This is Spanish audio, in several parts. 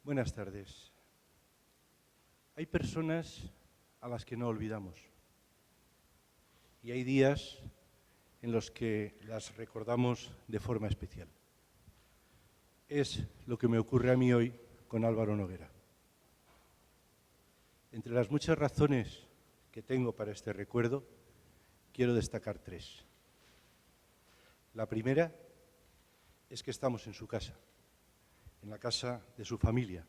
Buenas tardes. Hay personas a las que no olvidamos y hay días en los que las recordamos de forma especial. Es lo que me ocurre a mí hoy con Álvaro Noguera. Entre las muchas razones que tengo para este recuerdo, quiero destacar tres. La primera es que estamos en su casa, en la casa de su familia,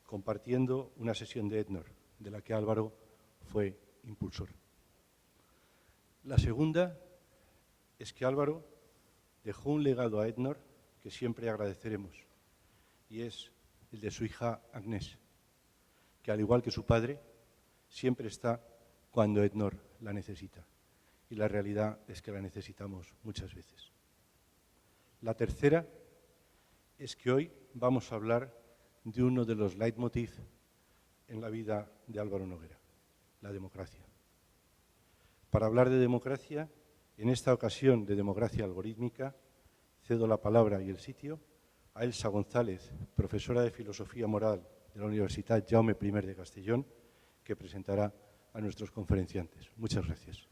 compartiendo una sesión de Ednor, de la que Álvaro fue impulsor. La segunda es que Álvaro dejó un legado a Ednor que siempre agradeceremos, y es el de su hija Agnès, que al igual que su padre, siempre está cuando Ednor la necesita. Y la realidad es que la necesitamos muchas veces. La tercera es que hoy vamos a hablar de uno de los leitmotiv en la vida de Álvaro Noguera, la democracia. Para hablar de democracia, en esta ocasión de democracia algorítmica, cedo la palabra y el sitio a Elsa González, profesora de Filosofía Moral de la Universitat Jaume I de Castellón, que presentará a nuestros conferenciantes. Muchas gracias.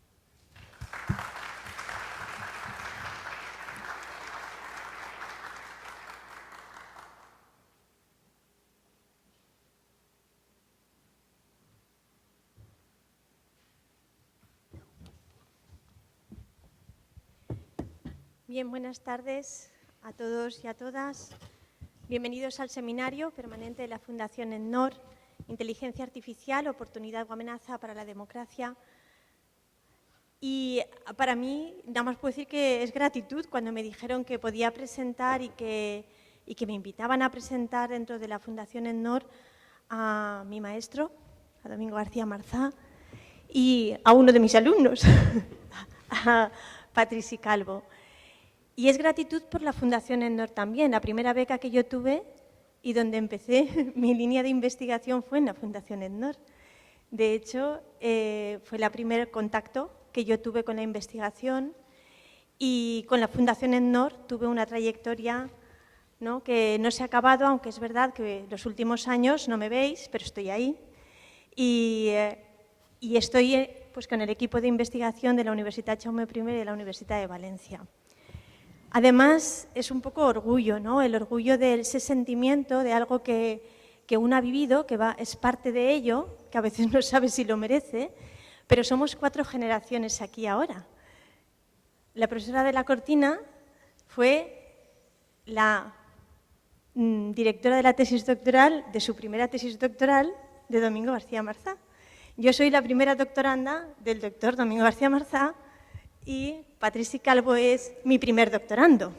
Bien, buenas tardes a todos y a todas. Bienvenidos al seminario permanente de la Fundación Ednor, Inteligencia Artificial, Oportunidad o Amenaza para la Democracia. Y para mí, nada más puedo decir que es gratitud cuando me dijeron que podía presentar y que me invitaban a presentar dentro de la Fundación Ednor a mi maestro, a Domingo García Marzá, y a uno de mis alumnos, a Patrici Calvo. Y es gratitud por la Fundación Ednor también. La primera beca que yo tuve y donde empecé mi línea de investigación fue en la Fundación Ednor. De hecho, fue el primer contacto que yo tuve con la investigación y con la Fundación Ednor tuve una trayectoria, ¿no?, que no se ha acabado, aunque es verdad que los últimos años no me veis, pero estoy ahí. Y estoy pues, con el equipo de investigación de la Universitat Jaume I y de la Universitat de Valencia. Además, es un poco orgullo, ¿no? El orgullo de ese sentimiento de algo que uno ha vivido, que es parte de ello, que a veces no sabe si lo merece, pero somos 4 generaciones aquí ahora. La profesora de la Cortina fue la directora de la tesis doctoral, de su primera tesis doctoral, de Domingo García Marzá. Yo soy la primera doctoranda del doctor Domingo García Marzá y Patrici Calvo es mi primer doctorando.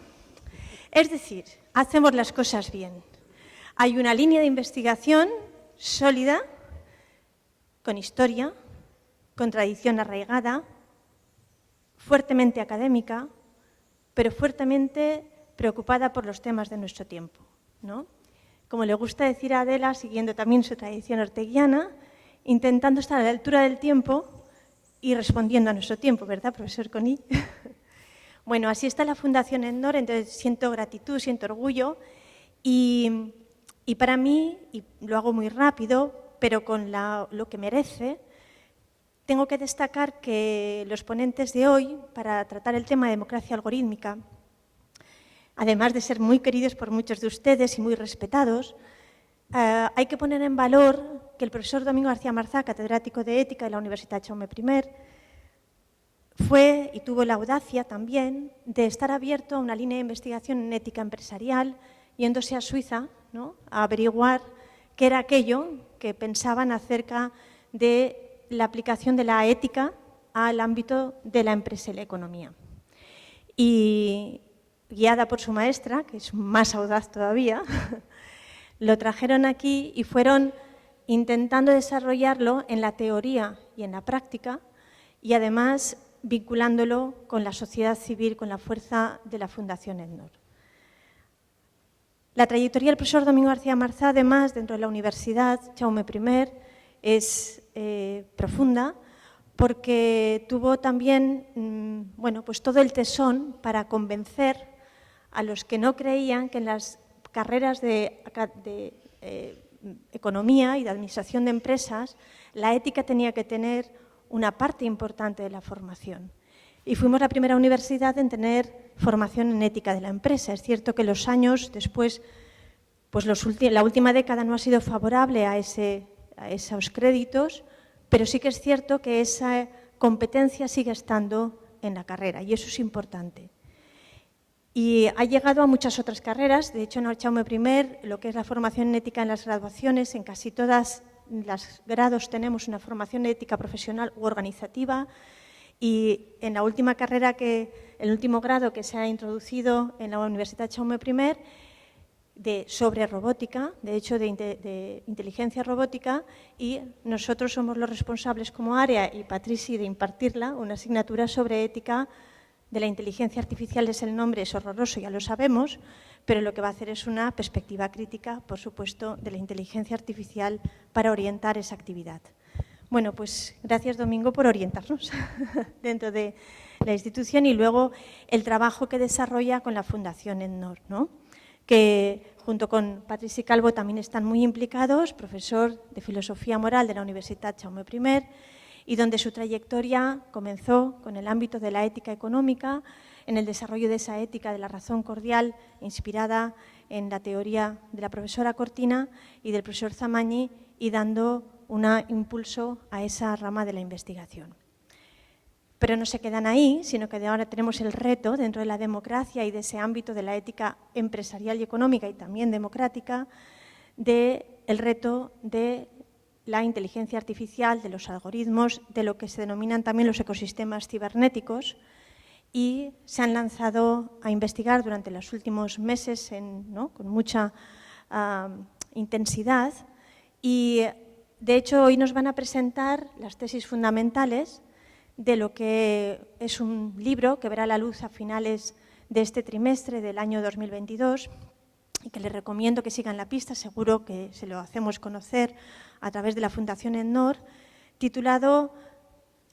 Es decir, hacemos las cosas bien. Hay una línea de investigación sólida, con historia, con tradición arraigada, fuertemente académica, pero fuertemente preocupada por los temas de nuestro tiempo, ¿no? Como le gusta decir a Adela, siguiendo también su tradición orteguiana, intentando estar a la altura del tiempo y respondiendo a nuestro tiempo, ¿verdad, profesor Coni? Bueno, así está la Fundación Ednor, entonces siento gratitud, siento orgullo y para mí, y lo hago muy rápido, pero con lo que merece, tengo que destacar que los ponentes de hoy, para tratar el tema de democracia algorítmica, además de ser muy queridos por muchos de ustedes y muy respetados, hay que poner en valor que el profesor Domingo García Marzá, catedrático de Ética de la Universitat Jaume I, fue y tuvo la audacia también de estar abierto a una línea de investigación en ética empresarial, yéndose a Suiza, ¿no?, a averiguar qué era aquello que pensaban acerca de la aplicación de la ética al ámbito de la empresa y la economía. Y guiada por su maestra, que es más audaz todavía, lo trajeron aquí y fueron intentando desarrollarlo en la teoría y en la práctica y además vinculándolo con la sociedad civil, con la fuerza de la Fundación Ednor. La trayectoria del profesor Domingo García Marzá, además, dentro de la Universidad Jaume I, es profunda porque tuvo también bueno, pues todo el tesón para convencer a los que no creían que en las carreras de economía y de administración de empresas, la ética tenía que tener una parte importante de la formación. Y fuimos la primera universidad en tener formación en ética de la empresa. Es cierto que los años después, pues la última década no ha sido favorable a esos créditos, pero sí que es cierto que esa competencia sigue estando en la carrera y eso es importante. Y ha llegado a muchas otras carreras. De hecho, en el Jaume I, lo que es la formación en ética en las graduaciones, en casi todas los grados tenemos una formación en ética profesional u organizativa. Y en la última carrera, el último grado que se ha introducido en la Universidad Jaume I, sobre robótica, de hecho de inteligencia robótica, y nosotros somos los responsables como área, y Patrici, de impartirla, una asignatura sobre ética de la inteligencia artificial. Es el nombre, es horroroso, ya lo sabemos, pero lo que va a hacer es una perspectiva crítica, por supuesto, de la inteligencia artificial para orientar esa actividad. Bueno, pues gracias, Domingo, por orientarnos dentro de la institución y luego el trabajo que desarrolla con la Fundación ENNOR, ¿no? Que junto con Patrici Calvo también están muy implicados, profesor de Filosofía Moral de la Universidad Jaume I, y donde su trayectoria comenzó con el ámbito de la ética económica, en el desarrollo de esa ética de la razón cordial, inspirada en la teoría de la profesora Cortina y del profesor Zamagni, y dando un impulso a esa rama de la investigación. Pero no se quedan ahí, sino que ahora tenemos el reto, dentro de la democracia y de ese ámbito de la ética empresarial y económica y también democrática, del reto de la inteligencia artificial, de los algoritmos, de lo que se denominan también los ecosistemas cibernéticos, y se han lanzado a investigar durante los últimos meses con mucha intensidad. Y, de hecho, hoy nos van a presentar las tesis fundamentales de lo que es un libro que verá la luz a finales de este trimestre del año 2022 y que les recomiendo que sigan la pista, seguro que se lo hacemos conocer a través de la Fundación ENNOR, titulado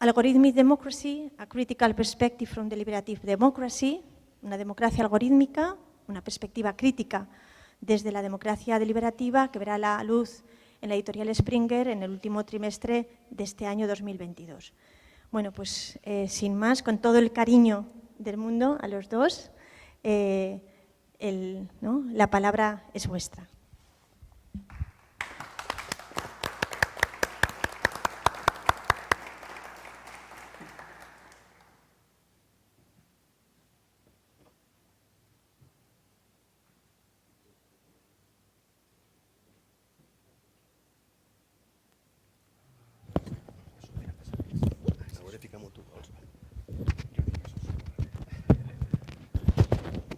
Algorithmic Democracy, a Critical Perspective from Deliberative Democracy, una democracia algorítmica, una perspectiva crítica desde la democracia deliberativa, que verá la luz en la editorial Springer en el último trimestre de este año 2022. Bueno, pues sin más, con todo el cariño del mundo a los dos, la palabra es vuestra.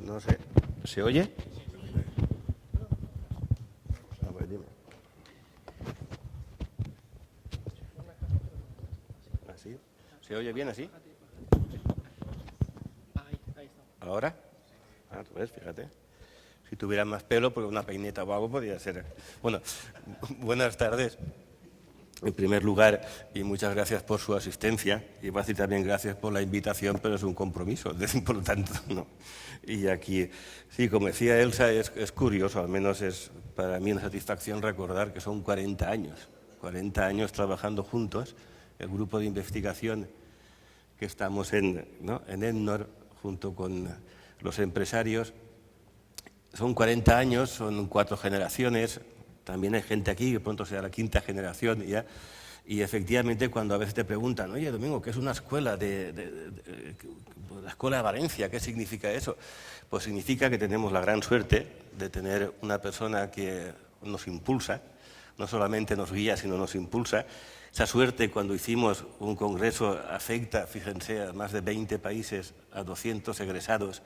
No sé, ¿se oye? A ver, dime. ¿Así? ¿Se oye bien así? ¿Ahora? Ah, tú ves, fíjate. Si tuviera más pelo, porque una peineta o algo podría ser. Bueno, buenas tardes. En primer lugar, y muchas gracias por su asistencia, y voy a decir también gracias por la invitación, pero es un compromiso, por lo tanto, no. Y aquí, sí, como decía Elsa, es curioso, al menos es para mí una satisfacción recordar que son 40 años trabajando juntos, el grupo de investigación que estamos en ENNOR, junto con los empresarios. Son 40 años, son 4 generaciones. También hay gente aquí que pronto será la 5ª generación ya, y efectivamente cuando a veces te preguntan, oye, Domingo, ¿qué es una escuela la escuela de Valencia? ¿Qué significa eso? Pues significa que tenemos la gran suerte de tener una persona que nos impulsa, no solamente nos guía, sino nos impulsa. Esa suerte, cuando hicimos un congreso, afecta, fíjense, a más de 20 países, a 200 egresados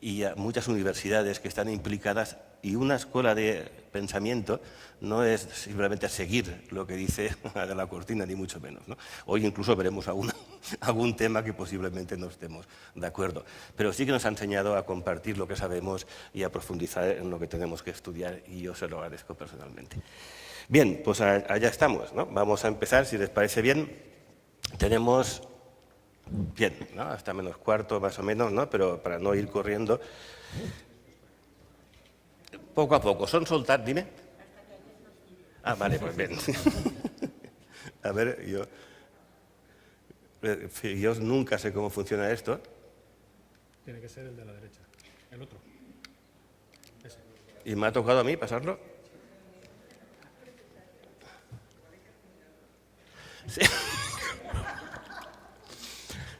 y a muchas universidades que están implicadas, y una escuela de pensamiento no es simplemente seguir lo que dice de la Cortina, ni mucho menos, ¿no? Hoy incluso veremos algún tema que posiblemente no estemos de acuerdo, pero sí que nos ha enseñado a compartir lo que sabemos y a profundizar en lo que tenemos que estudiar, y yo se lo agradezco personalmente. Bien, pues allá estamos, ¿no? Vamos a empezar, si les parece bien. Tenemos... Bien, ¿no? Hasta menos cuarto más o menos, ¿no? Pero para no ir corriendo, poco a poco. Son soltar, dime. Ah, vale, pues bien. A ver, yo nunca sé cómo funciona esto. Tiene que ser el de la derecha. El otro. Ese. ¿Y me ha tocado a mí pasarlo? Sí.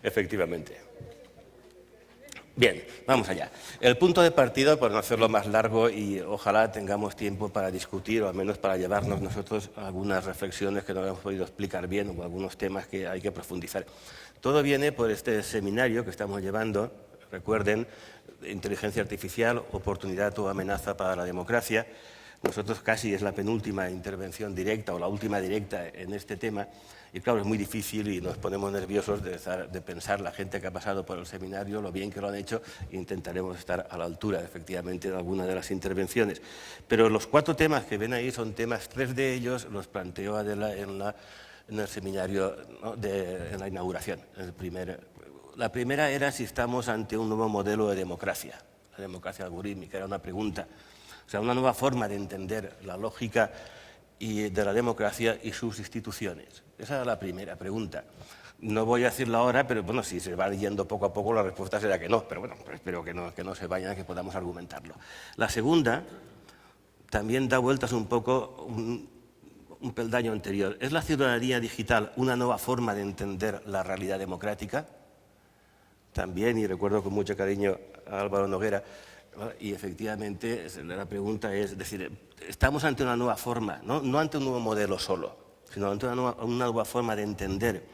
Efectivamente. Bien, vamos allá. El punto de partida, por no hacerlo más largo, y ojalá tengamos tiempo para discutir, o al menos para llevarnos nosotros algunas reflexiones que no hemos podido explicar bien, o algunos temas que hay que profundizar. Todo viene por este seminario que estamos llevando, recuerden, Inteligencia Artificial, Oportunidad o Amenaza para la Democracia. Nosotros casi es la penúltima intervención directa o la última directa en este tema. Y claro, es muy difícil y nos ponemos nerviosos de pensar la gente que ha pasado por el seminario, lo bien que lo han hecho, e intentaremos estar a la altura, efectivamente, de alguna de las intervenciones. Pero los 4 temas que ven ahí son temas, 3 de ellos los planteó Adela en el seminario, ¿no?, en la inauguración. La primera era si estamos ante un nuevo modelo de democracia, la democracia algorítmica, era una pregunta. O sea, una nueva forma de entender la lógica de la democracia y sus instituciones. Esa era la primera pregunta. No voy a decirlo ahora, pero bueno, si se va yendo poco a poco la respuesta será que no, pero bueno, espero que no se vayan, que podamos argumentarlo. La segunda también da vueltas un poco un peldaño anterior. ¿Es la ciudadanía digital una nueva forma de entender la realidad democrática? También, y recuerdo con mucho cariño a Álvaro Noguera, y efectivamente la pregunta es decir, estamos ante una nueva forma, no ante un nuevo modelo solo, sino ante una nueva forma de entender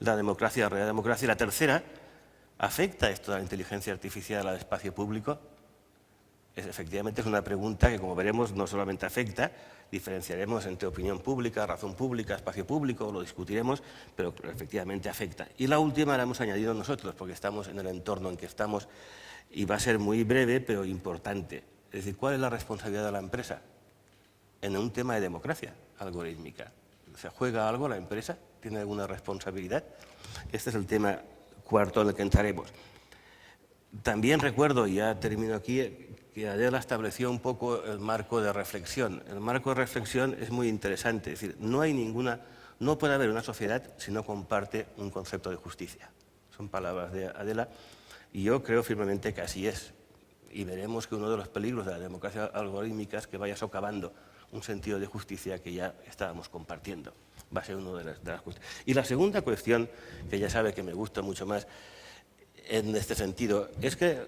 la democracia, la realidad democracia. Y la tercera, ¿afecta esto a la inteligencia artificial al espacio público? Efectivamente es una pregunta que, como veremos, no solamente afecta, diferenciaremos entre opinión pública, razón pública, espacio público, lo discutiremos, pero efectivamente afecta. Y la última la hemos añadido nosotros, porque estamos en el entorno en que estamos, y va a ser muy breve, pero importante. Es decir, ¿cuál es la responsabilidad de la empresa en un tema de democracia algorítmica? ¿Se juega algo la empresa? ¿Tiene alguna responsabilidad? Este es el tema cuarto en el que entraremos. También recuerdo, y ya termino aquí, que Adela estableció un poco el marco de reflexión. El marco de reflexión es muy interesante, es decir, no puede haber una sociedad si no comparte un concepto de justicia. Son palabras de Adela, y yo creo firmemente que así es. Y veremos que uno de los peligros de la democracia algorítmica es que vaya socavando un sentido de justicia que ya estábamos compartiendo. Va a ser una de las cuestiones. Y la segunda cuestión, que ya sabe que me gusta mucho más en este sentido, es que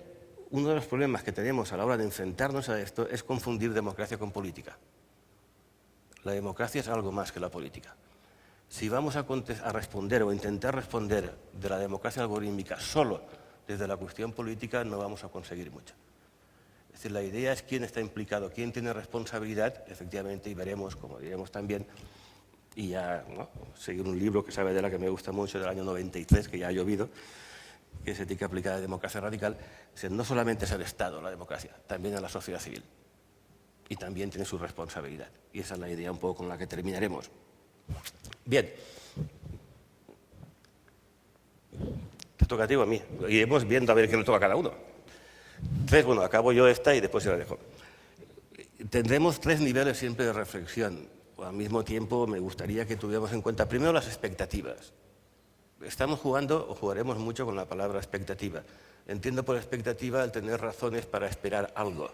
uno de los problemas que tenemos a la hora de enfrentarnos a esto es confundir democracia con política. La democracia es algo más que la política. Si vamos a responder o intentar responder de la democracia algorítmica solo desde la cuestión política, no vamos a conseguir mucho. Es decir, la idea es quién está implicado, quién tiene responsabilidad, efectivamente, y veremos, como diremos también, y ya, ¿no?, seguir un libro que sabe de la que me gusta mucho, del año 93, que ya ha llovido, que es Ética aplicada de democracia radical. No solamente es el Estado la democracia, también es la sociedad civil. Y también tiene su responsabilidad. Y esa es la idea un poco con la que terminaremos. Bien. Te toca a ti o a mí. Iremos viendo a ver qué le toca a cada uno. Entonces, bueno, acabo yo esta y después se la dejo. Tendremos 3 niveles siempre de reflexión. Al mismo tiempo, me gustaría que tuviéramos en cuenta primero las expectativas. Estamos jugando o jugaremos mucho con la palabra expectativa. Entiendo por expectativa el tener razones para esperar algo.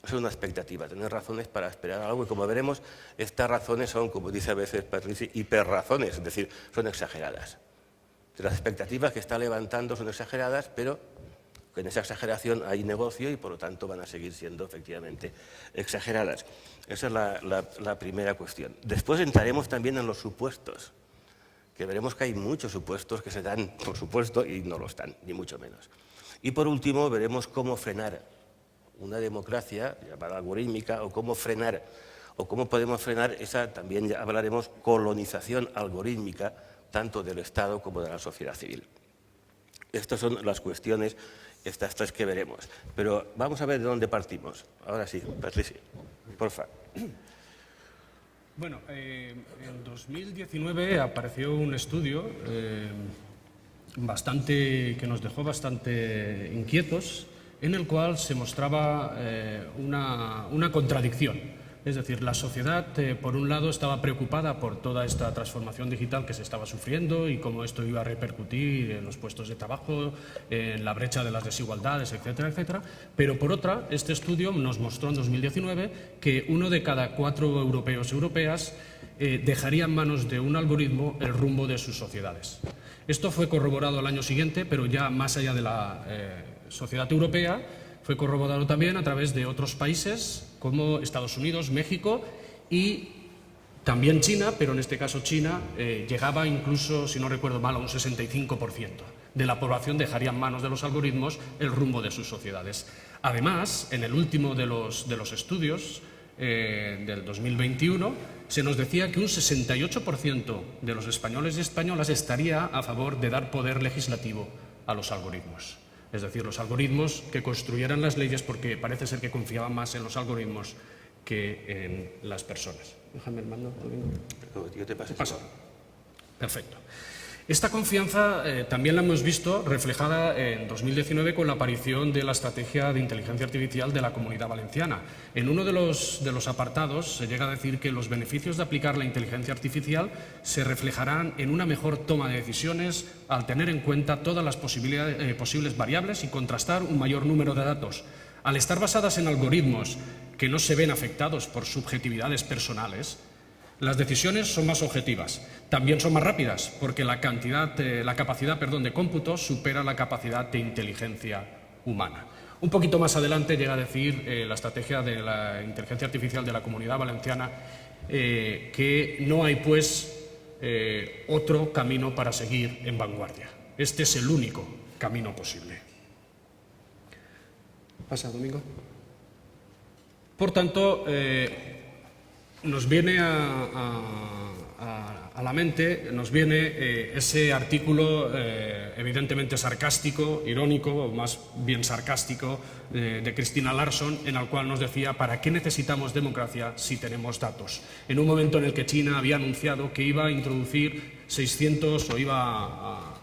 Es una expectativa, tener razones para esperar algo. Y como veremos, estas razones son, como dice a veces Patricia, hiperrazones, es decir, son exageradas. Las expectativas que está levantando son exageradas, pero en esa exageración hay negocio y por lo tanto van a seguir siendo efectivamente exageradas. Esa es la primera cuestión. Después entraremos también en los supuestos, que veremos que hay muchos supuestos que se dan, por supuesto, y no lo están, ni mucho menos. Y por último, veremos cómo frenar una democracia llamada algorítmica, o cómo frenar, o cómo podemos frenar esa, también ya hablaremos, colonización algorítmica, tanto del Estado como de la sociedad civil. Estas son las cuestiones, estas 3 que veremos. Pero vamos a ver de dónde partimos. Ahora sí, Patricia, porfa. Bueno, en 2019 apareció un estudio que nos dejó bastante inquietos, en el cual se mostraba una contradicción. Es decir, la sociedad, por un lado, estaba preocupada por toda esta transformación digital que se estaba sufriendo y cómo esto iba a repercutir en los puestos de trabajo, en la brecha de las desigualdades, etcétera, etcétera. Pero, por otra, este estudio nos mostró en 2019 que 1 de cada 4 europeos y europeas dejaría en manos de un algoritmo el rumbo de sus sociedades. Esto fue corroborado al año siguiente, pero ya más allá de la sociedad europea, fue corroborado también a través de otros países como Estados Unidos, México y también China, pero en este caso China llegaba incluso, si no recuerdo mal, a un 65% de la población dejaría en manos de los algoritmos el rumbo de sus sociedades. Además, en el último de los estudios del 2021, se nos decía que un 68% de los españoles y españolas estaría a favor de dar poder legislativo a los algoritmos. Es decir, los algoritmos que construyeran las leyes, porque parece ser que confiaban más en los algoritmos que en las personas. Déjame el mando. Yo te paso. Pasa. Perfecto. Esta confianza también la hemos visto reflejada en 2019 con la aparición de la estrategia de inteligencia artificial de la Comunidad Valenciana. En uno de los apartados se llega a decir que los beneficios de aplicar la inteligencia artificial se reflejarán en una mejor toma de decisiones al tener en cuenta todas las posibles variables y contrastar un mayor número de datos. Al estar basadas en algoritmos que no se ven afectados por subjetividades personales, las decisiones son más objetivas, también son más rápidas, porque la capacidad de cómputo supera la capacidad de inteligencia humana. Un poquito más adelante llega a decir la estrategia de la inteligencia artificial de la Comunidad Valenciana que no hay pues otro camino para seguir en vanguardia. Este es el único camino posible. ¿Pasa, Domingo? Por tanto, nos viene a la mente, ese artículo evidentemente sarcástico, irónico, o más bien sarcástico, de Christina Larson, en el cual nos decía: ¿para qué necesitamos democracia si tenemos datos? En un momento en el que China había anunciado que iba a introducir 600 o iba a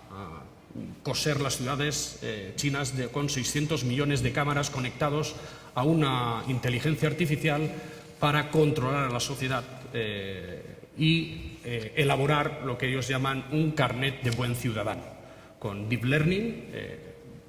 coser las ciudades chinas con 600 millones de cámaras conectados a una inteligencia artificial para controlar a la sociedad y elaborar lo que ellos llaman un carnet de buen ciudadano. Con Deep Learning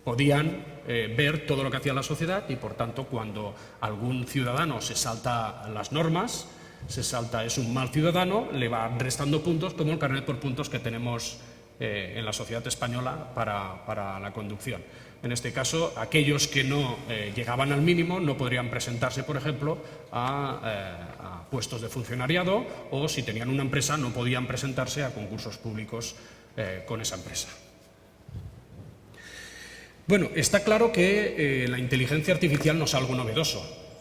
podían ver todo lo que hacía la sociedad y, por tanto, cuando algún ciudadano se salta las normas, es un mal ciudadano, le va restando puntos, como el carnet por puntos que tenemos en la sociedad española para la conducción. En este caso, aquellos que no llegaban al mínimo no podrían presentarse, por ejemplo, a puestos de funcionariado, o si tenían una empresa no podían presentarse a concursos públicos con esa empresa. Bueno, está claro que la inteligencia artificial no es algo novedoso.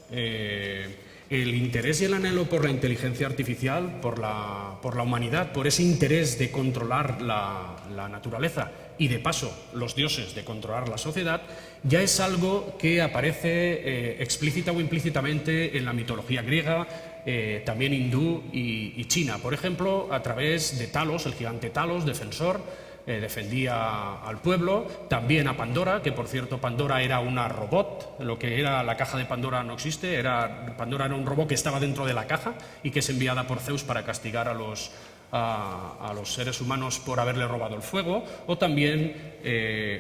El interés y el anhelo por la inteligencia artificial, por la humanidad, por ese interés de controlar la naturaleza y, de paso, los dioses de controlar la sociedad, ya es algo que aparece explícita o implícitamente en la mitología griega, también hindú y china. Por ejemplo, a través de Talos, el gigante Talos, defensor, defendía al pueblo, también a Pandora, que por cierto Pandora era una robot, lo que era la caja de Pandora no existe, Pandora era un robot que estaba dentro de la caja y que es enviada por Zeus para castigar a los seres humanos por haberle robado el fuego, o también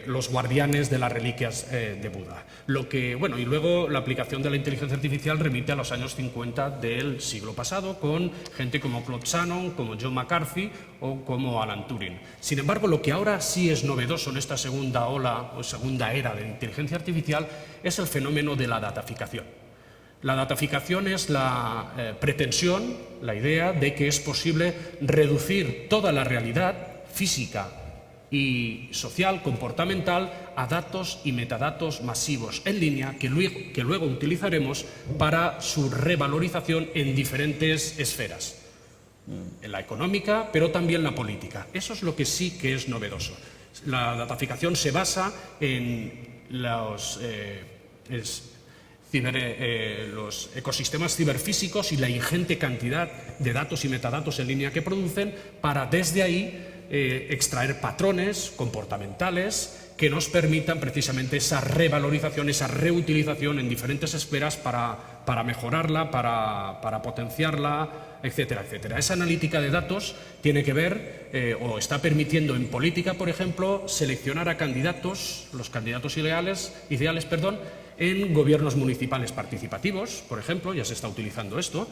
los guardianes de las reliquias de Buda. Y luego la aplicación de la inteligencia artificial remite a los años 50 del siglo pasado, con gente como Claude Shannon, como John McCarthy o como Alan Turing. Sin embargo, lo que ahora sí es novedoso en esta segunda ola o segunda era de inteligencia artificial es el fenómeno de la dataficación. La dataficación es la pretensión, la idea de que es posible reducir toda la realidad física y social, comportamental, a datos y metadatos masivos en línea que luego utilizaremos para su revalorización en diferentes esferas, en la económica, pero también la política. Eso es lo que sí que es novedoso. La dataficación se basa en los ecosistemas ciberfísicos y la ingente cantidad de datos y metadatos en línea que producen, para desde ahí extraer patrones comportamentales que nos permitan precisamente esa revalorización, esa reutilización en diferentes esferas para para mejorarla, para potenciarla, etcétera, etcétera. Esa analítica de datos tiene que ver o está permitiendo en política, por ejemplo, seleccionar a candidatos, los candidatos ideales, en gobiernos municipales participativos, por ejemplo, ya se está utilizando esto.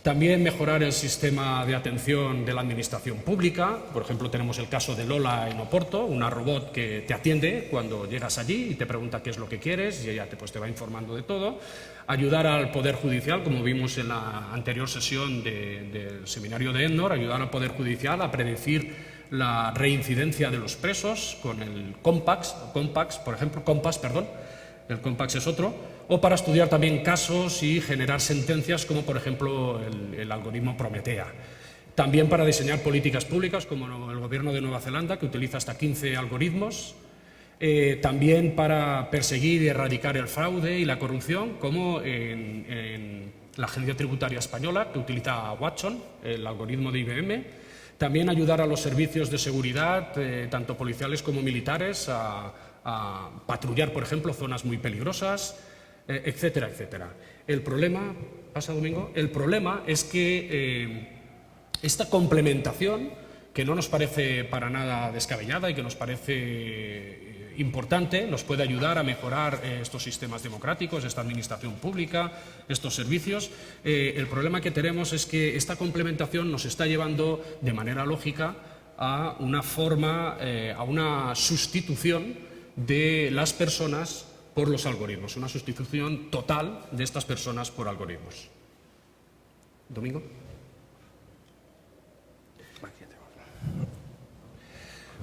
También mejorar el sistema de atención de la administración pública. Por ejemplo, tenemos el caso de Lola en Oporto, una robot que te atiende cuando llegas allí y te pregunta qué es lo que quieres y ella te va informando de todo. Ayudar al Poder Judicial, como vimos en la anterior sesión del seminario de ENNOR, ayudar al Poder Judicial a predecir la reincidencia de los presos con el COMPAS, el COMPAS es otro, o para estudiar también casos y generar sentencias como por ejemplo el algoritmo Prometea. También para diseñar políticas públicas como el Gobierno de Nueva Zelanda, que utiliza hasta 15 algoritmos. También para perseguir y erradicar el fraude y la corrupción, como en la Agencia Tributaria Española, que utiliza Watson, el algoritmo de IBM. También ayudar a los servicios de seguridad, tanto policiales como militares, a patrullar, por ejemplo, zonas muy peligrosas, etcétera, etcétera. El problema, el problema es que esta complementación, que no nos parece para nada descabellada y que nos parece importante, nos puede ayudar a mejorar estos sistemas democráticos, esta administración pública, estos servicios. El problema que tenemos es que esta complementación nos está llevando de manera lógica a una forma, a una sustitución de las personas por los algoritmos, una sustitución total de estas personas por algoritmos. ¿Domingo?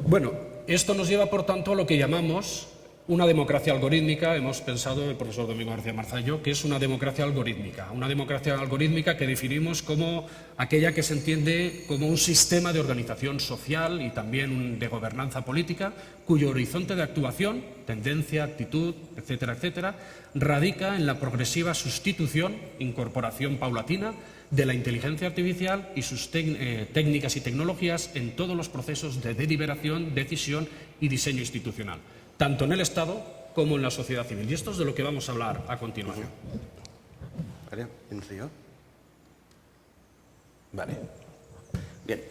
Bueno, esto nos lleva, por tanto, a lo que llamamos una democracia algorítmica. Hemos pensado, el profesor Domingo García Marza y yo, que es una democracia algorítmica que definimos como aquella que se entiende como un sistema de organización social y también de gobernanza política, cuyo horizonte de actuación, tendencia, actitud, etcétera, etcétera, radica en la progresiva sustitución, incorporación paulatina de la inteligencia artificial y sus técnicas y tecnologías en todos los procesos de deliberación, decisión y diseño institucional, tanto en el Estado como en la sociedad civil. Y esto es de lo que vamos a hablar a continuación. ¿Vale? ¿Inicio? Vale. Bien.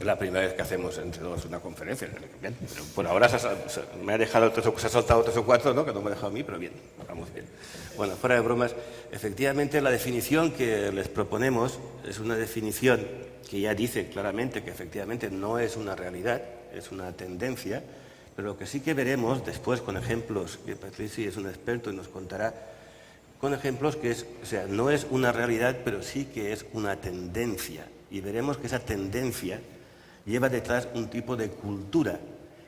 Es la primera vez que hacemos entre todos una conferencia. Bien. Pero por ahora se ha soltado 3 o 4, ¿no? Que no me ha dejado a mí, pero bien, vamos bien. Bueno, fuera de bromas, efectivamente la definición que les proponemos es una definición que ya dice claramente que efectivamente no es una realidad, es una tendencia, pero lo que sí que veremos después con ejemplos, que Patrici es un experto y nos contará, con ejemplos que es, o sea, no es una realidad, pero sí que es una tendencia. Y veremos que esa tendencia lleva detrás un tipo de cultura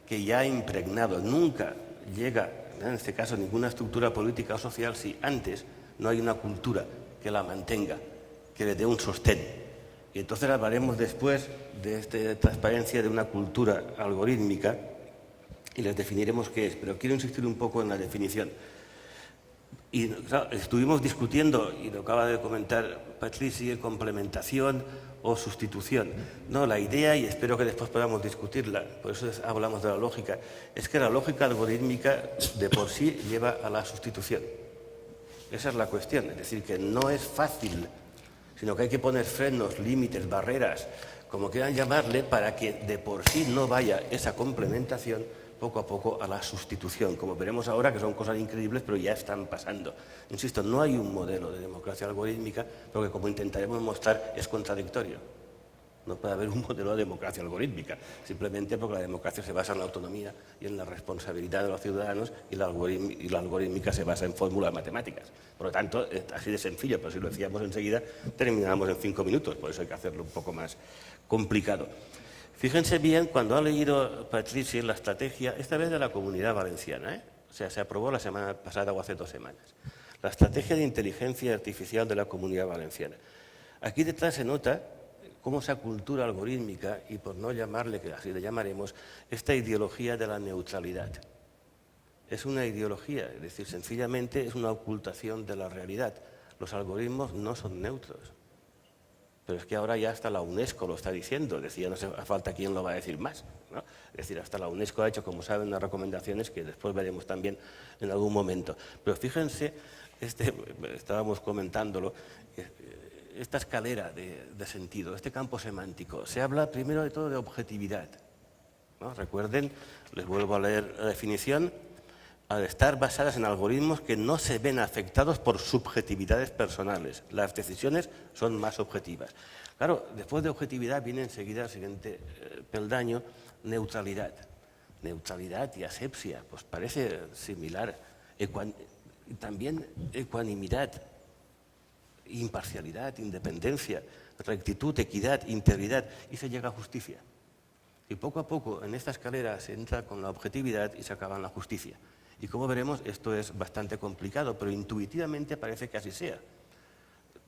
que ya ha impregnado. Nunca llega, en este caso, ninguna estructura política o social si antes no hay una cultura que la mantenga, que le dé un sostén. Y entonces hablaremos después de esta transparencia de una cultura algorítmica y les definiremos qué es. Pero quiero insistir un poco en la definición. Y claro, estuvimos discutiendo, y lo acaba de comentar Patrici, complementación o sustitución. No, la idea, y espero que después podamos discutirla, por eso hablamos de la lógica, es que la lógica algorítmica de por sí lleva a la sustitución. Esa es la cuestión, es decir, que no es fácil, sino que hay que poner frenos, límites, barreras, como quieran llamarle, para que de por sí no vaya esa complementación poco a poco a la sustitución, como veremos ahora, que son cosas increíbles, pero ya están pasando. Insisto, no hay un modelo de democracia algorítmica, pero que, como intentaremos mostrar, es contradictorio. No puede haber un modelo de democracia algorítmica, simplemente porque la democracia se basa en la autonomía y en la responsabilidad de los ciudadanos y la algorítmica se basa en fórmulas matemáticas. Por lo tanto, es así de sencillo, pero si lo decíamos enseguida, terminamos en 5 minutos, por eso hay que hacerlo un poco más complicado. Fíjense bien, cuando ha leído Patrici la estrategia, esta vez de la Comunidad Valenciana, o sea, se aprobó la semana pasada o hace 2 semanas, la estrategia de inteligencia artificial de la Comunidad Valenciana. Aquí detrás se nota cómo esa cultura algorítmica, y por no llamarle, que así le llamaremos, esta ideología de la neutralidad. Es una ideología, es decir, sencillamente es una ocultación de la realidad. Los algoritmos no son neutros. Pero es que ahora ya hasta la UNESCO lo está diciendo, decía, no hace falta quién lo va a decir más, ¿no? Es decir, hasta la UNESCO ha hecho, como saben, unas recomendaciones que después veremos también en algún momento. Pero fíjense, estábamos comentándolo, esta escalera de sentido, este campo semántico. Se habla primero de todo de objetividad, ¿no? Recuerden, les vuelvo a leer la definición, al estar basadas en algoritmos que no se ven afectados por subjetividades personales. Las decisiones son más objetivas. Claro, después de objetividad viene enseguida el siguiente peldaño, neutralidad. Neutralidad y asepsia, pues parece similar. También ecuanimidad, imparcialidad, independencia, rectitud, equidad, integridad, y se llega a justicia. Y poco a poco en esta escalera se entra con la objetividad y se acaba en la justicia. Y como veremos, esto es bastante complicado, pero intuitivamente parece que así sea.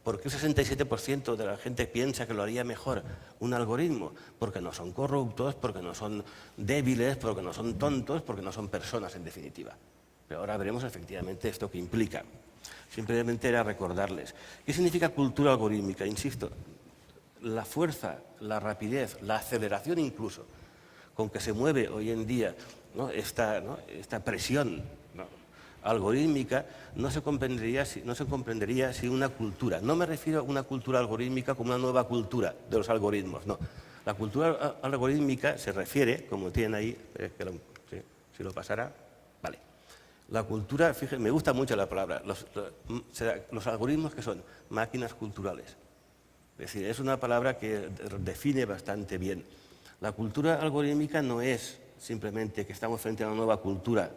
¿Por qué el 67% de la gente piensa que lo haría mejor un algoritmo? Porque no son corruptos, porque no son débiles, porque no son tontos, porque no son personas, en definitiva. Pero ahora veremos efectivamente esto que implica. Simplemente era recordarles. ¿Qué significa cultura algorítmica? Insisto, la fuerza, la rapidez, la aceleración incluso, con que se mueve hoy en día, ¿no? esta presión, ¿no? algorítmica, no se comprendería si una cultura. No me refiero a una cultura algorítmica como una nueva cultura de los algoritmos, no. La cultura algorítmica se refiere, como tienen ahí, si lo pasara, vale. La cultura, fíjense, me gusta mucho la palabra, los algoritmos que son máquinas culturales. Es decir, es una palabra que define bastante bien. La cultura algorítmica no es simplemente que estamos frente a una nueva cultura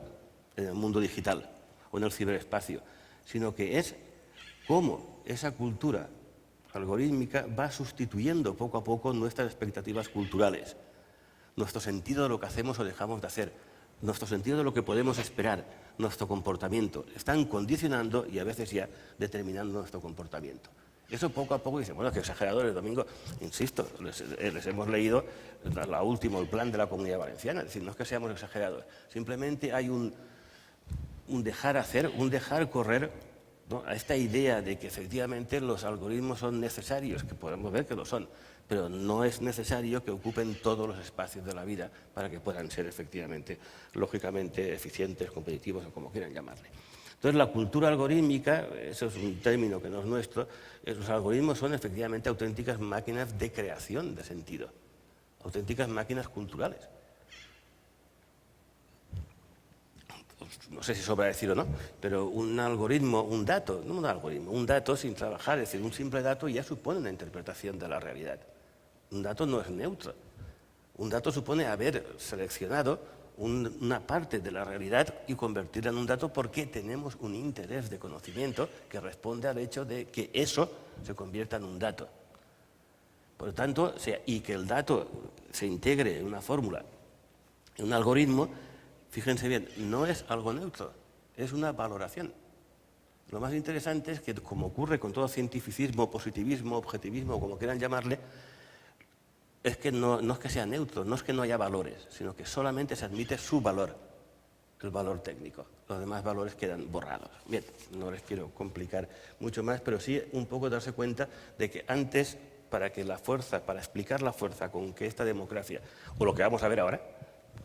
en el mundo digital o en el ciberespacio, sino que es cómo esa cultura algorítmica va sustituyendo poco a poco nuestras expectativas culturales, nuestro sentido de lo que hacemos o dejamos de hacer, nuestro sentido de lo que podemos esperar, nuestro comportamiento. Están condicionando y a veces ya determinando nuestro comportamiento. Eso poco a poco dicen, bueno, que exageradores, Domingo, insisto, les hemos leído el plan de la Comunidad Valenciana, es decir, no es que seamos exagerados, simplemente hay un dejar hacer, un dejar correr, ¿no? a esta idea de que efectivamente los algoritmos son necesarios, que podemos ver que lo son, pero no es necesario que ocupen todos los espacios de la vida para que puedan ser efectivamente, lógicamente, eficientes, competitivos o como quieran llamarle. Entonces, la cultura algorítmica, eso es un término que no es nuestro, los algoritmos son efectivamente auténticas máquinas de creación de sentido, auténticas máquinas culturales. No sé si sobra decir o no, pero un algoritmo, un dato, no un algoritmo, un dato sin trabajar, es decir, un simple dato ya supone una interpretación de la realidad. Un dato no es neutro. Un dato supone haber seleccionado una parte de la realidad y convertirla en un dato porque tenemos un interés de conocimiento que responde al hecho de que eso se convierta en un dato. Por lo tanto, y que el dato se integre en una fórmula, en un algoritmo, fíjense bien, no es algo neutro, es una valoración. Lo más interesante es que, como ocurre con todo cientificismo, positivismo, objetivismo, como quieran llamarle, es que no es que sea neutro, no es que no haya valores, sino que solamente se admite su valor, el valor técnico. Los demás valores quedan borrados. Bien, no les quiero complicar mucho más, pero sí un poco darse cuenta de que antes, para explicar la fuerza con que esta democracia, o lo que vamos a ver ahora,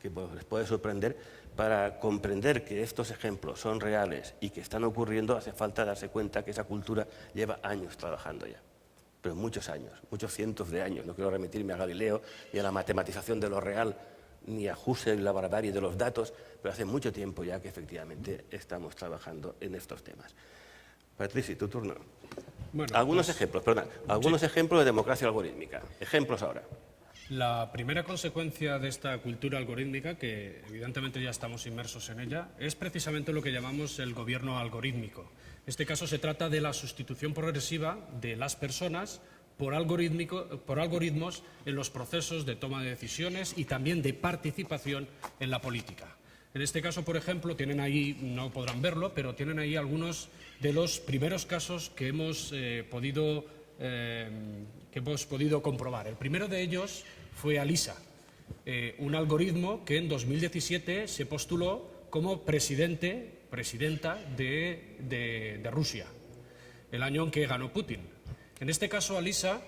que les puede sorprender, para comprender que estos ejemplos son reales y que están ocurriendo, hace falta darse cuenta que esa cultura lleva años trabajando ya. Pero muchos años, muchos cientos de años. No quiero remitirme a Galileo, ni a la matematización de lo real, ni a Husserl y la barbarie de los datos, pero hace mucho tiempo ya que efectivamente estamos trabajando en estos temas. Patrici, tu turno. Bueno, algunos ejemplos de democracia algorítmica. Ejemplos ahora. La primera consecuencia de esta cultura algorítmica, que evidentemente ya estamos inmersos en ella, es precisamente lo que llamamos el gobierno algorítmico. En este caso se trata de la sustitución progresiva de las personas por algoritmos en los procesos de toma de decisiones y también de participación en la política. En este caso, por ejemplo, tienen ahí, no podrán verlo, pero tienen ahí algunos de los primeros casos que hemos podido comprobar. El primero de ellos fue ALISA, un algoritmo que en 2017 se postuló como presidenta de Rusia, el año en que ganó Putin. En este caso, ALISA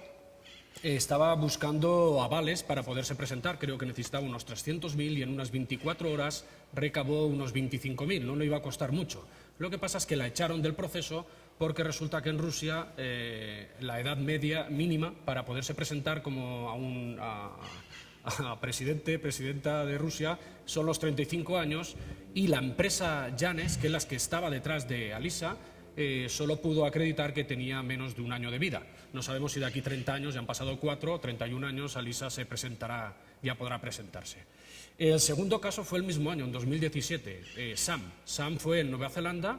estaba buscando avales para poderse presentar. Creo que necesitaba unos 300.000 y en unas 24 horas recabó unos 25.000. No le iba a costar mucho. Lo que pasa es que la echaron del proceso porque resulta que en Rusia la edad media mínima para poderse presentar como a presidenta de Rusia son los 35 años, y la empresa Yanes, que es la que estaba detrás de Alisa, solo pudo acreditar que tenía menos de un año de vida. No sabemos si de aquí 30 años, ya han pasado 4 o 31 años, Alisa se presentará, ya podrá presentarse. El segundo caso fue el mismo año, en 2017. Sam fue en Nueva Zelanda.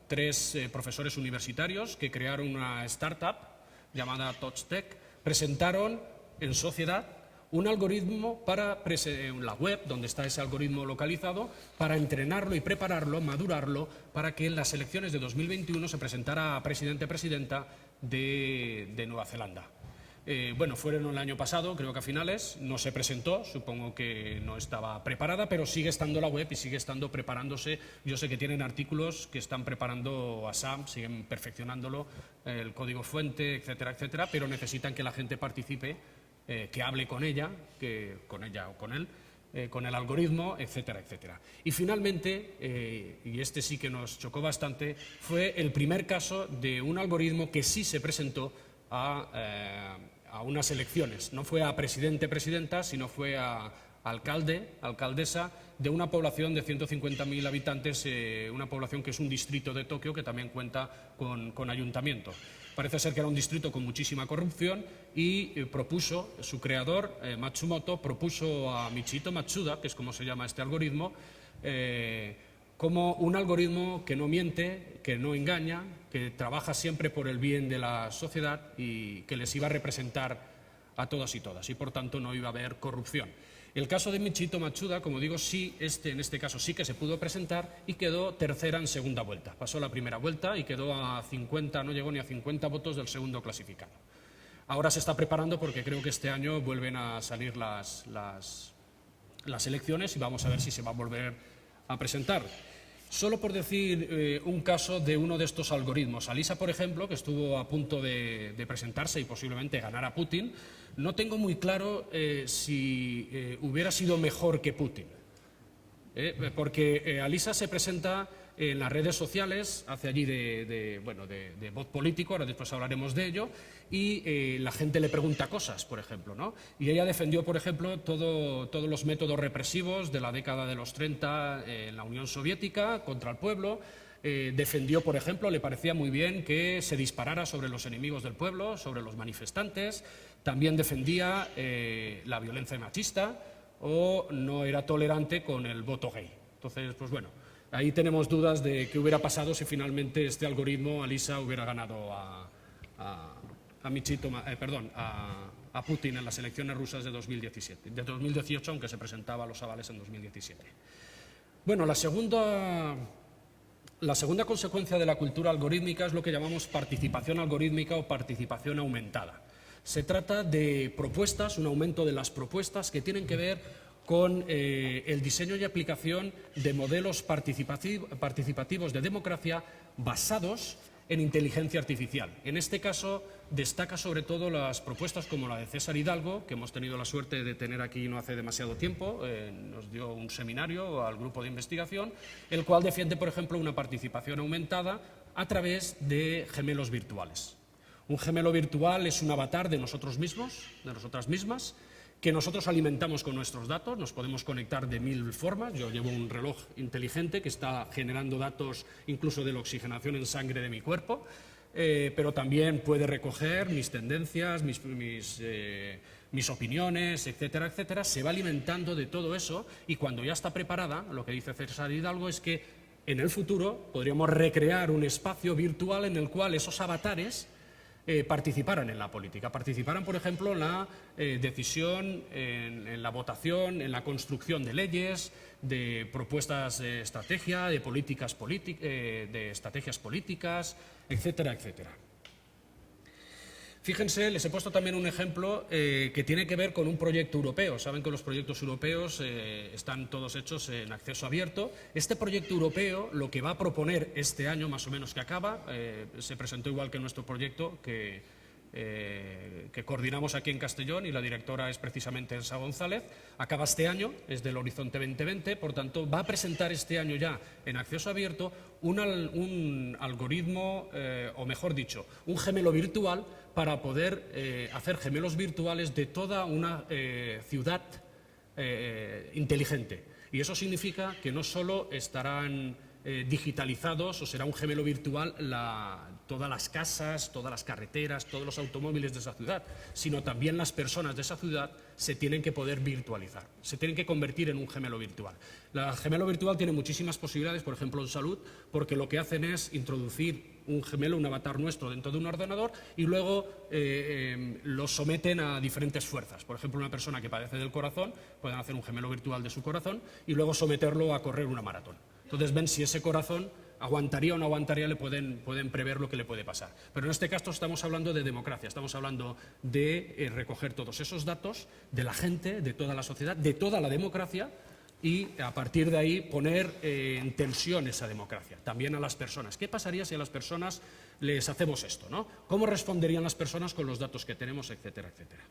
3 profesores universitarios que crearon una startup llamada TouchTech presentaron en sociedad un algoritmo para la web, donde está ese algoritmo localizado, para entrenarlo y prepararlo, madurarlo, para que en las elecciones de 2021 se presentara a presidente-presidenta de Nueva Zelanda. Bueno, fueron el año pasado, creo que a finales, no se presentó, supongo que no estaba preparada, pero sigue estando la web y sigue estando preparándose. Yo sé que tienen artículos que están preparando a Sam, siguen perfeccionándolo, el código fuente, etcétera, etcétera, pero necesitan que la gente participe, que hable con ella o con él, con el algoritmo, etcétera, etcétera. Y finalmente, y este sí que nos chocó bastante, fue el primer caso de un algoritmo que sí se presentó a unas elecciones. No fue a presidente-presidenta, sino fue a alcaldesa de una población de 150.000 habitantes, una población que es un distrito de Tokio que también cuenta con ayuntamiento. Parece ser que era un distrito con muchísima corrupción y propuso, su creador, Matsumoto, propuso a Michihito Matsuda, que es como se llama este algoritmo, como un algoritmo que no miente, que no engaña, que trabaja siempre por el bien de la sociedad y que les iba a representar a todos y todas, y por tanto no iba a haber corrupción. El caso de Michihito Matsuda, como digo, sí, en este caso sí que se pudo presentar y quedó tercera en segunda vuelta. Pasó la primera vuelta y quedó a 50, no llegó ni a 50 votos del segundo clasificado. Ahora se está preparando porque creo que este año vuelven a salir las elecciones y vamos a ver si se va a volver a presentar. Solo por decir un caso de uno de estos algoritmos. Alisa, por ejemplo, que estuvo a punto de presentarse y posiblemente ganar a Putin, no tengo muy claro si hubiera sido mejor que Putin. Porque Alisa se presenta en las redes sociales, hace allí de voz político, ahora después hablaremos de ello, y la gente le pregunta cosas, por ejemplo, ¿no? Y ella defendió, por ejemplo, todos los métodos represivos de la década de los 30 en la Unión Soviética contra el pueblo. Defendió, por ejemplo, le parecía muy bien que se disparara sobre los enemigos del pueblo, sobre los manifestantes. También defendía la violencia machista o no era tolerante con el voto gay. Entonces, pues bueno, ahí tenemos dudas de qué hubiera pasado si finalmente este algoritmo, Alisa, hubiera ganado a Putin en las elecciones rusas de 2018, aunque se presentaba a los avales en 2017. Bueno, la segunda consecuencia de la cultura algorítmica es lo que llamamos participación algorítmica o participación aumentada. Se trata de propuestas, un aumento de las propuestas que tienen que ver con el diseño y aplicación de modelos participativos de democracia basados en inteligencia artificial. En este caso destaca sobre todo las propuestas como la de César Hidalgo, que hemos tenido la suerte de tener aquí no hace demasiado tiempo, nos dio un seminario al grupo de investigación, el cual defiende, por ejemplo, una participación aumentada a través de gemelos virtuales. Un gemelo virtual es un avatar de nosotros mismos, de nosotras mismas, que nosotros alimentamos con nuestros datos. Nos podemos conectar de 1000 formas. Yo llevo un reloj inteligente que está generando datos incluso de la oxigenación en sangre de mi cuerpo, pero también puede recoger mis tendencias, mis opiniones, etcétera, etcétera. Se va alimentando de todo eso y cuando ya está preparada, lo que dice César Hidalgo es que en el futuro podríamos recrear un espacio virtual en el cual esos avatares participaran en la política, participaran, por ejemplo, en la decisión, en la votación, en la construcción de leyes, de propuestas de estrategia, de políticas de estrategias políticas, etcétera, etcétera. Fíjense, les he puesto también un ejemplo que tiene que ver con un proyecto europeo. Saben que los proyectos europeos están todos hechos en acceso abierto. Este proyecto europeo lo que va a proponer este año, más o menos que acaba, se presentó igual que nuestro proyecto, que que coordinamos aquí en Castellón, y la directora es precisamente Elsa González. Acaba este año, es del Horizonte 2020, por tanto va a presentar este año ya en acceso abierto un algoritmo, o mejor dicho, un gemelo virtual para poder hacer gemelos virtuales de toda una ciudad inteligente. Y eso significa que no solo estarán digitalizados o será un gemelo virtual todas las casas, todas las carreteras, todos los automóviles de esa ciudad, sino también las personas de esa ciudad se tienen que poder virtualizar, se tienen que convertir en un gemelo virtual. El gemelo virtual tiene muchísimas posibilidades, por ejemplo en salud, porque lo que hacen es introducir un gemelo, un avatar nuestro dentro de un ordenador y luego lo someten a diferentes fuerzas. Por ejemplo, una persona que padece del corazón, pueden hacer un gemelo virtual de su corazón y luego someterlo a correr una maratón. Entonces ven si ese corazón aguantaría o no aguantaría, le pueden prever lo que le puede pasar. Pero en este caso estamos hablando de democracia, estamos hablando de recoger todos esos datos de la gente, de toda la sociedad, de toda la democracia, y a partir de ahí poner en tensión esa democracia, también a las personas. ¿Qué pasaría si a las personas les hacemos esto, ¿no? ¿Cómo responderían las personas con los datos que tenemos, etcétera, etcétera?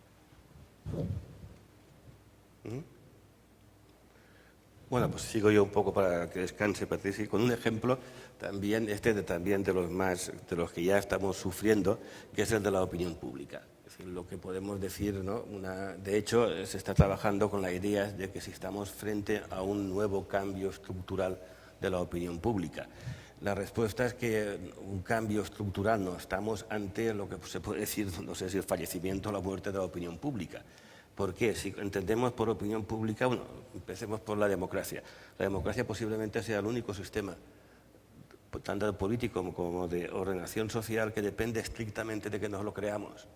Bueno, pues sigo yo un poco para que descanse, Patricia, con un ejemplo también, también de los que ya estamos sufriendo, que es el de la opinión pública. Es decir, lo que podemos decir, ¿no? De hecho, se está trabajando con la idea de que si estamos frente a un nuevo cambio estructural de la opinión pública. La respuesta es que un cambio estructural no, estamos ante lo que se puede decir, no sé si el fallecimiento o la muerte de la opinión pública. ¿Por qué? Si entendemos por opinión pública, bueno, empecemos por la democracia. La democracia posiblemente sea el único sistema, tanto político como de ordenación social, que depende estrictamente de que nos lo creamos.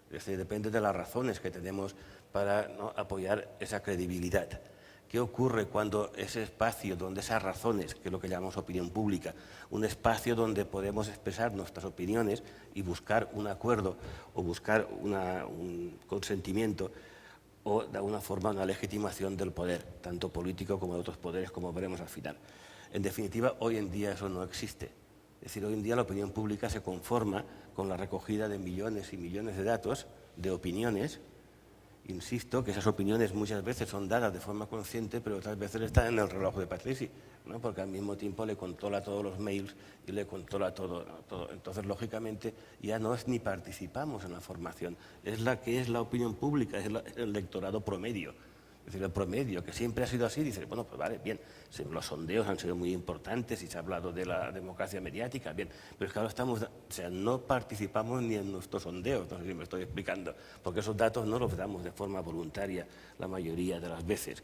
Es decir, depende de las razones que tenemos para, ¿no?, apoyar esa credibilidad. ¿Qué ocurre cuando ese espacio donde esas razones, que es lo que llamamos opinión pública, un espacio donde podemos expresar nuestras opiniones y buscar un acuerdo o buscar un consentimiento o de alguna forma una legitimación del poder, tanto político como de otros poderes, como veremos al final? En definitiva, hoy en día eso no existe. Es decir, hoy en día la opinión pública se conforma con la recogida de millones y millones de datos, de opiniones. Insisto que esas opiniones muchas veces son dadas de forma consciente, pero otras veces están en el reloj de Patrici, ¿no? Porque al mismo tiempo le controla todos los mails y le controla todo, todo. Entonces, lógicamente, ya no es ni participamos en la formación, es la que es la opinión pública, es el electorado promedio. Es decir, el promedio, que siempre ha sido así, dice, bueno, pues vale, bien, los sondeos han sido muy importantes y se ha hablado de la democracia mediática, bien, pero es que ahora no participamos ni en nuestros sondeos, no sé si me estoy explicando, porque esos datos no los damos de forma voluntaria la mayoría de las veces.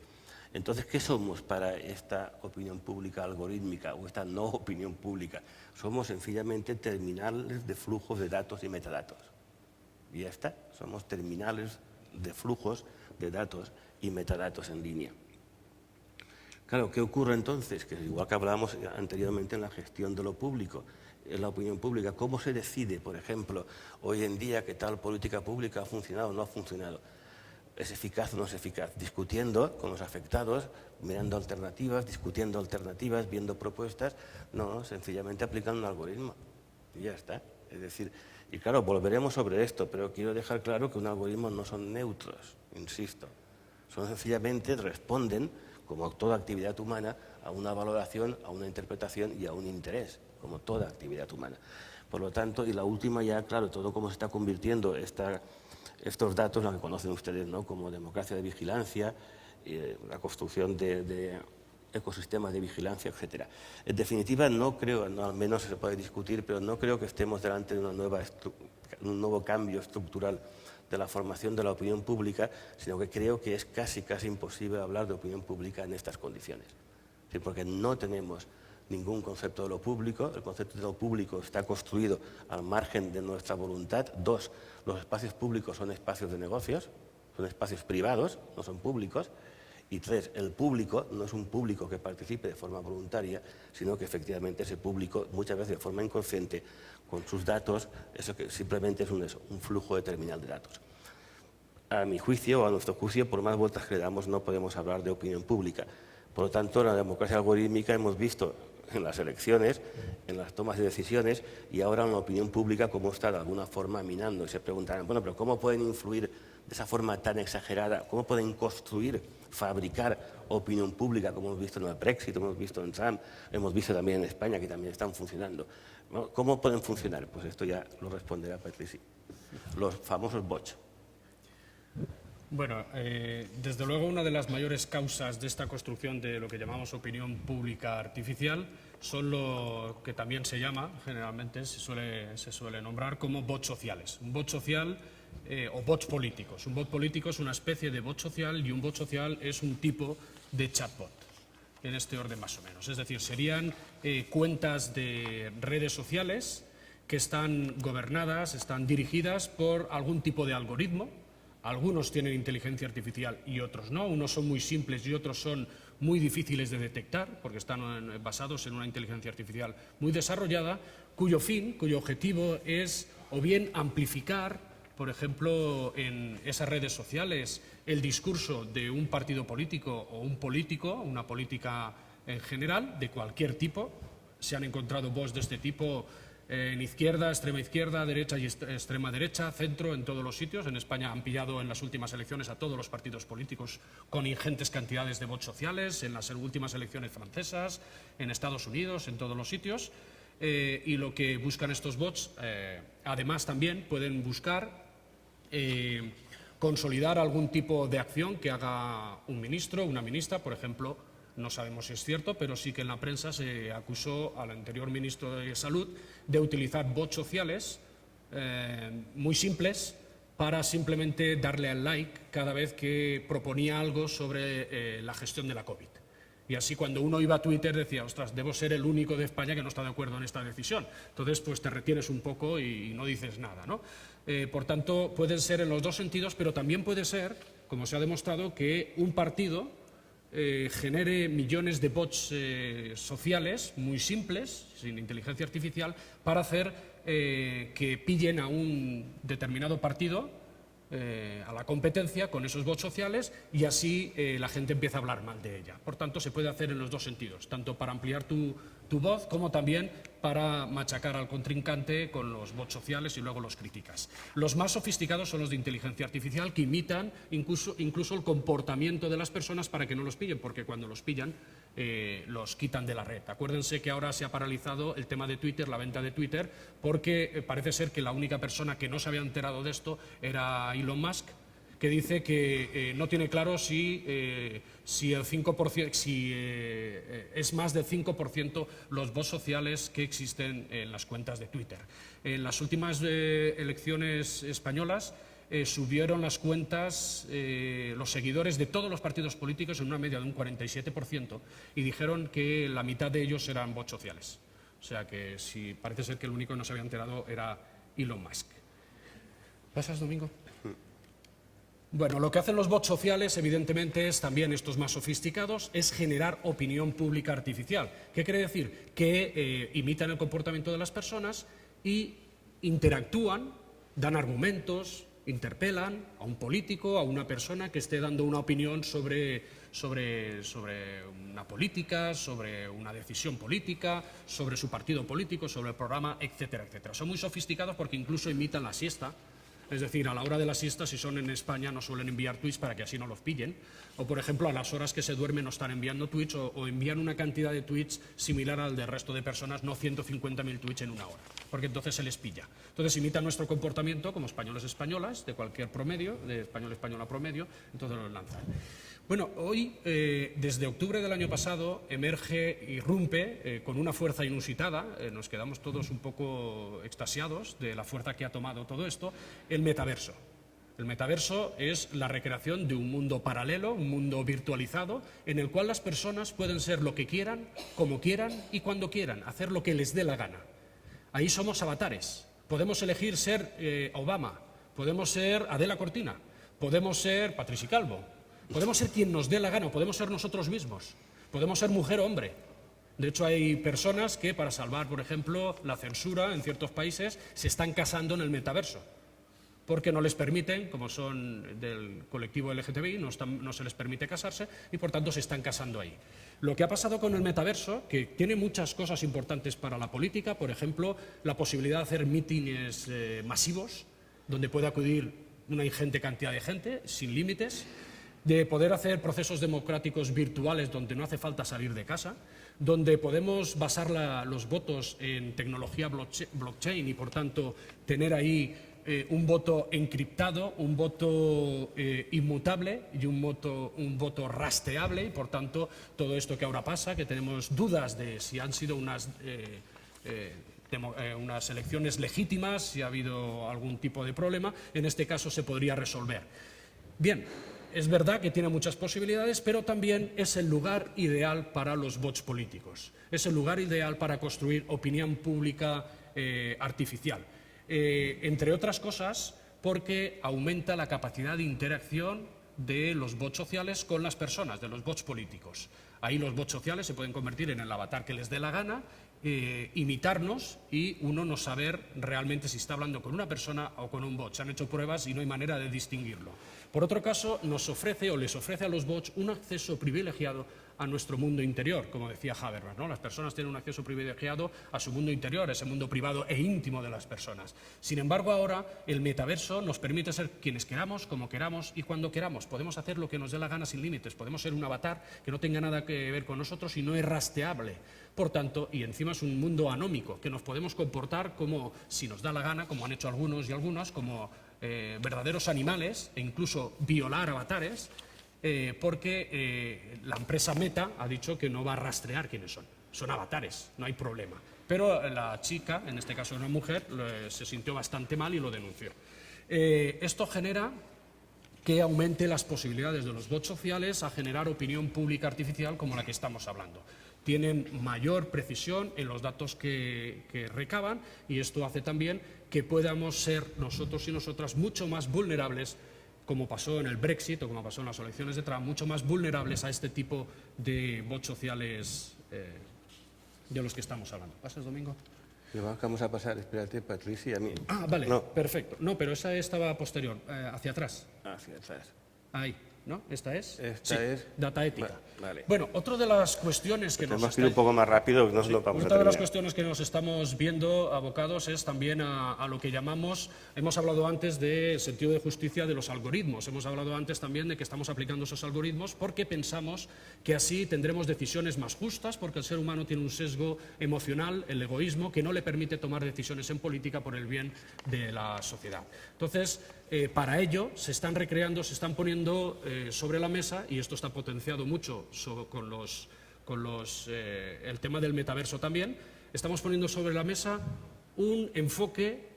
Entonces, ¿qué somos para esta opinión pública algorítmica o esta no opinión pública? Somos sencillamente terminales de flujos de datos y metadatos. Y ya está, somos terminales de flujos de datos y metadatos en línea. Claro, ¿qué ocurre entonces? Que igual que hablábamos anteriormente en la gestión de lo público, en la opinión pública, ¿cómo se decide, por ejemplo, hoy en día que tal política pública ha funcionado o no ha funcionado? ¿Es eficaz o no es eficaz? Discutiendo con los afectados, mirando alternativas, discutiendo alternativas, viendo propuestas, no, sencillamente aplicando un algoritmo. Y ya está. Es decir, y claro, volveremos sobre esto, pero quiero dejar claro que un algoritmo no son neutros, insisto. Son sencillamente, responden, como toda actividad humana, a una valoración, a una interpretación y a un interés, como toda actividad humana. Por lo tanto, y la última ya, claro, todo cómo se está convirtiendo estos datos, lo que conocen ustedes, ¿no?, como democracia de vigilancia, la construcción de ecosistemas de vigilancia, etcétera. En definitiva, no creo, no, al menos se puede discutir, pero no creo que estemos delante de un nuevo cambio estructural de la formación de la opinión pública, sino que creo que es casi imposible hablar de opinión pública en estas condiciones. ¿Sí? Porque no tenemos ningún concepto de lo público, el concepto de lo público está construido al margen de nuestra voluntad. Dos, los espacios públicos son espacios de negocios, son espacios privados, no son públicos. Y tres, el público no es un público que participe de forma voluntaria, sino que efectivamente ese público, muchas veces de forma inconsciente, con sus datos, eso que simplemente es un flujo de terminal de datos. A mi juicio o a nuestro juicio, por más vueltas que le damos, no podemos hablar de opinión pública. Por lo tanto, en la democracia algorítmica hemos visto en las elecciones, en las tomas de decisiones, y ahora en la opinión pública cómo está de alguna forma minando. Y se preguntarán, bueno, pero ¿cómo pueden influir de esa forma tan exagerada? ¿Cómo pueden construir, fabricar opinión pública, como hemos visto en el Brexit, hemos visto en Trump, hemos visto también en España, que también están funcionando? ¿Cómo pueden funcionar? Pues esto ya lo responderá Patrici. Los famosos bots. Bueno, desde luego una de las mayores causas de esta construcción de lo que llamamos opinión pública artificial son lo que también se llama, generalmente se suele nombrar como bots sociales. Un bot social o bots políticos. Un bot político es una especie de bot social y un bot social es un tipo de chatbot, en este orden más o menos. Es decir, serían cuentas de redes sociales que están gobernadas, están dirigidas por algún tipo de algoritmo. Algunos tienen inteligencia artificial y otros no. Unos son muy simples y otros son muy difíciles de detectar porque están basados en una inteligencia artificial muy desarrollada, cuyo objetivo es o bien amplificar, por ejemplo, en esas redes sociales el discurso de un partido político o un político, una política en general, de cualquier tipo. Se han encontrado bots de este tipo en izquierda, derecha y extrema derecha, centro, en todos los sitios. En España han pillado en las últimas elecciones a todos los partidos políticos con ingentes cantidades de bots sociales, en las últimas elecciones francesas, en Estados Unidos, en todos los sitios. Y lo que buscan estos bots, además también pueden buscar consolidar algún tipo de acción que haga un ministro, una ministra, por ejemplo. No sabemos si es cierto, pero sí que en la prensa se acusó al anterior ministro de Salud de utilizar bots sociales muy simples para simplemente darle al like cada vez que proponía algo sobre la gestión de la COVID. Y así cuando uno iba a Twitter decía, ostras, debo ser el único de España que no está de acuerdo en esta decisión. Entonces, pues te retienes un poco y no dices nada, ¿no? Por tanto, pueden ser en los dos sentidos, pero también puede ser, como se ha demostrado, que un partido genere millones de bots sociales muy simples, sin inteligencia artificial, para hacer que pillen a un determinado partido, a la competencia con esos bots sociales, y así la gente empieza a hablar mal de ella. Por tanto, se puede hacer en los dos sentidos, tanto para ampliar tu voz como también para machacar al contrincante con los bots sociales y luego los criticas. Los más sofisticados son los de inteligencia artificial, que imitan incluso el comportamiento de las personas para que no los pillen, porque cuando los pillan los quitan de la red. Acuérdense que ahora se ha paralizado el tema de Twitter, la venta de Twitter, porque parece ser que la única persona que no se había enterado de esto era Elon Musk, que dice que no tiene claro si el 5%, si es más del 5% los bots sociales que existen en las cuentas de Twitter. En las últimas elecciones españolas subieron las cuentas, los seguidores de todos los partidos políticos en una media de un 47%, y dijeron que la mitad de ellos eran bots sociales. O sea que parece ser que el único que no se había enterado era Elon Musk. ¿Pasas, Domingo? Bueno, lo que hacen los bots sociales, evidentemente, es también estos más sofisticados, es generar opinión pública artificial. ¿Qué quiere decir? Que imitan el comportamiento de las personas y interactúan, dan argumentos, interpelan a un político, a una persona que esté dando una opinión sobre una política, sobre una decisión política, sobre su partido político, sobre el programa, etcétera, etcétera. Son muy sofisticados porque incluso imitan la siesta. Es decir, a la hora de la siesta, si son en España, no suelen enviar tweets para que así no los pillen. O, por ejemplo, a las horas que se duermen no están enviando tweets, o envían una cantidad de tweets similar al del resto de personas, no 150.000 tweets en una hora, porque entonces se les pilla. Entonces imitan nuestro comportamiento como españoles españolas, de cualquier promedio, de española promedio, entonces los lanzan. Bueno, hoy, desde octubre del año pasado, emerge, irrumpe con una fuerza inusitada, nos quedamos todos un poco extasiados de la fuerza que ha tomado todo esto, el metaverso. El metaverso es la recreación de un mundo paralelo, un mundo virtualizado, en el cual las personas pueden ser lo que quieran, como quieran y cuando quieran, hacer lo que les dé la gana. Ahí somos avatares. Podemos elegir ser Obama, podemos ser Adela Cortina, podemos ser Patrici Calvo, podemos ser quien nos dé la gana, podemos ser nosotros mismos, podemos ser mujer o hombre. De hecho, hay personas que, para salvar, por ejemplo, la censura en ciertos países, se están casando en el metaverso, porque no les permiten, como son del colectivo LGTBI, no se les permite casarse y por tanto se están casando ahí. Lo que ha pasado con el metaverso, que tiene muchas cosas importantes para la política, por ejemplo, la posibilidad de hacer mítines masivos, donde puede acudir una ingente cantidad de gente, sin límites, de poder hacer procesos democráticos virtuales donde no hace falta salir de casa, donde podemos basar los votos en tecnología blockchain y, por tanto, tener ahí un voto encriptado, un voto inmutable y un voto rastreable, y por tanto todo esto que ahora pasa, que tenemos dudas de si han sido unas elecciones legítimas, si ha habido algún tipo de problema, en este caso se podría resolver. Bien, es verdad que tiene muchas posibilidades, pero también es el lugar ideal para los bots políticos, es el lugar ideal para construir opinión pública artificial. Entre otras cosas, porque aumenta la capacidad de interacción de los bots sociales con las personas, de los bots políticos. Ahí los bots sociales se pueden convertir en el avatar que les dé la gana, imitarnos y uno no saber realmente si está hablando con una persona o con un bot. Se han hecho pruebas y no hay manera de distinguirlo. Por otro caso, nos ofrece o les ofrece a los bots un acceso privilegiado a nuestro mundo interior, como decía Habermas, ¿no? Las personas tienen un acceso privilegiado a su mundo interior, ese mundo privado e íntimo de las personas. Sin embargo, ahora el metaverso nos permite ser quienes queramos, como queramos y cuando queramos. Podemos hacer lo que nos dé la gana sin límites. Podemos ser un avatar que no tenga nada que ver con nosotros y no es rastreable. Por tanto, y encima es un mundo anómico, que nos podemos comportar como si nos da la gana, como han hecho algunos y algunas, como verdaderos animales e incluso violar avatares. Porque la empresa Meta ha dicho que no va a rastrear quiénes son. Son avatares, no hay problema. Pero la chica, en este caso una mujer, se sintió bastante mal y lo denunció. Esto genera que aumente las posibilidades de los bots sociales a generar opinión pública artificial como la que estamos hablando. Tienen mayor precisión en los datos que recaban y esto hace también que podamos ser nosotros y nosotras mucho más vulnerables, como pasó en el Brexit o como pasó en las elecciones de Trump, mucho más vulnerables a este tipo de bots sociales de los que estamos hablando. ¿Pasas, Domingo? Vamos a pasar, espérate, Patricia, a mí. Ah, vale, no. Perfecto. No, pero esa estaba posterior, hacia atrás. Hacia atrás. Ahí, ¿no? ¿Esta es? Esta sí, es. Data ética. Vale. Bueno, otra de las cuestiones que Tenemos que ir un poco más rápido, no, sí, no vamos a otra de las terminar. cuestiones que nos estamos viendo abocados es también a lo que llamamos, hemos hablado antes de sentido de justicia de los algoritmos, hemos hablado antes también de que estamos aplicando esos algoritmos porque pensamos que así tendremos decisiones más justas, porque el ser humano tiene un sesgo emocional, el egoísmo, que no le permite tomar decisiones en política por el bien de la sociedad. Entonces, para ello se están recreando, se están poniendo sobre la mesa, y esto está potenciado mucho el tema del metaverso también, estamos poniendo sobre la mesa un enfoque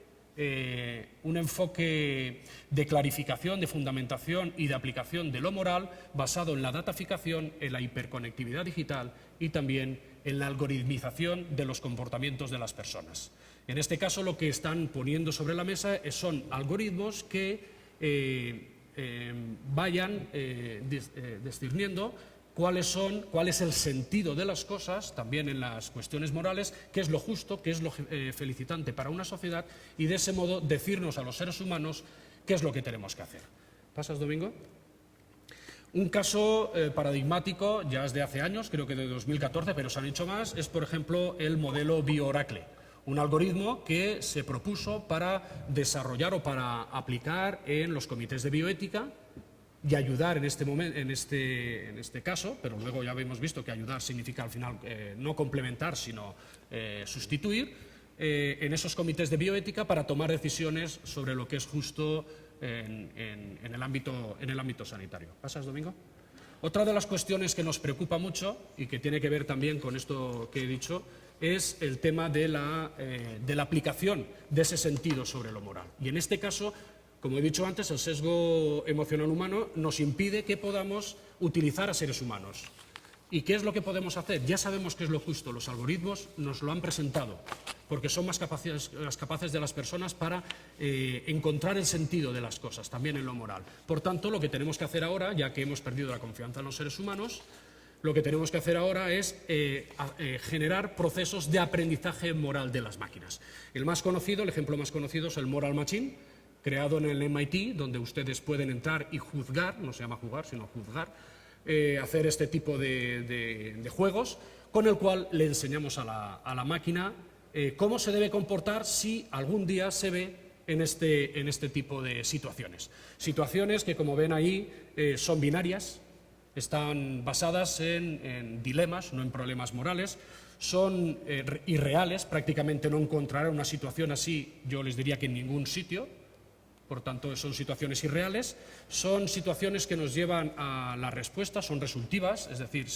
de clarificación, de fundamentación y de aplicación de lo moral basado en la dataficación, en la hiperconectividad digital y también en la algoritmización de los comportamientos de las personas. En este caso, lo que están poniendo sobre la mesa son algoritmos que vayan discerniendo cuál es el sentido de las cosas, también en las cuestiones morales, qué es lo justo, qué es lo felicitante para una sociedad y de ese modo decirnos a los seres humanos qué es lo que tenemos que hacer. ¿Pasas, Domingo? Un caso paradigmático, ya es de hace años, creo que de 2014, pero se han hecho más, es por ejemplo el modelo BioOracle. Un algoritmo que se propuso para desarrollar o para aplicar en los comités de bioética y ayudar en este caso, pero luego ya hemos visto que ayudar significa al final no complementar, sino sustituir, en esos comités de bioética para tomar decisiones sobre lo que es justo en el ámbito sanitario. ¿Pasas, Domingo? Otra de las cuestiones que nos preocupa mucho y que tiene que ver también con esto que he dicho es el tema de la aplicación de ese sentido sobre lo moral. Y en este caso, como he dicho antes, el sesgo emocional humano nos impide que podamos utilizar a seres humanos. ¿Y qué es lo que podemos hacer? Ya sabemos qué es lo justo, los algoritmos nos lo han presentado, porque son más capaces de las personas para encontrar el sentido de las cosas, también en lo moral. Por tanto, lo que tenemos que hacer ahora, ya que hemos perdido la confianza en los seres humanos, lo que tenemos que hacer ahora es generar procesos de aprendizaje moral de las máquinas. El ejemplo más conocido es el Moral Machine, creado en el MIT, donde ustedes pueden entrar y juzgar, no se llama jugar, sino juzgar, hacer este tipo de juegos, con el cual le enseñamos a la máquina cómo se debe comportar si algún día se ve en este tipo de situaciones. Situaciones que, como ven ahí, son binarias, están basadas en dilemas, no en problemas morales, son irreales, prácticamente no encontrarán una situación así, yo les diría que en ningún sitio. Por tanto, son situaciones irreales, son situaciones que nos llevan a la respuesta, son resultivas, es decir,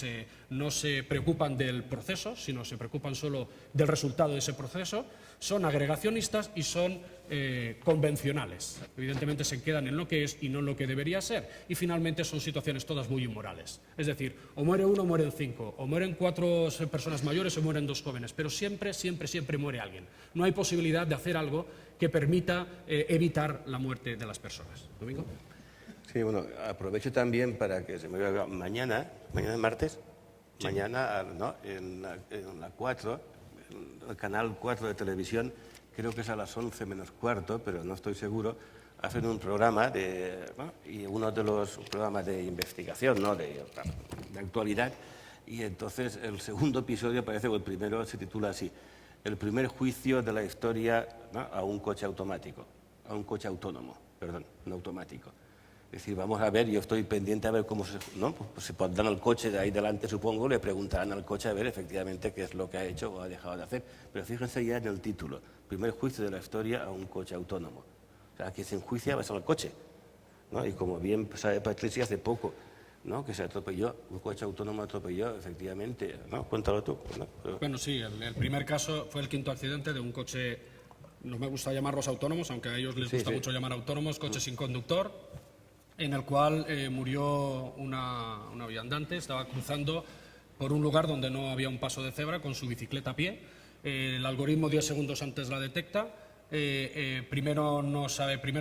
no se preocupan del proceso, sino se preocupan solo del resultado de ese proceso, son agregacionistas y son convencionales. Evidentemente se quedan en lo que es y no en lo que debería ser. Y finalmente son situaciones todas muy inmorales. Es decir, o muere uno o mueren 5, o mueren 4 personas mayores o mueren 2 jóvenes, pero siempre, siempre, siempre muere alguien. No hay posibilidad de hacer algo que permita evitar la muerte de las personas. ¿Domingo? Sí, bueno, aprovecho también para que se me vea mañana es martes, sí. Mañana ¿no? en la 4, el canal 4 de televisión, creo que es a las 11 menos cuarto, pero no estoy seguro, hacen un programa ¿no? y uno de los programas de investigación, ¿no? de actualidad, y entonces el segundo episodio parece, o el primero se titula así: el primer juicio de la historia, ¿no? a un coche automático, a un coche autónomo, perdón, no automático. Es decir, vamos a ver, yo estoy pendiente a ver cómo ¿no? Pues se pondrán el coche de ahí delante, supongo, le preguntarán al coche a ver efectivamente qué es lo que ha hecho o ha dejado de hacer. Pero fíjense ya en el título: primer juicio de la historia a un coche autónomo. O sea, que se enjuicia va a ser el coche, ¿no? Y como bien sabe Patricia, hace poco, ¿no? que se atropelló, un coche autónomo atropelló, efectivamente, ¿no? Cuéntalo tú, ¿no? Pero... Bueno, sí, el primer caso fue el quinto accidente de un coche, no me gusta llamarlos autónomos, aunque a ellos les gusta mucho llamar autónomos, coche sin conductor, en el cual murió una viandante, estaba cruzando por un lugar donde no había un paso de cebra con su bicicleta a pie. El algoritmo 10 segundos antes la detecta. Primero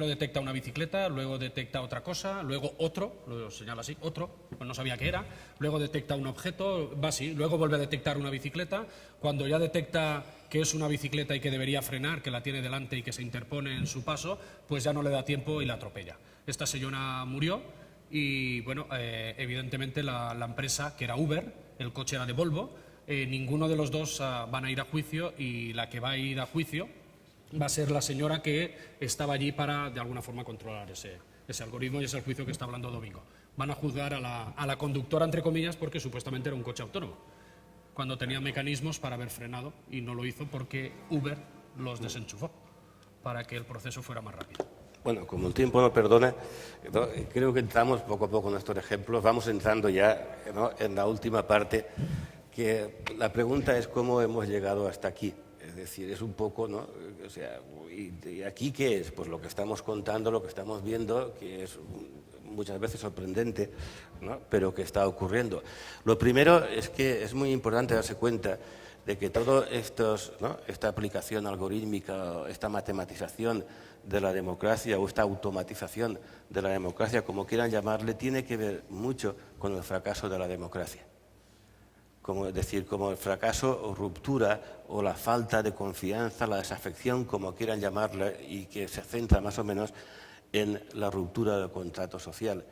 detecta una bicicleta, luego detecta otra cosa, luego otro, lo señala así, otro, pues no sabía qué era, luego detecta un objeto, va así, luego vuelve a detectar una bicicleta. Cuando ya detecta que es una bicicleta y que debería frenar, que la tiene delante y que se interpone en su paso, pues ya no le da tiempo y la atropella. Esta señora murió y, bueno, evidentemente la empresa, que era Uber, el coche era de Volvo, ninguno de los dos van a ir a juicio, y la que va a ir a juicio va a ser la señora que estaba allí para, de alguna forma, controlar ese algoritmo, y es el juicio que está hablando Domingo. Van a juzgar a la conductora, entre comillas, porque supuestamente era un coche autónomo, cuando tenía mecanismos para haber frenado, y no lo hizo porque Uber los desenchufó para que el proceso fuera más rápido. Bueno, como el tiempo no perdona, ¿no? Creo que entramos poco a poco en estos ejemplos. Vamos entrando ya, ¿no? en la última parte, que la pregunta es cómo hemos llegado hasta aquí. Es decir, es un poco, ¿no? O sea, ¿y aquí qué es? Pues lo que estamos contando, lo que estamos viendo, que es muchas veces sorprendente, ¿no? pero que está ocurriendo. Lo primero es que es muy importante darse cuenta de que todo ¿no? esta aplicación algorítmica, esta matematización de la democracia o esta automatización de la democracia, como quieran llamarle, tiene que ver mucho con el fracaso de la democracia. Como el fracaso o ruptura o la falta de confianza, la desafección, como quieran llamarla, y que se centra más o menos en la ruptura del contrato social.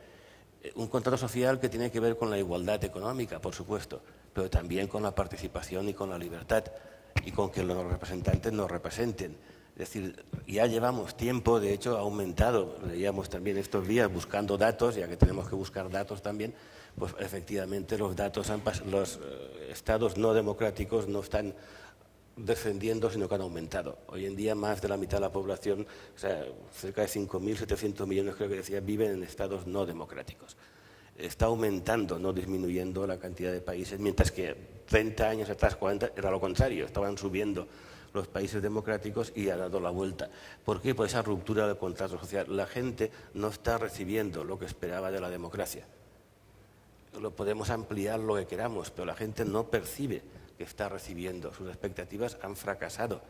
Un contrato social que tiene que ver con la igualdad económica, por supuesto, pero también con la participación y con la libertad, y con que los representantes nos representen. Es decir, ya llevamos tiempo, de hecho ha aumentado, leíamos también estos días buscando datos, ya que tenemos que buscar datos también, pues efectivamente los datos los estados no democráticos no están descendiendo, sino que han aumentado. Hoy en día más de la mitad de la población, o sea, cerca de 5.700 millones creo que decía, viven en estados no democráticos. Está aumentando, no disminuyendo la cantidad de países, mientras que 30 años atrás, 40, era lo contrario, estaban subiendo los países democráticos y ha dado la vuelta. ¿Por qué? Por esa ruptura del contrato social. La gente no está recibiendo lo que esperaba de la democracia. Lo podemos ampliar lo que queramos, pero la gente no percibe que está recibiendo. Sus expectativas han fracasado.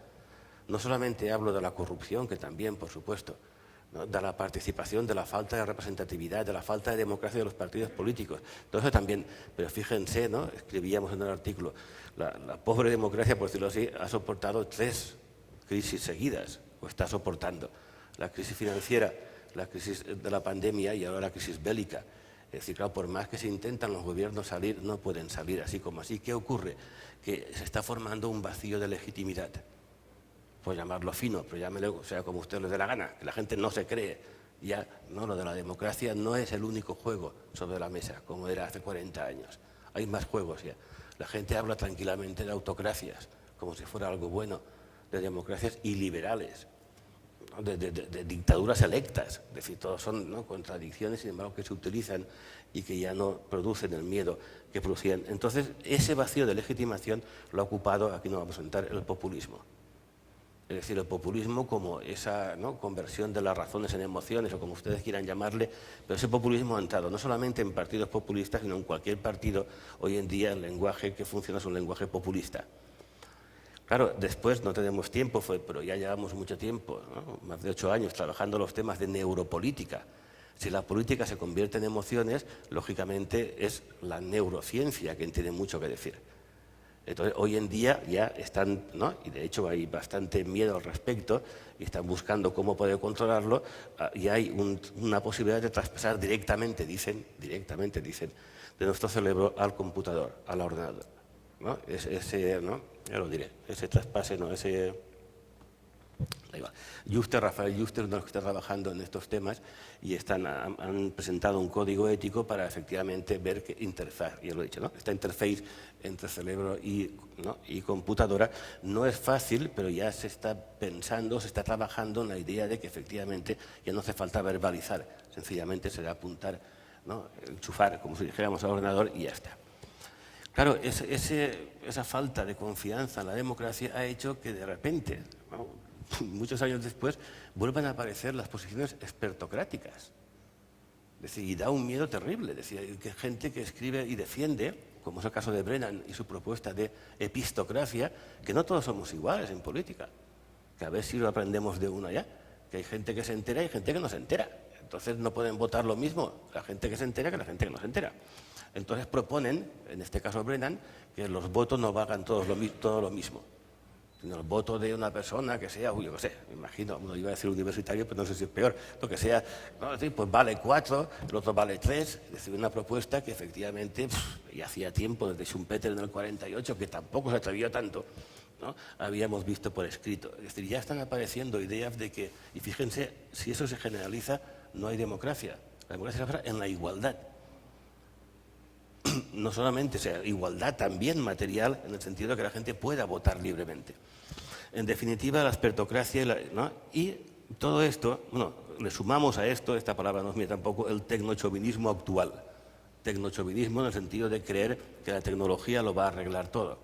No solamente hablo de la corrupción, que también, por supuesto, ¿no? de la participación, de la falta de representatividad, de la falta de democracia de los partidos políticos. Todo eso también, pero fíjense, ¿no? Escribíamos en el artículo, la pobre democracia, por decirlo así, ha soportado 3 crisis seguidas, o está soportando. La crisis financiera, la crisis de la pandemia y ahora la crisis bélica. Es decir, claro, por más que se intentan los gobiernos salir, no pueden salir así como así. ¿Qué ocurre? Que se está formando un vacío de legitimidad. Por llamarlo fino, pero llámelo, o sea, como usted le dé la gana, que la gente no se cree. Ya, no, lo de la democracia no es el único juego sobre la mesa, como era hace 40 años. Hay más juegos ya. La gente habla tranquilamente de autocracias, como si fuera algo bueno, de democracias iliberales, ¿no? de dictaduras electas. Es decir, todos son, ¿no?, contradicciones, sin embargo, que se utilizan y que ya no producen el miedo que producían. Entonces, ese vacío de legitimación lo ha ocupado, aquí nos vamos a sentar, el populismo. Es decir, el populismo como esa, ¿no?, conversión de las razones en emociones, o como ustedes quieran llamarle, pero ese populismo ha entrado no solamente en partidos populistas, sino en cualquier partido. Hoy en día el lenguaje que funciona es un lenguaje populista. Claro, después no tenemos tiempo, pero ya llevamos mucho tiempo, ¿no?, más de 8 años, trabajando los temas de neuropolítica. Si la política se convierte en emociones, lógicamente es la neurociencia quien tiene mucho que decir. Entonces, hoy en día ya están, ¿no?, y de hecho hay bastante miedo al respecto, y están buscando cómo poder controlarlo, y hay una posibilidad de traspasar directamente, dicen, de nuestro cerebro al computador, al ordenador, ¿no? Ese, ¿no?, ya lo diré, ese traspase, ¿no?, ese... Rafael Yuster, uno de los que está trabajando en estos temas, y han presentado un código ético para efectivamente ver qué interfaz, ya lo he dicho, ¿no?, esta interface entre cerebro y computadora no es fácil, pero ya se está pensando, se está trabajando en la idea de que efectivamente ya no hace falta verbalizar, sencillamente será apuntar, ¿no?, enchufar, como si dijéramos, al ordenador y ya está. Claro, esa falta de confianza en la democracia ha hecho que de repente, ¿no?, muchos años después, vuelvan a aparecer las posiciones expertocráticas. Es decir, y da un miedo terrible. Es decir, que gente que escribe y defiende, como es el caso de Brennan y su propuesta de epistocracia, que no todos somos iguales en política. Que a ver si lo aprendemos de uno ya. Que hay gente que se entera y gente que no se entera. Entonces no pueden votar lo mismo la gente que se entera que la gente que no se entera. Entonces proponen, en este caso Brennan, que los votos no valgan todos lo mismo. Sino el voto de una persona que sea, yo qué sé, me imagino, uno iba a decir universitario, pero no sé si es peor, lo que sea, ¿no?, es decir, pues vale 4, el otro vale 3, es decir, una propuesta que efectivamente, ya hacía tiempo, desde Schumpeter en el 48, que tampoco se atrevió tanto, ¿no?, habíamos visto por escrito. Es decir, ya están apareciendo ideas de que, y fíjense, si eso se generaliza, no hay democracia. La democracia se basa en la igualdad. No solamente, o sea, igualdad también material, en el sentido de que la gente pueda votar libremente. En definitiva, la expertocracia, ¿no?, y todo esto, bueno, le sumamos a esto, esta palabra no es mía tampoco, el tecnochauvinismo actual. Tecnochauvinismo en el sentido de creer que la tecnología lo va a arreglar todo.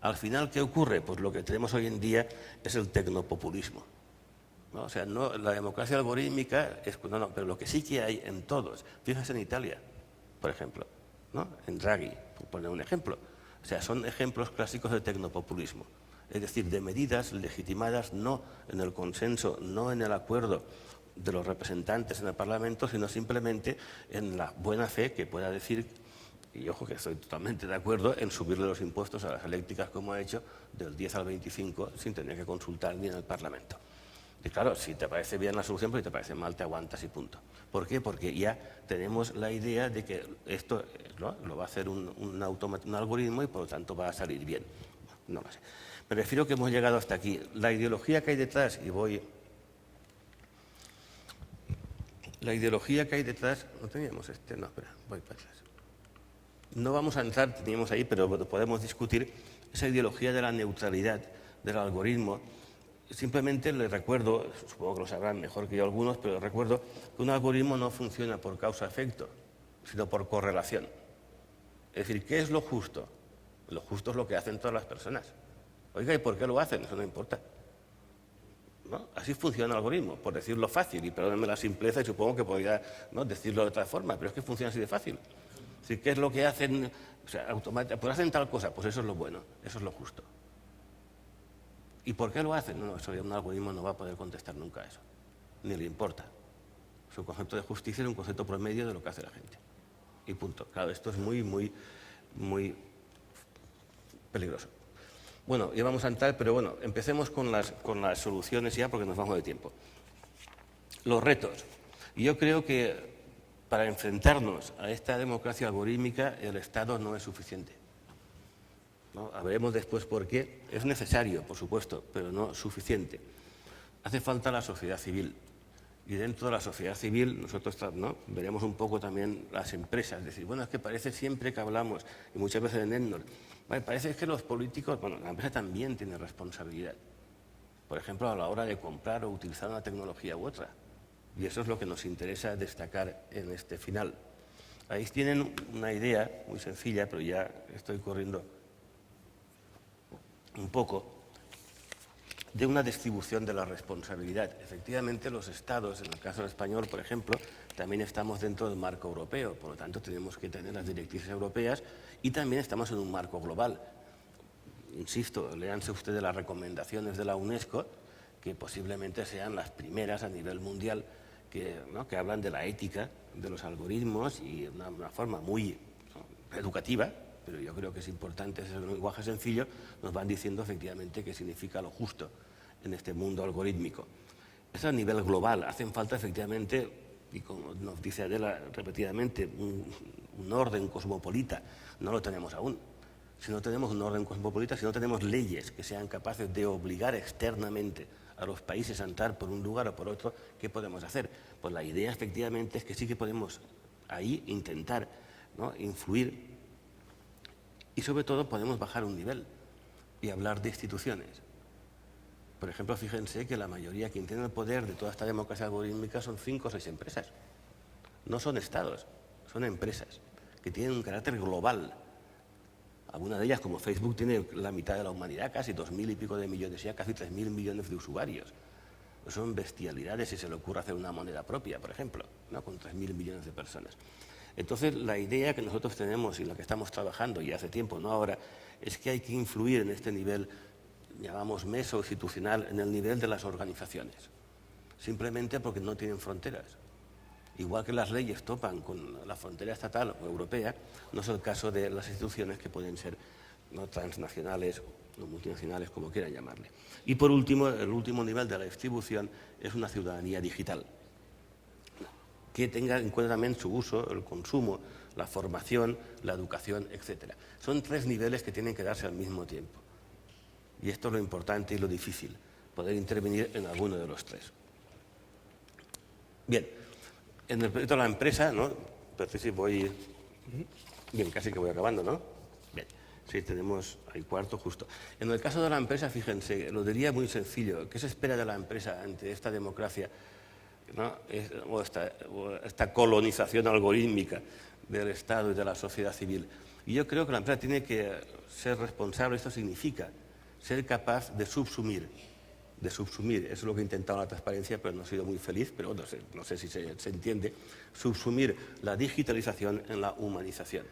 Al final, ¿qué ocurre? Pues lo que tenemos hoy en día es el tecnopopulismo, ¿no? O sea, no, la democracia algorítmica, no, pero lo que sí que hay en todos, fíjense en Italia, por ejemplo, ¿no?, en Draghi, por poner un ejemplo. O sea, son ejemplos clásicos de tecnopopulismo. Es decir, de medidas legitimadas no en el consenso, no en el acuerdo de los representantes en el Parlamento, sino simplemente en la buena fe que pueda decir, y ojo que estoy totalmente de acuerdo, en subirle los impuestos a las eléctricas como ha hecho, del 10 al 25, sin tener que consultar ni en el Parlamento. Y claro, si te parece bien la solución, pero si te parece mal, te aguantas y punto. ¿Por qué? Porque ya tenemos la idea de que esto lo va a hacer un algoritmo y por lo tanto va a salir bien. No lo sé. Me refiero que hemos llegado hasta aquí. La ideología que hay detrás, la ideología que hay detrás, no teníamos no, espera, voy para atrás. No vamos a entrar, teníamos ahí, pero podemos discutir esa ideología de la neutralidad del algoritmo. Simplemente les recuerdo, supongo que lo sabrán mejor que yo algunos, pero les recuerdo que un algoritmo no funciona por causa-efecto, sino por correlación. Es decir, ¿qué es lo justo? Lo justo es lo que hacen todas las personas. Oiga, ¿y por qué lo hacen? Eso no importa, ¿no? Así funciona el algoritmo, por decirlo fácil, y perdónenme la simpleza, y supongo que podría, ¿no?, decirlo de otra forma, pero es que funciona así de fácil. Es decir, ¿qué es lo que hacen? O sea, pues hacen tal cosa, pues eso es lo bueno, eso es lo justo. ¿Y por qué lo hacen? No, eso un algoritmo no va a poder contestar nunca a eso, ni le importa. Su concepto de justicia es un concepto promedio de lo que hace la gente. Y punto. Claro, esto es muy, muy, muy peligroso. Bueno, ya vamos a entrar, pero bueno, empecemos con las soluciones ya porque nos vamos de tiempo. Los retos. Yo creo que para enfrentarnos a esta democracia algorítmica, el Estado no es suficiente. ¿No? Veremos después por qué. Es necesario, por supuesto, pero no suficiente. Hace falta la sociedad civil. Y dentro de la sociedad civil nosotros, ¿no?, veremos un poco también las empresas. Es decir, bueno, es que parece siempre que hablamos, y muchas veces en ENNOR, parece que los políticos, bueno, la empresa también tiene responsabilidad. Por ejemplo, a la hora de comprar o utilizar una tecnología u otra. Y eso es lo que nos interesa destacar en este final. Ahí tienen una idea muy sencilla, pero ya estoy corriendo un poco, de una distribución de la responsabilidad. Efectivamente, los Estados, en el caso español, por ejemplo, también estamos dentro del marco europeo, por lo tanto tenemos que tener las directrices europeas y también estamos en un marco global. Insisto, léanse ustedes las recomendaciones de la UNESCO, que posiblemente sean las primeras a nivel mundial que hablan de la ética de los algoritmos y de una forma muy educativa, pero yo creo que es importante ese lenguaje sencillo, nos van diciendo efectivamente qué significa lo justo en este mundo algorítmico. Es a nivel global, hacen falta efectivamente, y como nos dice Adela repetidamente, un orden cosmopolita. No lo tenemos aún. Si no tenemos un orden cosmopolita, si no tenemos leyes que sean capaces de obligar externamente a los países a entrar por un lugar o por otro, ¿qué podemos hacer? Pues la idea efectivamente es que sí que podemos ahí intentar, ¿no?, influir. Y sobre todo podemos bajar un nivel y hablar de instituciones. Por ejemplo, fíjense que la mayoría, quien tiene el poder de toda esta democracia algorítmica son 5 o 6 empresas. No son estados, son empresas que tienen un carácter global. Algunas de ellas, como Facebook, tiene la mitad de la humanidad, casi 2.000 y pico de millones, ya casi 3.000 millones de usuarios. Son bestialidades si se le ocurre hacer una moneda propia, por ejemplo, ¿no?, con 3.000 millones de personas. Entonces, la idea que nosotros tenemos y la que estamos trabajando, y hace tiempo, no ahora, es que hay que influir en este nivel, llamamos meso-institucional, en el nivel de las organizaciones, simplemente porque no tienen fronteras. Igual que las leyes topan con la frontera estatal o europea, no es el caso de las instituciones que pueden ser, ¿no?, transnacionales o multinacionales, como quieran llamarle. Y por último, el último nivel de la distribución es una ciudadanía digital, que tenga en cuenta también su uso, el consumo, la formación, la educación, etc. Son 3 niveles que tienen que darse al mismo tiempo. Y esto es lo importante y lo difícil, poder intervenir en alguno de los 3. Bien, en el proyecto de la empresa, ¿no?, pero sí voy... Bien, casi que voy acabando, ¿no? Bien, sí, tenemos ahí cuarto justo. En el caso de la empresa, fíjense, lo diría muy sencillo. ¿Qué se espera de la empresa ante esta democracia, ¿no?, o esta colonización algorítmica del Estado y de la sociedad civil? Y yo creo que la empresa tiene que ser responsable. Esto significa ser capaz de subsumir. Eso es lo que he intentado en la transparencia, pero no he sido muy feliz, pero no sé si se entiende. Subsumir la digitalización en la humanización.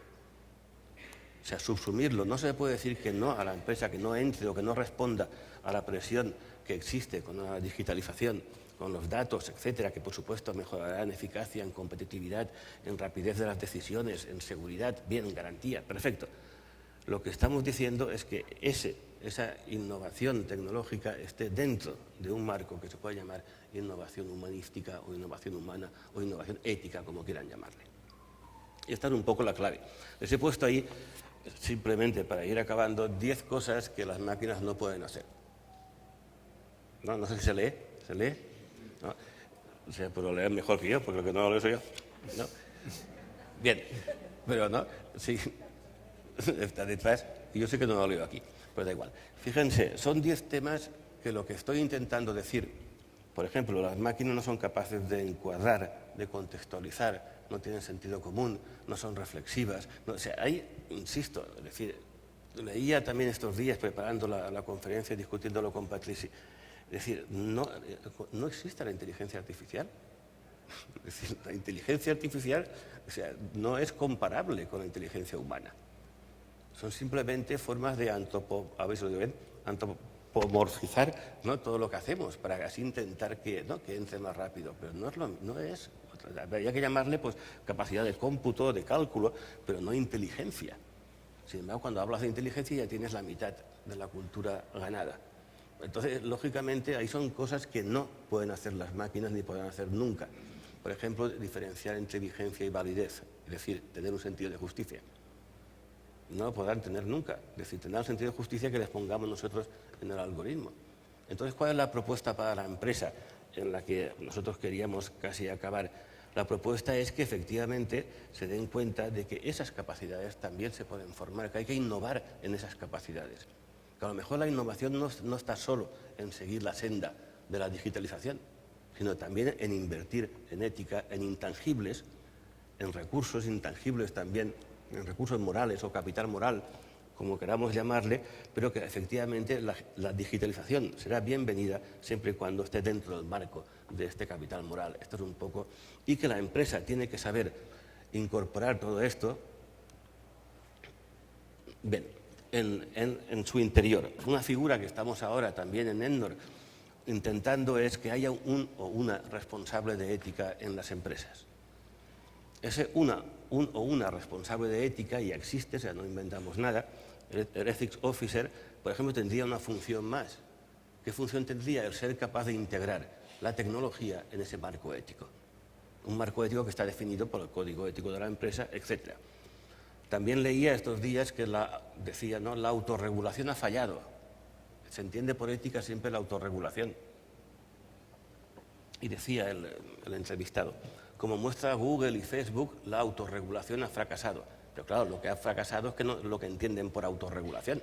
O sea, subsumirlo. No se puede decir que no a la empresa, que no entre o que no responda a la presión que existe con la digitalización, con los datos, etcétera, que por supuesto mejorará en eficacia, en competitividad, en rapidez de las decisiones, en seguridad, bien, en garantía, perfecto. Lo que estamos diciendo es que esa innovación tecnológica esté dentro de un marco que se puede llamar innovación humanística o innovación humana o innovación ética, como quieran llamarle. Y esta es un poco la clave. Les he puesto ahí, simplemente para ir acabando, 10 cosas que las máquinas no pueden hacer. No sé si se lee. ¿Se lee? ¿No? O sea, pero leer mejor que yo, porque lo que no lo leo soy yo. ¿No? Bien, pero no, sí, está detrás, y yo sé que no lo leo aquí, pero da igual. Fíjense, son 10 temas que lo que estoy intentando decir, por ejemplo, las máquinas no son capaces de encuadrar, de contextualizar, no tienen sentido común, no son reflexivas. No, o sea, hay, insisto, es decir, leía también estos días preparando la conferencia, discutiéndolo con Patrici. Es decir, no existe la inteligencia artificial. Es decir, la inteligencia artificial, o sea, no es comparable con la inteligencia humana. Son simplemente formas de antropomorfizar, ¿no?, todo lo que hacemos para así intentar que entre más rápido. Pero no es. Habría que llamarle, pues, capacidad de cómputo, de cálculo, pero no inteligencia. Sin embargo, cuando hablas de inteligencia ya tienes la mitad de la cultura ganada. Entonces, lógicamente, ahí son cosas que no pueden hacer las máquinas ni podrán hacer nunca. Por ejemplo, diferenciar entre vigencia y validez, es decir, tener un sentido de justicia. No lo podrán tener nunca, es decir, tendrán un sentido de justicia que les pongamos nosotros en el algoritmo. Entonces, ¿cuál es la propuesta para la empresa en la que nosotros queríamos casi acabar? La propuesta es que efectivamente se den cuenta de que esas capacidades también se pueden formar, que hay que innovar en esas capacidades. Que a lo mejor la innovación no está solo en seguir la senda de la digitalización, sino también en invertir en ética, en intangibles, en recursos intangibles también, en recursos morales o capital moral, como queramos llamarle, pero que efectivamente la digitalización será bienvenida siempre y cuando esté dentro del marco de este capital moral. Esto es un poco... Y que la empresa tiene que saber incorporar todo esto en su interior. Una figura que estamos ahora también en ENNOR intentando es que haya un o una responsable de ética en las empresas. Ese un o una responsable de ética ya existe, o sea, no inventamos nada. El Ethics Officer, por ejemplo, tendría una función más. ¿Qué función tendría? El ser capaz de integrar la tecnología en ese marco ético. Un marco ético que está definido por el código ético de la empresa, etc. También leía estos días que decía, ¿no?, la autorregulación ha fallado. Se entiende por ética siempre la autorregulación. Y decía el entrevistado, como muestra Google y Facebook, la autorregulación ha fracasado. Pero claro, lo que ha fracasado es que no, lo que entienden por autorregulación.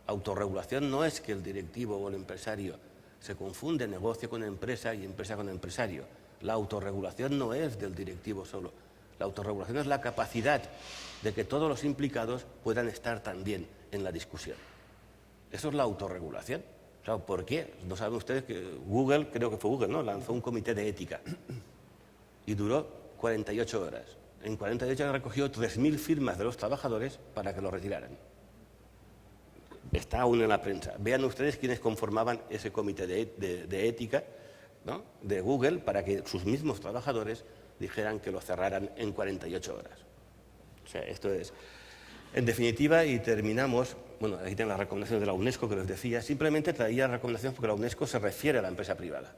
Autorregulación no es que el directivo o el empresario se confunde negocio con empresa y empresa con empresario. La autorregulación no es del directivo solo. La autorregulación es la capacidad de que todos los implicados puedan estar también en la discusión. Eso es la autorregulación. Claro, ¿por qué? No saben ustedes que Google, creo que fue Google, ¿no?, lanzó un comité de ética y duró 48 horas. En 48 horas recogió 3.000 firmas de los trabajadores para que lo retiraran. Está aún en la prensa. Vean ustedes quiénes conformaban ese comité de ética, ¿no?, de Google, para que sus mismos trabajadores dijeran que lo cerraran en 48 horas. O sea, esto es... En definitiva, y terminamos, bueno, aquí tengo las recomendaciones de la UNESCO que les decía, simplemente traía recomendaciones porque la UNESCO se refiere a la empresa privada.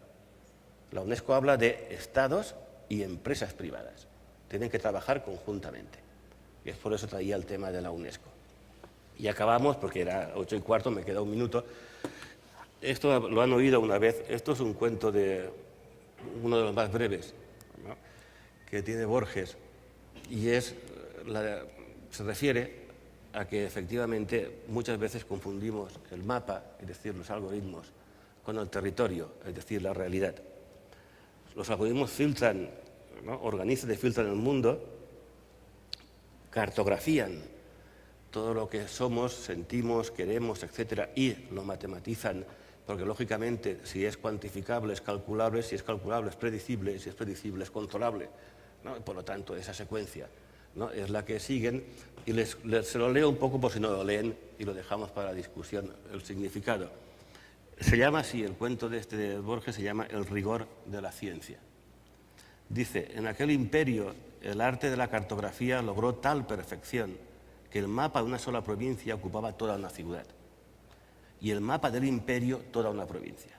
La UNESCO habla de estados y empresas privadas. Tienen que trabajar conjuntamente. Y es por eso traía el tema de la UNESCO. Y acabamos, porque era 8:15, me queda un minuto. Esto lo han oído una vez, esto es un cuento de uno de los más breves, ¿no?, que tiene Borges, y se refiere a que efectivamente muchas veces confundimos el mapa, es decir, los algoritmos, con el territorio, es decir, la realidad. Los algoritmos filtran, ¿no?, organizan y filtran el mundo, cartografían todo lo que somos, sentimos, queremos, etcétera, y lo matematizan, porque lógicamente si es cuantificable es calculable, si es calculable es predecible, y si es predecible es controlable, ¿no? Por lo tanto, esa secuencia, ¿no?, es la que siguen, y se lo leo un poco por si no lo leen y lo dejamos para la discusión, el significado. Se llama así, el cuento de Borges se llama El rigor de la ciencia. Dice, en aquel imperio el arte de la cartografía logró tal perfección que el mapa de una sola provincia ocupaba toda una ciudad y el mapa del imperio toda una provincia.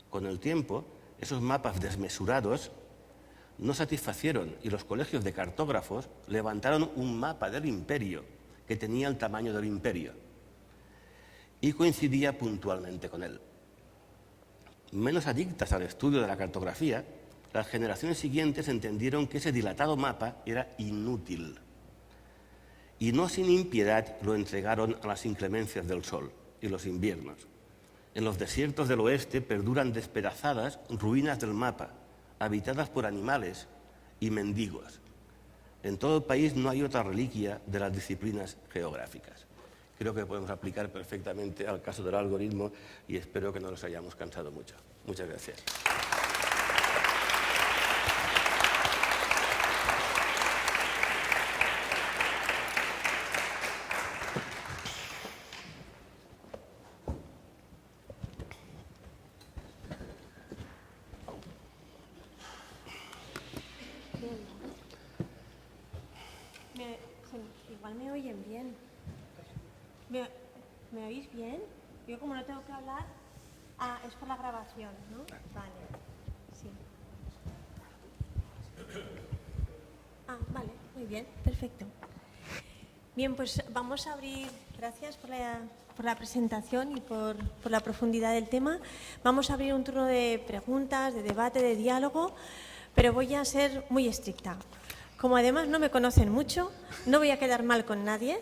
Con el tiempo, esos mapas desmesurados no satisfacieron y los colegios de cartógrafos levantaron un mapa del imperio que tenía el tamaño del imperio y coincidía puntualmente con él. Menos adictas al estudio de la cartografía, las generaciones siguientes entendieron que ese dilatado mapa era inútil y no sin impiedad lo entregaron a las inclemencias del sol y los inviernos. En los desiertos del oeste perduran despedazadas ruinas del mapa, habitadas por animales y mendigos. En todo el país no hay otra reliquia de las disciplinas geográficas. Creo que podemos aplicar perfectamente al caso del algoritmo y espero que no nos hayamos cansado mucho. Muchas gracias. Igual me oyen bien. ¿Me oís bien? Yo como no tengo que hablar... Ah, es por la grabación, ¿no? Vale, sí. Vale, muy bien, perfecto. Bien, pues vamos a abrir, gracias por la presentación y por la profundidad del tema. Vamos a abrir un turno de preguntas, de debate, de diálogo, pero voy a ser muy estricta. Como además no me conocen mucho, no voy a quedar mal con nadie.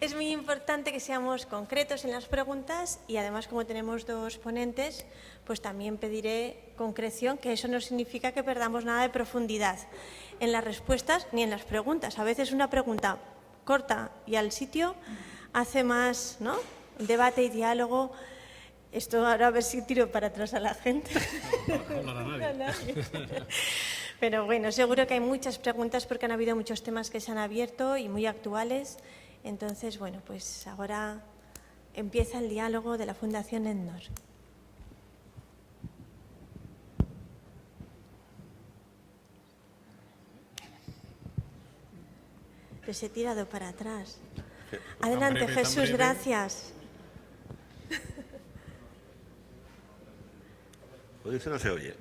Es muy importante que seamos concretos en las preguntas y además, como tenemos dos ponentes, pues también pediré concreción, que eso no significa que perdamos nada de profundidad en las respuestas ni en las preguntas. A veces una pregunta corta y al sitio hace más, ¿no?, debate y diálogo. Esto ahora a ver si tiro para atrás a la gente. No, nadie. Pero bueno, seguro que hay muchas preguntas porque han habido muchos temas que se han abierto y muy actuales. Entonces, bueno, pues ahora empieza el diálogo de la Fundación ENNOR. Les he tirado para atrás. Adelante, Tan breve, tan Jesús, breve. gracias. Pues eso no se oye.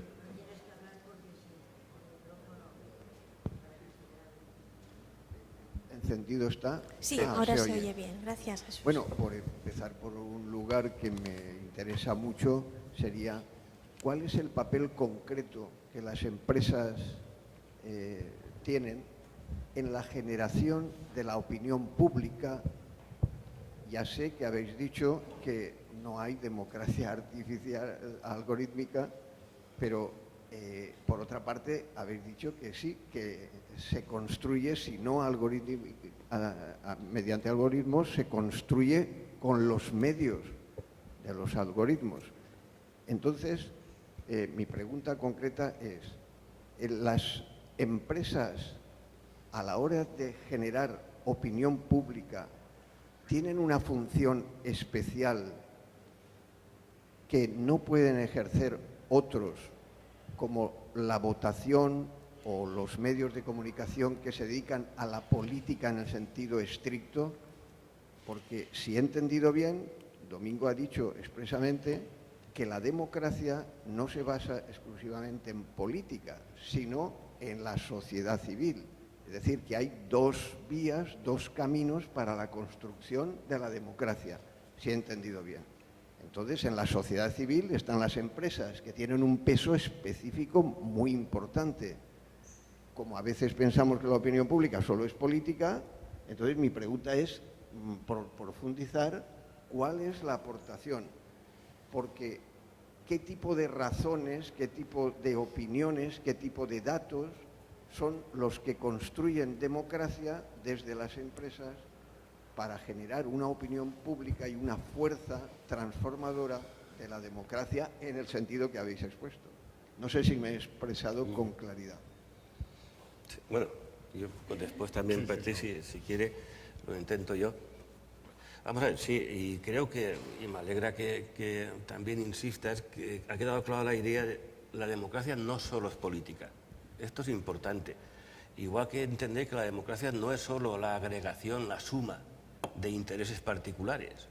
¿Encendido está? Sí, ahora se oye bien. Gracias, Jesús. Bueno, por empezar por un lugar que me interesa mucho, sería ¿cuál es el papel concreto que las empresas tienen en la generación de la opinión pública? Ya sé que habéis dicho que no hay democracia artificial algorítmica, pero por otra parte habéis dicho que sí, que se construye, si no mediante algoritmos, se construye con los medios de los algoritmos. Entonces, mi pregunta concreta es, ¿las empresas a la hora de generar opinión pública tienen una función especial que no pueden ejercer otros, como la votación o los medios de comunicación que se dedican a la política en el sentido estricto? Porque si he entendido bien, Domingo ha dicho expresamente que la democracia no se basa exclusivamente en política, sino en la sociedad civil. Es decir, que hay dos vías, dos caminos para la construcción de la democracia, si he entendido bien. Entonces, en la sociedad civil están las empresas, que tienen un peso específico muy importante. Como a veces pensamos que la opinión pública solo es política, entonces mi pregunta es, por profundizar, ¿cuál es la aportación? Porque ¿qué tipo de razones, qué tipo de opiniones, qué tipo de datos son los que construyen democracia desde las empresas para generar una opinión pública y una fuerza transformadora de la democracia en el sentido que habéis expuesto? No sé si me he expresado con claridad. Sí, bueno, yo después también, Patricia, si quiere, lo intento yo. Vamos a ver, sí, y creo que, y me alegra que también insistas, que ha quedado clara la idea de la democracia no solo es política. Esto es importante. Igual que entender que la democracia no es solo la agregación, la suma de intereses particulares.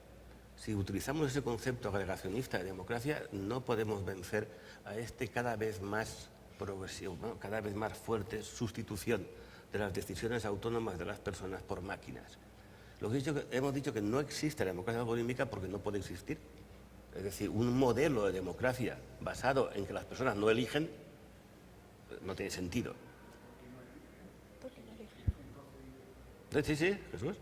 Si utilizamos ese concepto agregacionista de democracia, no podemos vencer a este cada vez más progresivo, ¿no?, cada vez más fuerte sustitución de las decisiones autónomas de las personas por máquinas. Lo que hemos dicho que no existe la democracia algorítmica porque no puede existir. Es decir, un modelo de democracia basado en que las personas no eligen no tiene sentido. ¿Por qué no eligen? Sí, sí, Jesús.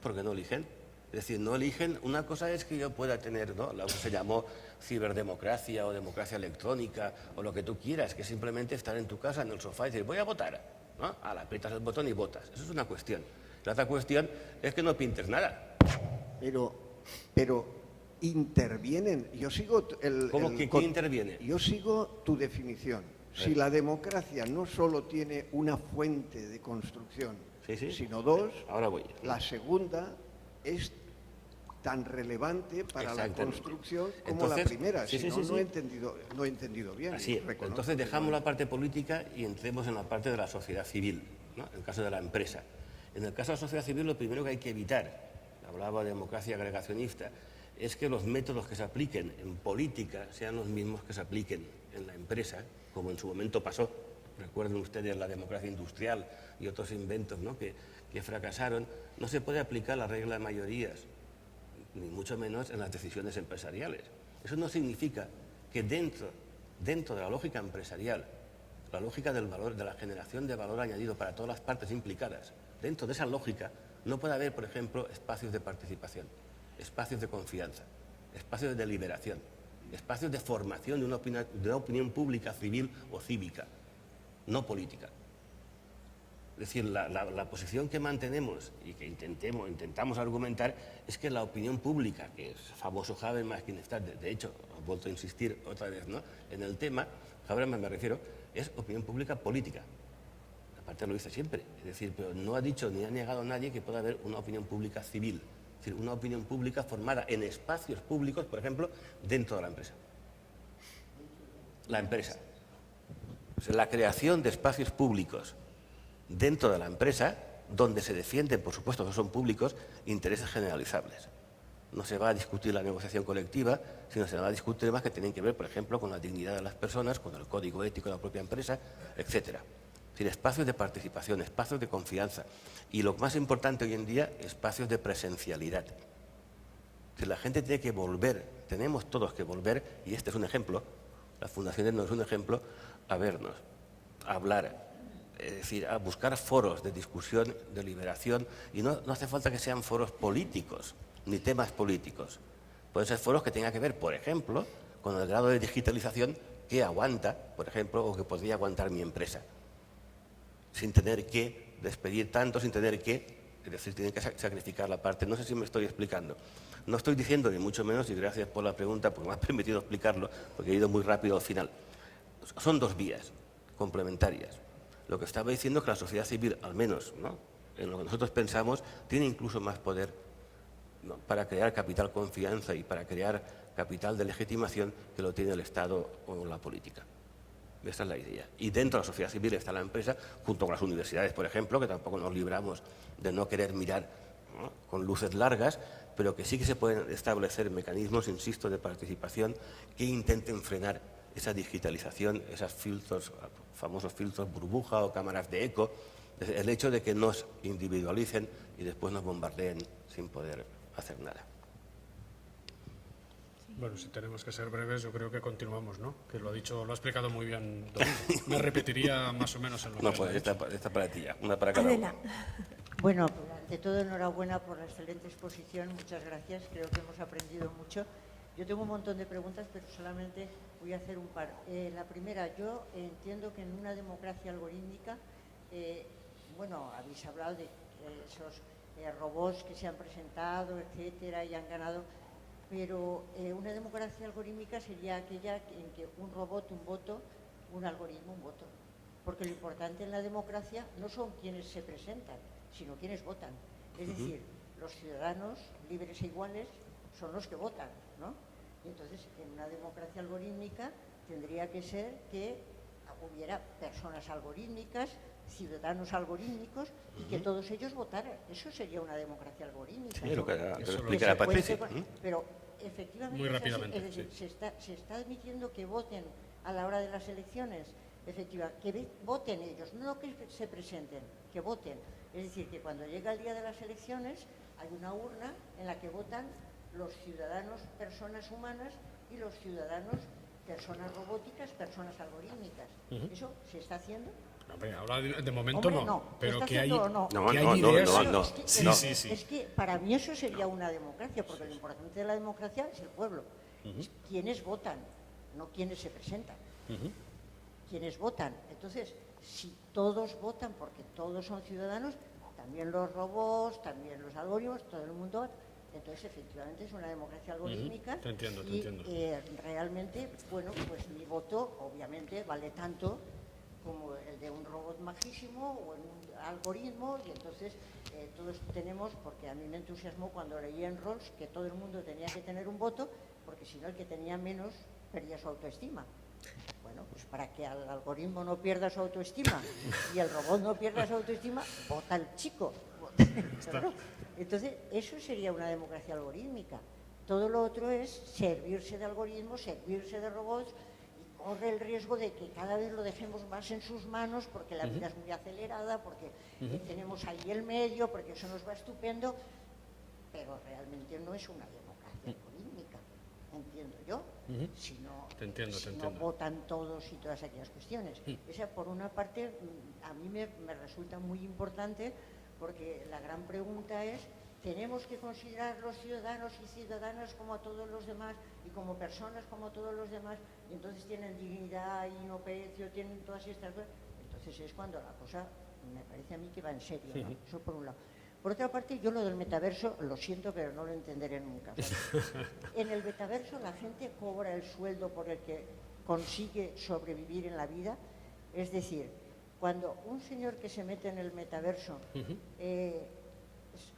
Porque no eligen. Es decir, no eligen. Una cosa es que yo pueda tener, ¿no?, lo que se llamó ciberdemocracia o democracia electrónica o lo que tú quieras, que es simplemente estar en tu casa, en el sofá y decir, voy a votar, ¿no? Aprietas el botón y votas. Eso es una cuestión. La otra cuestión es que no pintes nada. Pero intervienen. Yo sigo ¿Cómo que quién interviene? Yo sigo tu definición. Si la democracia no solo tiene una fuente de construcción, Sí. sino dos, Ahora voy. la segunda es tan relevante para la Exactamente. construcción como Entonces, la primera. sí, Si sí, no, sí. no he entendido bien. Así es. Reconozco Entonces que dejamos no. la parte política y entremos en la parte de la sociedad civil, ¿no?, en el caso de la empresa. En el caso de la sociedad civil, lo primero que hay que evitar, hablaba de democracia agregacionista, es que los métodos que se apliquen en política sean los mismos que se apliquen en la empresa, como en su momento pasó. Recuerden ustedes la democracia industrial y otros inventos, ¿no?, que fracasaron. No se puede aplicar la regla de mayorías, ni mucho menos en las decisiones empresariales. Eso no significa que dentro de la lógica empresarial, la lógica del valor, de la generación de valor añadido para todas las partes implicadas, dentro de esa lógica no puede haber, por ejemplo, espacios de participación, espacios de confianza, espacios de deliberación, espacios de formación de una opinión pública, civil o cívica, no política. Es decir, la posición que mantenemos y que intentamos argumentar es que la opinión pública, que es famoso Habermas, quien está, de hecho, he vuelto a insistir otra vez, ¿no?, en el tema, Habermas me refiero, es opinión pública política. Aparte lo dice siempre, es decir, pero no ha dicho ni ha negado a nadie que pueda haber una opinión pública civil, es decir, una opinión pública formada en espacios públicos, por ejemplo, dentro de la empresa. La empresa. O sea, la creación de espacios públicos dentro de la empresa, donde se defienden, por supuesto que son públicos, intereses generalizables. No se va a discutir la negociación colectiva, sino se va a discutir temas que tienen que ver, por ejemplo, con la dignidad de las personas, con el código ético de la propia empresa, etcétera. Es decir, espacios de participación, espacios de confianza y, lo más importante hoy en día, espacios de presencialidad. Es decir, la gente tiene que volver, tenemos todos que volver, y este es un ejemplo, la Fundación ENNOR es un ejemplo, a vernos, a hablar, es decir, a buscar foros de discusión, de liberación, y no hace falta que sean foros políticos, ni temas políticos. Pueden ser foros que tengan que ver, por ejemplo, con el grado de digitalización que aguanta, por ejemplo, o que podría aguantar mi empresa, sin tener que despedir tanto, sin tener que, es decir, tienen que sacrificar la parte. No sé si me estoy explicando. No estoy diciendo, ni mucho menos, y gracias por la pregunta, porque me has permitido explicarlo, porque he ido muy rápido al final. Son dos vías complementarias. Lo que estaba diciendo es que la sociedad civil, al menos, ¿no?, en lo que nosotros pensamos, tiene incluso más poder, ¿no?, para crear capital confianza y para crear capital de legitimación que lo tiene el Estado o la política. Esa es la idea. Y dentro de la sociedad civil está la empresa, junto con las universidades, por ejemplo, que tampoco nos libramos de no querer mirar, ¿no?, con luces largas, pero que sí que se pueden establecer mecanismos, insisto, de participación que intenten frenar esa digitalización, esos filtros, famosos filtros burbuja o cámaras de eco, el hecho de que nos individualicen y después nos bombardeen sin poder hacer nada. Bueno, si tenemos que ser breves, yo creo que continuamos, ¿no? Que lo ha explicado muy bien Domingo. Me repetiría más o menos en lo que... No, pues esta para ti ya, una para cada uno. Bueno, ante todo, enhorabuena por la excelente exposición, muchas gracias, creo que hemos aprendido mucho. Yo tengo un montón de preguntas, pero solamente voy a hacer un par. La primera, yo entiendo que en una democracia algorítmica, bueno, habéis hablado de esos robots que se han presentado, etcétera, y han ganado, pero una democracia algorítmica sería aquella en que un robot, un voto, un algoritmo, un voto. Porque lo importante en la democracia no son quienes se presentan, sino quienes votan. Es decir, los ciudadanos libres e iguales son los que votan, ¿no? Y entonces, en una democracia algorítmica tendría que ser que hubiera personas algorítmicas, ciudadanos algorítmicos y que todos ellos votaran. Eso sería una democracia algorítmica. Sí, lo que Eso explicará Patricia. Pero efectivamente muy rápidamente, es decir, sí. se está admitiendo que voten a la hora de las elecciones, efectivamente, que voten ellos, no que se presenten, que voten. Es decir, que cuando llega el día de las elecciones hay una urna en la que votan los ciudadanos, personas humanas, y los ciudadanos, personas robóticas, personas algorítmicas. ¿Eso se está haciendo? Hombre, ahora de momento Hombre, no, pero ¿está que hay, haciendo o no? que hay ideas. No. Es que para mí eso sería una democracia, porque lo importante de la democracia es el pueblo. Es quienes votan, no quienes se presentan. Quienes votan. Entonces, si todos votan, porque todos son ciudadanos, también los robots, también los algoritmos, todo el mundo... Entonces, efectivamente, es una democracia algorítmica. Te entiendo. Realmente, bueno, pues mi voto, obviamente, vale tanto como el de un robot majísimo o en un algoritmo, y entonces todos tenemos, porque a mí me entusiasmó cuando leí en Rawls que todo el mundo tenía que tener un voto, porque si no el que tenía menos perdía su autoestima. Bueno, pues para que el algoritmo no pierda su autoestima y el robot no pierda su autoestima, vota el chico. Entonces, eso sería una democracia algorítmica. Todo lo otro es servirse de algoritmos, servirse de robots, y corre el riesgo de que cada vez lo dejemos más en sus manos porque la vida es muy acelerada, porque tenemos ahí el medio, porque eso nos va estupendo, pero realmente no es una democracia algorítmica, entiendo yo, si no, Te entiendo. no votan todos y todas aquellas cuestiones. Esa, por una parte, a mí me resulta muy importante, porque la gran pregunta es: ¿tenemos que considerar los ciudadanos y ciudadanas como a todos los demás y como personas como todos los demás, y entonces tienen dignidad, inopecio, tienen todas estas cosas? Entonces es cuando la cosa me parece a mí que va en serio, ¿no? Eso por un lado. Por otra parte, yo lo del metaverso, lo siento, pero no lo entenderé nunca. En el metaverso la gente cobra el sueldo por el que consigue sobrevivir en la vida. Es decir, cuando un señor que se mete en el metaverso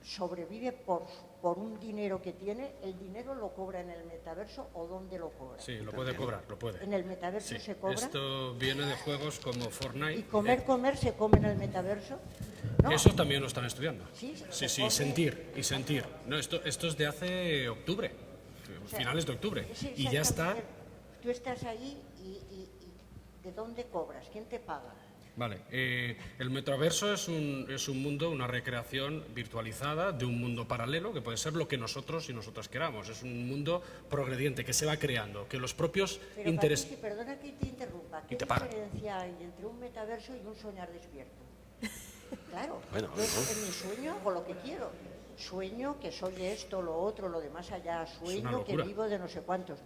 sobrevive por un dinero que tiene, ¿el dinero lo cobra en el metaverso o dónde lo cobra? Sí, lo puede cobrar, lo puede. ¿En el metaverso Sí, se cobra? esto viene de juegos como Fortnite. ¿Y comer se come en el metaverso? ¿No? Eso también lo están estudiando. Sí, Sí, se come. sentir. No, esto es de hace octubre, O sea, finales de octubre. sí, Y ya está. Tú estás ahí y ¿de dónde cobras? ¿Quién te paga? Vale, el metaverso es un mundo, una recreación virtualizada de un mundo paralelo que puede ser lo que nosotros y nosotras queramos. Es un mundo progrediente que se va creando, que los propios Pero intereses... Patrici, perdona que te interrumpa. ¿Qué Y te pagan. diferencia hay entre un metaverso y un soñar despierto? Claro, Bueno, yo en mi sueño hago lo que quiero. Sueño que soy esto, lo otro, lo demás allá. Sueño que locura. vivo de no sé cuántos.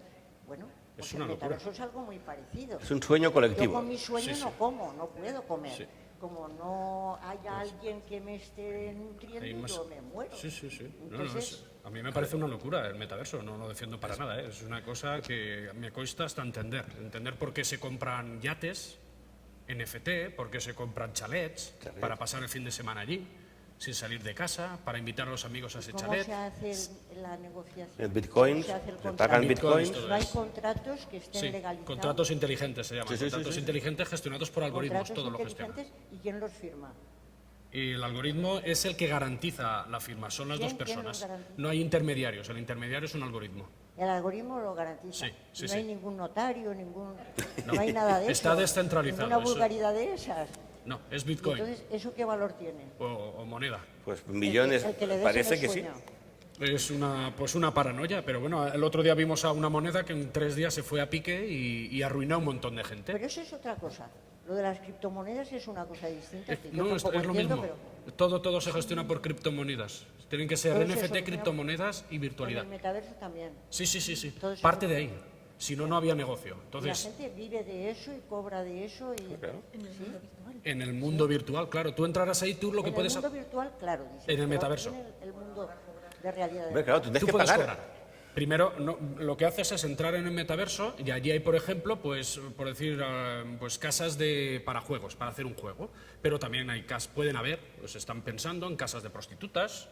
Bueno, pues Es el una locura. metaverso es algo muy parecido. Es un sueño Yo colectivo. con mi sueño Sí, no sí. como, no puedo comer. Sí. Como no haya alguien que me esté nutriendo, Hay más- yo me muero. Sí. Entonces, A mí me parece una locura el metaverso, no lo defiendo para nada. Es una cosa que me cuesta hasta entender por qué se compran yates, NFT, por qué se compran chalets, para pasar el fin de semana allí, sin salir de casa, para invitar a los amigos a ese ¿cómo chalet. se hace la negociación? El bitcoins, ¿Cómo se hace el se contrato? pagan Bitcoins, bitcoins. todo No hay eso. contratos que estén Sí, legalizados. contratos inteligentes se llaman, Sí, sí, sí, contratos sí. inteligentes gestionados por algoritmos, Contratos todo lo gestionan. inteligentes, ¿y quién los firma? Y el algoritmo es el que garantiza la firma, son las dos ¿Quién los personas. garantiza? No hay intermediarios, el intermediario es un algoritmo. El algoritmo lo garantiza. Sí, sí, no hay sí. ningún notario, no hay nada de eso. Está descentralizado, Ninguna eso. vulgaridad de esas. No, es Bitcoin Entonces, ¿eso qué valor tiene? o moneda. Pues millones, El que le des parece el que sí. sueño. Es una paranoia, pero bueno, el otro día vimos a una moneda que en 3 días se fue a pique y arruinó a un montón de gente. Pero eso es otra cosa. Lo de las criptomonedas es una cosa distinta. Que yo No, es tampoco lo entiendo, mismo. pero Todo se gestiona por criptomonedas. Tienen que ser Todo se NFT, soluciona criptomonedas y en virtualidad. el metaverso también. Sí. Todo se Parte de soluciona. ahí. Si no, no había negocio. Y la Entonces, gente vive de eso y cobra de eso. Y, Claro. ¿sí? en el mundo virtual, claro, tú entrarás ahí, tú lo que En puedes... el mundo virtual, claro, dice. En el pero metaverso. En el mundo de realidad. Hombre, claro, tú tienes Tú que puedes pagar. cobrar. Primero, lo que haces es entrar en el metaverso y allí hay, por ejemplo, pues por decir, pues casas para juegos, para hacer un juego. Pero también pueden haber, pues están pensando en casas de prostitutas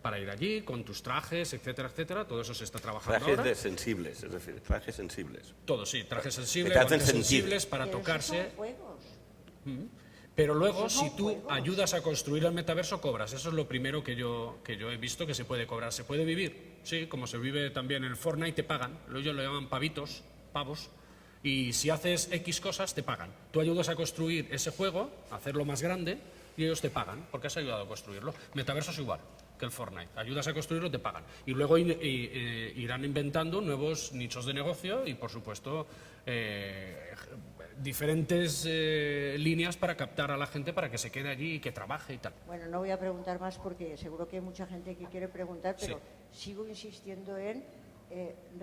para ir allí con tus trajes, etcétera, etcétera. Todo eso se está trabajando Trajes ahora. sensibles, es decir, trajes sensibles. Todo, sí, trajes sensibles, Que te hacen guantes sentir. sensibles para Pero esos tocarse. son juegos. Pero luego, Esos son si tú juegos. ayudas a construir el metaverso, cobras. Eso es lo primero que yo he visto que se puede cobrar. ¿Se puede vivir? Sí, como se vive también en el Fortnite, te pagan. Ellos lo llaman pavitos, pavos. Y si haces X cosas, te pagan. Tú ayudas a construir ese juego, a hacerlo más grande, y ellos te pagan, porque has ayudado a construirlo. Metaverso es igual que el Fortnite. Ayudas a construirlo, te pagan. Y luego irán inventando nuevos nichos de negocio y, por supuesto, diferentes líneas para captar a la gente para que se quede allí y que trabaje y tal. Bueno, no voy a preguntar más porque seguro que hay mucha gente que quiere preguntar, pero sigo insistiendo en,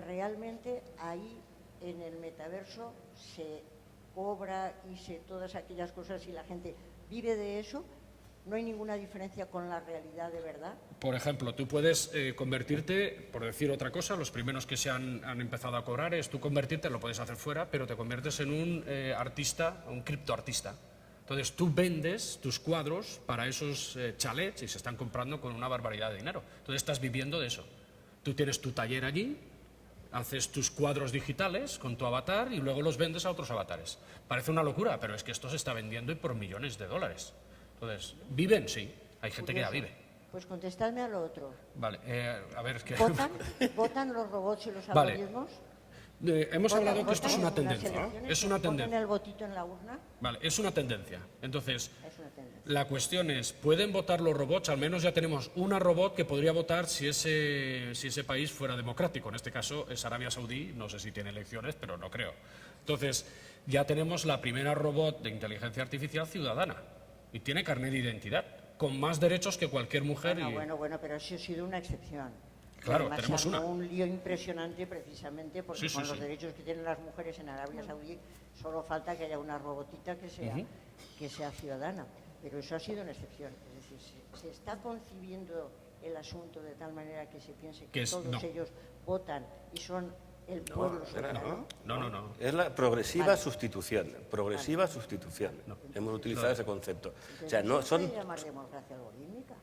realmente ahí en el metaverso se cobra y todas aquellas cosas y la gente vive de eso. ¿No hay ninguna diferencia con la realidad de verdad? Por ejemplo, tú puedes convertirte, por decir otra cosa, los primeros que se han empezado a cobrar es tú convertirte, lo puedes hacer fuera, pero te conviertes en un artista, un criptoartista. Entonces tú vendes tus cuadros para esos chalets y se están comprando con una barbaridad de dinero. Entonces estás viviendo de eso. Tú tienes tu taller allí, haces tus cuadros digitales con tu avatar y luego los vendes a otros avatares. Parece una locura, pero es que esto se está vendiendo y por millones de dólares. Entonces, ¿viven? Sí. Hay gente que ya vive. Pues contestadme a lo otro. Vale, a ver, es que... ¿Votan los robots y los Vale. algoritmos? Hemos hablado que esto es una ¿Votan en las tendencia. elecciones? Es una ¿Ponen tendencia. el votito en la urna? Vale, es una tendencia. Entonces, Es una tendencia. la cuestión es, ¿pueden votar los robots? Al menos ya tenemos una robot que podría votar si ese país fuera democrático. En este caso es Arabia Saudí, no sé si tiene elecciones, pero no creo. Entonces, ya tenemos la primera robot de inteligencia artificial ciudadana y tiene carnet de identidad, con más derechos que cualquier mujer. Bueno, pero eso ha sido una excepción. Claro, Además, tenemos se armó una. un lío impresionante precisamente porque Sí, con sí, los sí. derechos que tienen las mujeres en Arabia Saudí solo falta que haya una robotita que sea ciudadana. Pero eso ha sido una excepción. Es decir, se está concibiendo el asunto de tal manera que se piense que todos ellos votan y son el pueblo soberano. No. Es la progresiva sustitución. Progresiva sustitución. Hemos utilizado ese concepto. O sea, no ¿Se son... puede llamar democracia algorítmica?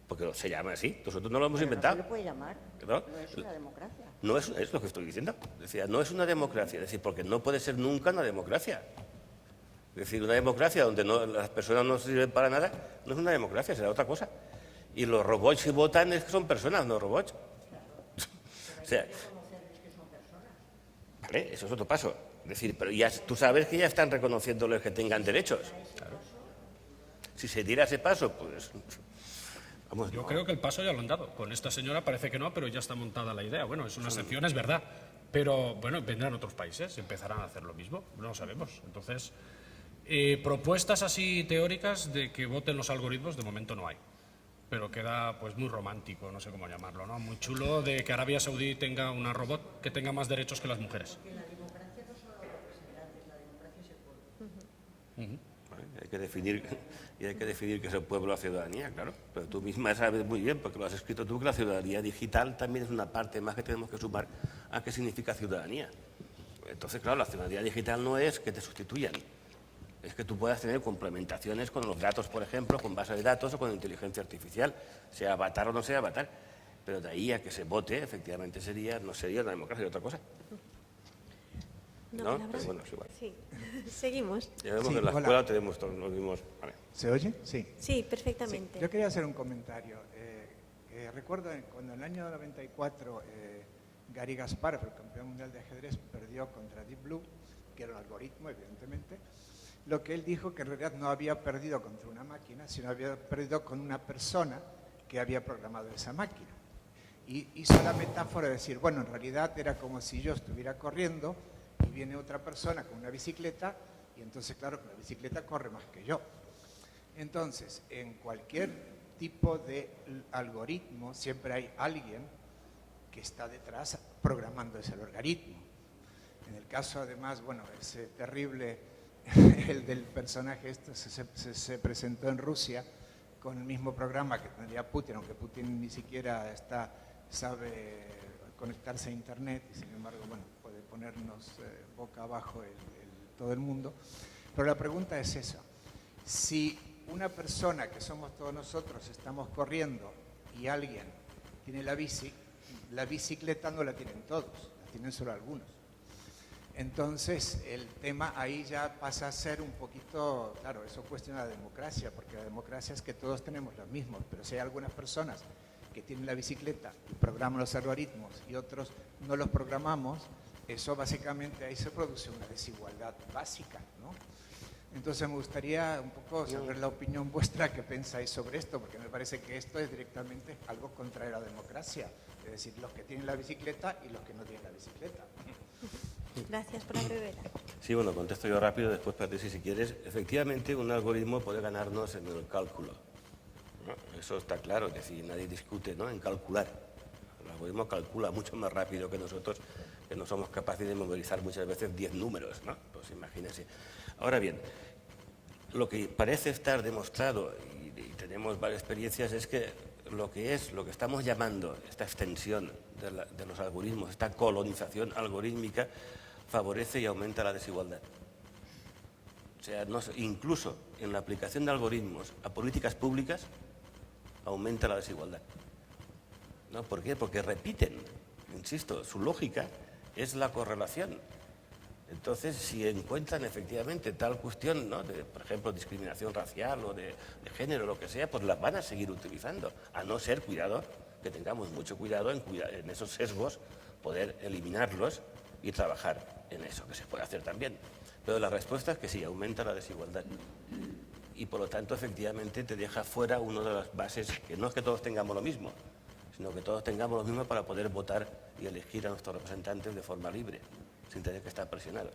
Porque se llama así. Nosotros no lo hemos Pero inventado. no se le puede llamar. ¿No? No es una democracia. No es lo que estoy diciendo. Decía, no es una democracia. Es decir, porque no puede ser nunca una democracia. Es decir, una democracia donde las personas no sirven para nada, no es una democracia, será otra cosa. Y los robots que votan es que son personas, no robots. O sea, vale, eso es otro paso. Es decir, pero ya tú sabes que ya están reconociéndoles que tengan derechos. Si se diera ese paso, pues... Vamos, Yo creo que el paso ya lo han dado. Con esta señora parece que no, pero ya está montada la idea. Bueno, es una excepción, es verdad. Pero, bueno, vendrán otros países, empezarán a hacer lo mismo. No lo sabemos. Entonces, propuestas así teóricas de que voten los algoritmos, de momento no hay. Pero queda, pues, muy romántico, no sé cómo llamarlo, ¿no? Muy chulo de que Arabia Saudí tenga una robot que tenga más derechos que las mujeres. Porque la democracia no son los representantes, la democracia es el pueblo. hay que definir qué es el pueblo, la ciudadanía, claro. Pero tú misma sabes muy bien, porque lo has escrito tú, que la ciudadanía digital también es una parte más que tenemos que sumar a qué significa ciudadanía. Entonces, claro, la ciudadanía digital no es que te sustituyan, es que tú puedas tener complementaciones con los datos, por ejemplo, con base de datos o con inteligencia artificial, sea avatar o no sea avatar. Pero de ahí a que se vote, efectivamente no sería una democracia, sería otra cosa. ¿No? Pero bueno, es igual. Sí, seguimos. Ya vemos Sí, que en la hola. escuela tenemos todos los mismos... Vale. ¿Se oye? Sí. Sí, perfectamente. Yo quería hacer un comentario. Recuerdo cuando en el año 94 Gary Kasparov, el campeón mundial de ajedrez, perdió contra Deep Blue, que era un algoritmo, evidentemente, lo que él dijo que en realidad no había perdido contra una máquina, sino había perdido con una persona que había programado esa máquina. Y hizo la metáfora de decir, bueno, en realidad era como si yo estuviera corriendo y viene otra persona con una bicicleta y entonces, claro, la bicicleta corre más que yo. Entonces, en cualquier tipo de algoritmo siempre hay alguien que está detrás programando ese algoritmo. En el caso, además, bueno, ese terrible, el del personaje este se presentó en Rusia con el mismo programa que tendría Putin, aunque Putin ni siquiera sabe conectarse a Internet y sin embargo, bueno, puede ponernos boca abajo todo el mundo. Pero la pregunta es esa. Si una persona, que somos todos nosotros, estamos corriendo y alguien tiene la bicicleta no la tienen todos, la tienen solo algunos. Entonces, el tema ahí ya pasa a ser un poquito, claro, eso cuestiona la democracia, porque la democracia es que todos tenemos los mismos, pero si hay algunas personas que tienen la bicicleta y programan los algoritmos y otros no los programamos, eso básicamente ahí se produce una desigualdad básica, ¿no? Entonces me gustaría un poco saber la opinión vuestra, qué pensáis sobre esto, porque me parece que esto es directamente algo contrario a la democracia, es decir, los que tienen la bicicleta y los que no tienen la bicicleta. Gracias por la brevedad. Sí, bueno, contesto yo rápido, después Patricia, si quieres. Efectivamente, un algoritmo puede ganarnos en el cálculo, ¿no? Eso está claro, es decir, nadie discute, ¿no?, en calcular. El algoritmo calcula mucho más rápido que nosotros, que no somos capaces de memorizar muchas veces 10 números, ¿no? Pues imagínense. Ahora bien, lo que parece estar demostrado, y tenemos varias experiencias, es que lo que estamos llamando esta extensión de los algoritmos, esta colonización algorítmica, favorece y aumenta la desigualdad. O sea, incluso en la aplicación de algoritmos a políticas públicas, aumenta la desigualdad. ¿No? ¿Por qué? Porque repiten, insisto, su lógica es la correlación. Entonces, si encuentran efectivamente tal cuestión, ¿no?, de, por ejemplo, discriminación racial o de género, lo que sea, pues las van a seguir utilizando, a no ser, cuidado, que tengamos mucho cuidado en esos sesgos, poder eliminarlos y trabajar en eso, que se puede hacer también. Pero la respuesta es que sí, aumenta la desigualdad. Y por lo tanto, efectivamente, te deja fuera una de las bases, que no es que todos tengamos lo mismo, sino que todos tengamos lo mismo para poder votar y elegir a nuestros representantes de forma libre, sin tener que estar presionados.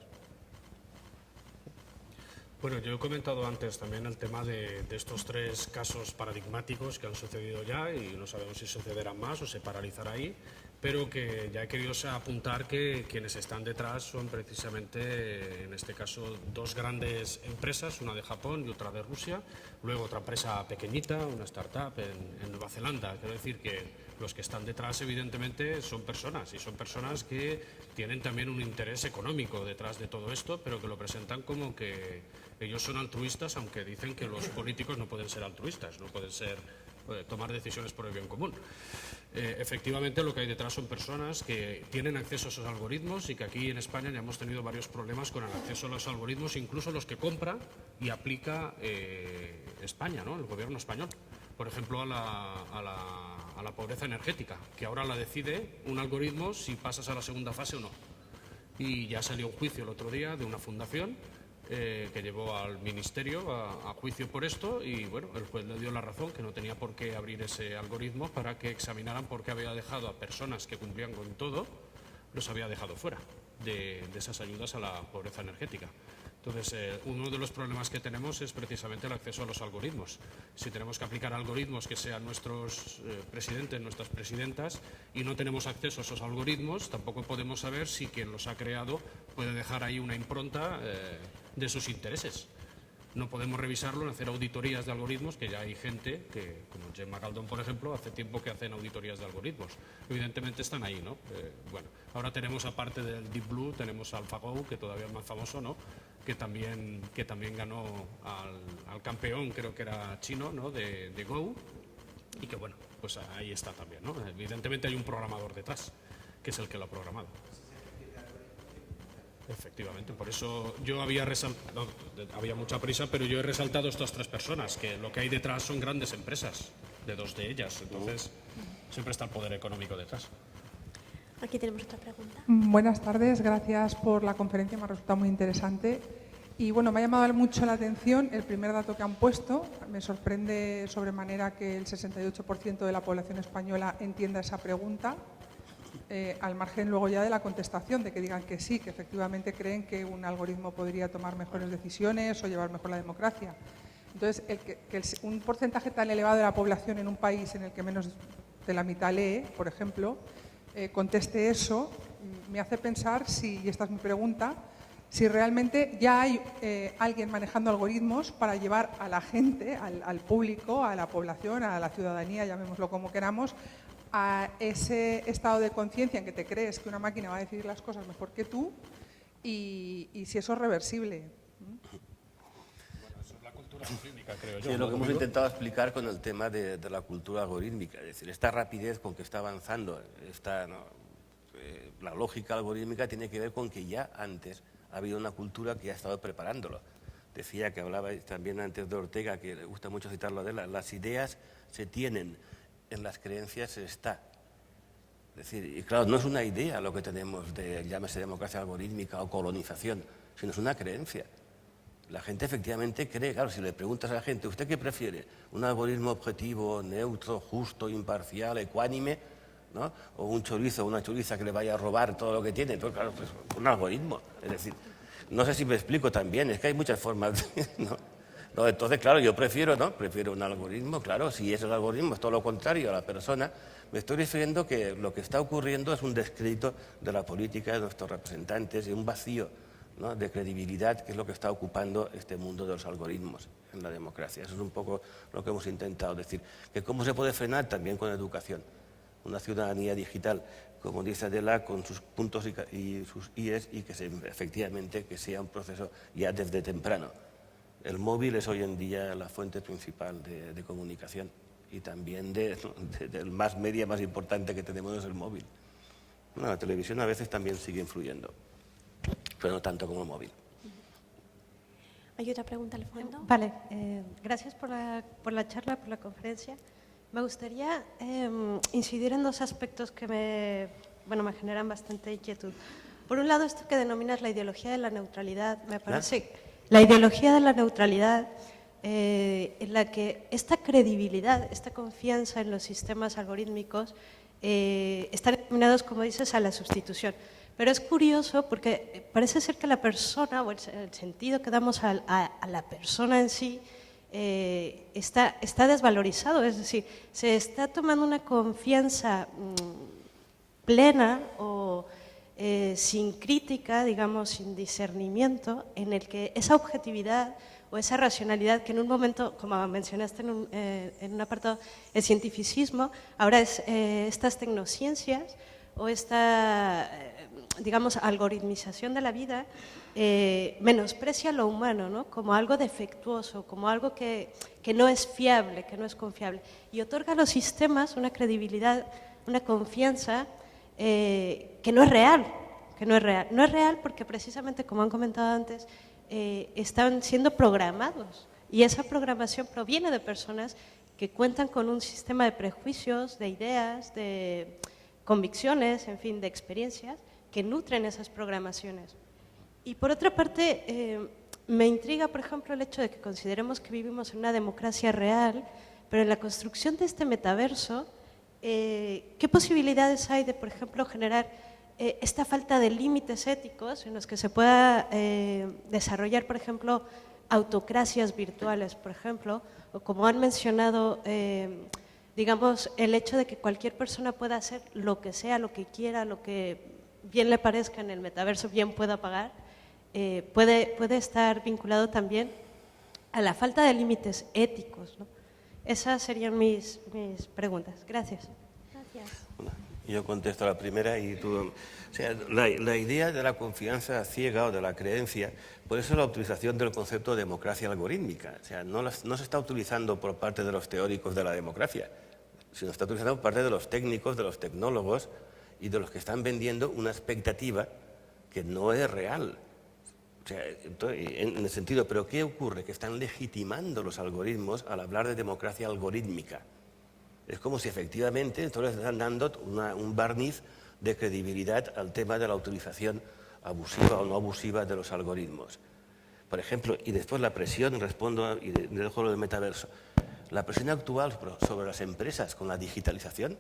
Bueno, yo he comentado antes también el tema de estos 3 casos paradigmáticos que han sucedido ya y no sabemos si sucederán más o se paralizará ahí, pero que ya he querido apuntar que quienes están detrás son precisamente, en este caso, 2 grandes empresas, una de Japón y otra de Rusia, luego otra empresa pequeñita, una startup en Nueva Zelanda. Quiero decir que los que están detrás, evidentemente, son personas, y son personas que tienen también un interés económico detrás de todo esto, pero que lo presentan como que ellos son altruistas, aunque dicen que los políticos no pueden ser altruistas, no pueden tomar decisiones por el bien común. Efectivamente, lo que hay detrás son personas que tienen acceso a esos algoritmos y que aquí en España ya hemos tenido varios problemas con el acceso a los algoritmos, incluso los que compra y aplica España, ¿no?, el gobierno español. Por ejemplo, a la pobreza energética, que ahora la decide un algoritmo si pasas a la segunda fase o no. Y ya salió un juicio el otro día de una fundación que llevó al Ministerio a juicio por esto y, bueno, el juez le dio la razón, que no tenía por qué abrir ese algoritmo para que examinaran por qué había dejado a personas que cumplían con todo, los había dejado fuera de esas ayudas a la pobreza energética. Entonces, uno de los problemas que tenemos es precisamente el acceso a los algoritmos. Si tenemos que aplicar algoritmos que sean nuestros presidentes, nuestras presidentas, y no tenemos acceso a esos algoritmos, tampoco podemos saber si quien los ha creado puede dejar ahí una impronta de sus intereses. No podemos revisarlo en hacer auditorías de algoritmos, que ya hay gente, que, como Gemma Galdón, por ejemplo, hace tiempo que hacen auditorías de algoritmos. Evidentemente están ahí, ¿no? Bueno, ahora tenemos, aparte del Deep Blue, tenemos AlphaGo, que todavía es más famoso, ¿no?, que también ganó al campeón, creo que era chino, ¿no?, de Go, y que, bueno, pues ahí está también, ¿no? Evidentemente hay un programador detrás, que es el que lo ha programado. Efectivamente, por eso yo había resaltado, había mucha prisa, pero yo he resaltado estas 3 personas, que lo que hay detrás son grandes empresas, de 2 de ellas, entonces siempre está el poder económico detrás. Aquí tenemos otra pregunta. Buenas tardes, gracias por la conferencia, me ha resultado muy interesante. Y bueno, me ha llamado mucho la atención el primer dato que han puesto. Me sorprende sobremanera que el 68% de la población española entienda esa pregunta, al margen luego ya de la contestación, de que digan que sí, que efectivamente creen que un algoritmo podría tomar mejores decisiones o llevar mejor la democracia. Entonces, un porcentaje tan elevado de la población en un país en el que menos de la mitad lee, por ejemplo, conteste eso, me hace pensar si, y esta es mi pregunta, si realmente ya hay alguien manejando algoritmos para llevar a la gente, al público, a la población, a la ciudadanía, llamémoslo como queramos, a ese estado de conciencia en que te crees que una máquina va a decidir las cosas mejor que tú y si eso es reversible. Bueno, eso es la cultura algorítmica, creo yo. Sí, lo que hemos intentado explicar con el tema de la cultura algorítmica, es decir, esta rapidez con que está avanzando, la lógica algorítmica tiene que ver con que ya antes ha habido una cultura que ya ha estado preparándolo. Decía que hablaba también antes de Ortega, que le gusta mucho citarlo de él, las ideas se tienen, en las creencias se está. Es decir, y claro, no es una idea lo que tenemos de, llámese democracia algorítmica o colonización, sino es una creencia. La gente efectivamente cree, claro, si le preguntas a la gente, ¿usted qué prefiere? ¿Un algoritmo objetivo, neutro, justo, imparcial, ecuánime? ¿No? ¿O un chorizo o una choriza que le vaya a robar todo lo que tiene? Pues claro, pues un algoritmo. Es decir, no sé si me explico también, es que hay muchas formas, ¿no? No, entonces, claro, yo prefiero un algoritmo, claro, si es el algoritmo, es todo lo contrario a la persona. Me estoy refiriendo que lo que está ocurriendo es un descrédito de la política de nuestros representantes y un vacío, ¿no?, de credibilidad, que es lo que está ocupando este mundo de los algoritmos en la democracia. Eso es un poco lo que hemos intentado decir. Que cómo se puede frenar también con educación. Una ciudadanía digital, como dice Adela, con sus puntos y sus IES, y que efectivamente que sea un proceso ya desde temprano. El móvil es hoy en día la fuente principal de comunicación y también del más media más importante que tenemos es el móvil. Bueno, la televisión a veces también sigue influyendo. pero no tanto como el móvil. ¿Hay otra pregunta al fondo? Vale, gracias por la charla, por la conferencia. Me gustaría incidir en dos aspectos que me generan bastante inquietud. Por un lado, esto que denominas la ideología de la neutralidad, me parece la ideología de la neutralidad en la que esta credibilidad, esta confianza en los sistemas algorítmicos están encaminados, como dices, a la sustitución. Pero es curioso porque parece ser que la persona, o el sentido que damos a la persona en sí, está desvalorizado, es decir, se está tomando una confianza plena o sin crítica, digamos, sin discernimiento, en el que esa objetividad o esa racionalidad que en un momento, como mencionaste en un apartado, el cientificismo, ahora es estas tecnociencias o esta, digamos, algoritmización de la vida, menosprecia lo humano, ¿no? Como algo defectuoso, como algo que no es fiable, que no es confiable, y otorga a los sistemas una credibilidad, una confianza que no es real, No es real porque precisamente, como han comentado antes, están siendo programados, y esa programación proviene de personas que cuentan con un sistema de prejuicios, de ideas, de convicciones, en fin, de experiencias que nutren esas programaciones. Y por otra parte, me intriga, por ejemplo, el hecho de que consideremos que vivimos en una democracia real, pero en la construcción de este metaverso, ¿qué posibilidades hay de, por ejemplo, generar esta falta de límites éticos en los que se pueda desarrollar, por ejemplo, autocracias virtuales, por ejemplo, o como han mencionado, digamos, el hecho de que cualquier persona pueda hacer lo que sea, lo que quiera, lo que bien le parezca en el metaverso, bien pueda pagar, puede estar vinculado también a la falta de límites éticos, ¿no? Esas serían mis preguntas. Gracias. Gracias. Yo contesto a la primera y tú... O sea, la idea de la confianza ciega o de la creencia, por eso la utilización del concepto de democracia algorítmica. O sea, no se está utilizando por parte de los teóricos de la democracia, sino está utilizando por parte de los técnicos, de los tecnólogos y de los que están vendiendo una expectativa que no es real. O sea, en el sentido, ¿pero qué ocurre? Que están legitimando los algoritmos al hablar de democracia algorítmica. Es como si efectivamente entonces están dando un barniz de credibilidad al tema de la utilización abusiva o no abusiva de los algoritmos. Por ejemplo, y después la presión, respondo y dejo lo del metaverso, la presión actual sobre las empresas con la digitalización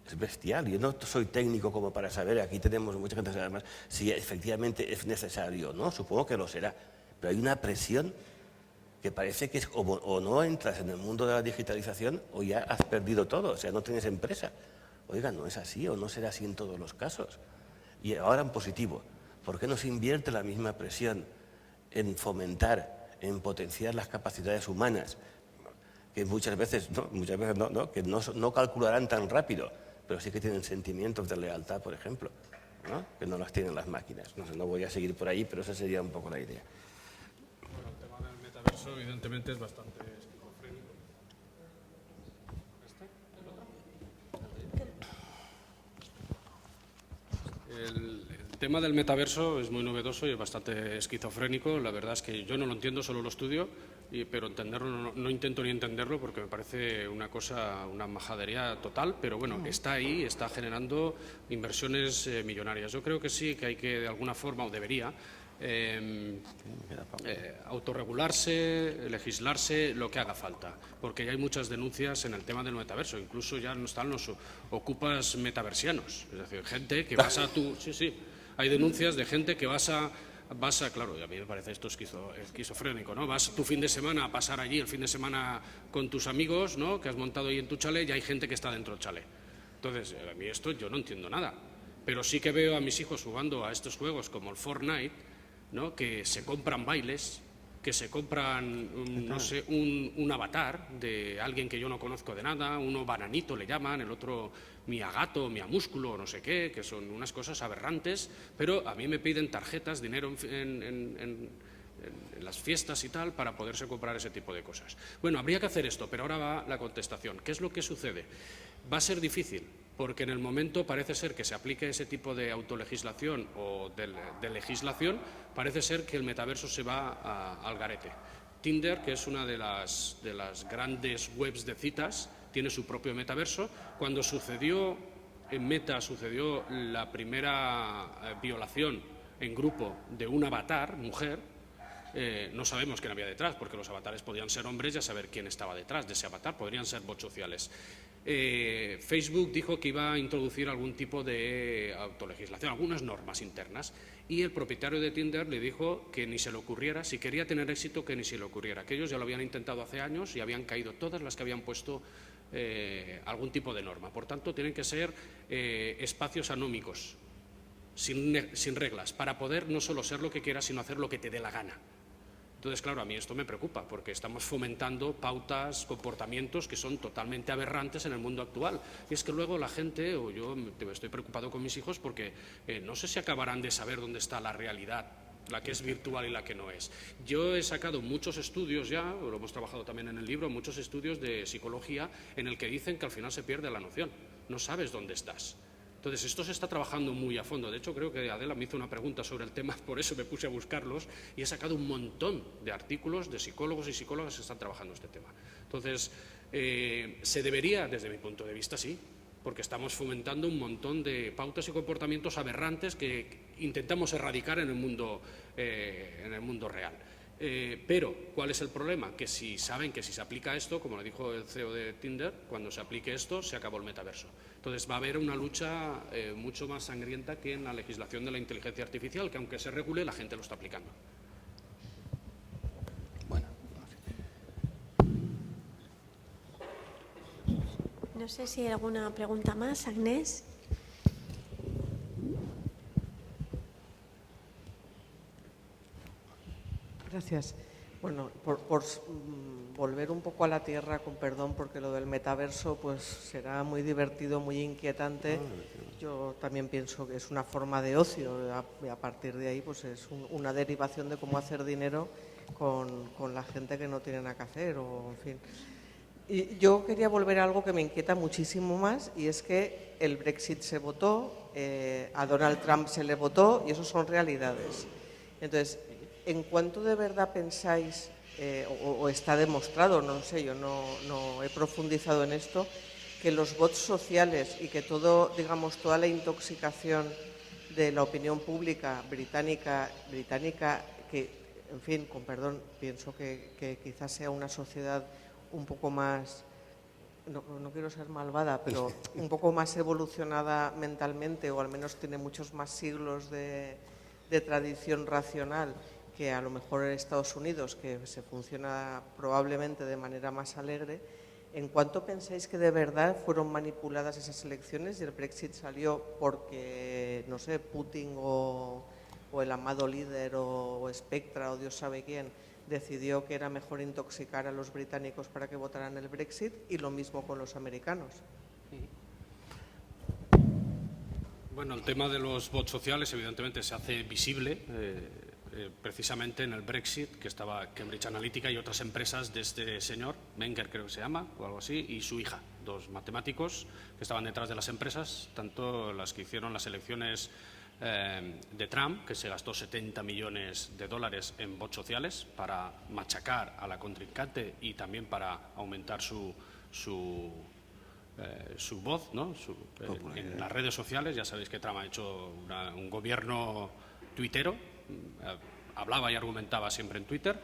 es bestial. Yo no soy técnico como para saber, aquí tenemos mucha gente que sabe más, si efectivamente es necesario o no, supongo que lo será, pero hay una presión que parece que es o no entras en el mundo de la digitalización o ya has perdido todo, o sea, no tienes empresa. Oiga, no es así o no será así en todos los casos. Y ahora en positivo, ¿por qué no se invierte la misma presión en fomentar, en potenciar las capacidades humanas, que muchas veces que no calcularán tan rápido, pero sí que tienen sentimientos de lealtad, por ejemplo, ¿no? Que no las tienen las máquinas? No sé, no voy a seguir por ahí, pero esa sería un poco la idea. Bueno, el tema del metaverso evidentemente es bastante esquizofrénico. El tema del metaverso es muy novedoso y es bastante esquizofrénico. La verdad es que yo no lo entiendo, solo lo estudio, pero entenderlo no intento ni entenderlo porque me parece una cosa, una majadería total, pero bueno, está ahí, está generando inversiones millonarias. Yo creo que sí, que hay que de alguna forma, o debería, autorregularse, legislarse, lo que haga falta, porque ya hay muchas denuncias en el tema del metaverso, incluso ya no están los ocupas metaversianos, es decir, gente que vas a tu... Sí, hay denuncias de gente que vas a claro, y a mí me parece esto esquizofrénico, ¿no? Vas tu fin de semana a pasar allí, el fin de semana con tus amigos, ¿no? Que has montado ahí en tu chalet, y hay gente que está dentro del chalet. Entonces, a mí esto yo no entiendo nada, pero sí que veo a mis hijos jugando a estos juegos como el Fortnite, ¿no? Que se compran bailes, que se compran, no sé, un avatar de alguien que yo no conozco de nada, uno bananito le llaman, el otro miagato, miamúsculo, no sé qué, que son unas cosas aberrantes, pero a mí me piden tarjetas, dinero en las fiestas y tal, para poderse comprar ese tipo de cosas. Bueno, habría que hacer esto, pero ahora va la contestación. ¿Qué es lo que sucede? Va a ser difícil. porque en el momento parece ser que se aplique ese tipo de autolegislación o de legislación, parece ser que el metaverso se va al garete. Tinder, que es una de las grandes webs de citas, tiene su propio metaverso. Cuando sucedió en Meta, sucedió la primera violación en grupo de un avatar, mujer, no sabemos quién había detrás, porque los avatares podían ser hombres y a saber quién estaba detrás de ese avatar, podrían ser bots sociales. Facebook dijo que iba a introducir algún tipo de autolegislación, algunas normas internas, y el propietario de Tinder le dijo que ni se le ocurriera, si quería tener éxito, que ni se le ocurriera, que ellos ya lo habían intentado hace años y habían caído todas las que habían puesto algún tipo de norma. Por tanto, tienen que ser espacios anómicos, sin reglas, para poder no solo ser lo que quieras, sino hacer lo que te dé la gana. Entonces, claro, a mí esto me preocupa, porque estamos fomentando pautas, comportamientos que son totalmente aberrantes en el mundo actual. Y es que luego la gente, o yo estoy preocupado con mis hijos, porque no sé si acabarán de saber dónde está la realidad, la que es virtual y la que no es. Yo he sacado muchos estudios ya, lo hemos trabajado también en el libro, muchos estudios de psicología en el que dicen que al final se pierde la noción, no sabes dónde estás. Entonces, esto se está trabajando muy a fondo. De hecho, creo que Adela me hizo una pregunta sobre el tema, por eso me puse a buscarlos, y he sacado un montón de artículos de psicólogos y psicólogas que están trabajando este tema. Entonces, se debería, desde mi punto de vista, sí, porque estamos fomentando un montón de pautas y comportamientos aberrantes que intentamos erradicar en el mundo real. Pero, ¿cuál es el problema? Que si saben que si se aplica esto, como le dijo el CEO de Tinder, cuando se aplique esto, se acabó el metaverso. Entonces va a haber una lucha mucho más sangrienta que en la legislación de la inteligencia artificial, que aunque se regule, la gente lo está aplicando. Bueno. No sé si hay alguna pregunta más, Agnès. Gracias. Bueno, por volver un poco a la tierra, con perdón, porque lo del metaverso pues será muy divertido, muy inquietante. Yo también pienso que es una forma de ocio y a partir de ahí pues es una derivación de cómo hacer dinero con la gente que no tiene nada que hacer, o en fin. Y yo quería volver a algo que me inquieta muchísimo más, y es que el Brexit se votó, a Donald Trump se le votó, y eso son realidades. Entonces, ¿en cuánto de verdad pensáis, o está demostrado, no sé, yo no he profundizado en esto, que los bots sociales y que toda la intoxicación de la opinión pública británica, que, en fin, con perdón, pienso que quizás sea una sociedad un poco más, no quiero ser malvada, pero un poco más evolucionada mentalmente, o al menos tiene muchos más siglos de tradición racional que a lo mejor en Estados Unidos, que se funciona probablemente de manera más alegre. ¿En cuánto pensáis que de verdad fueron manipuladas esas elecciones y el Brexit salió porque, no sé, Putin o el amado líder o Spectra o Dios sabe quién decidió que era mejor intoxicar a los británicos para que votaran el Brexit, y lo mismo con los americanos? Bueno, el tema de los bots sociales evidentemente se hace visible precisamente en el Brexit, que estaba Cambridge Analytica y otras empresas de este señor, Menger creo que se llama, o algo así, y su hija, dos matemáticos que estaban detrás de las empresas, tanto las que hicieron las elecciones de Trump, que se gastó 70 millones de dólares en bots sociales para machacar a la contrincante y también para aumentar su voz, ¿no? En las redes sociales. Ya sabéis que Trump ha hecho un gobierno tuitero, hablaba y argumentaba siempre en Twitter,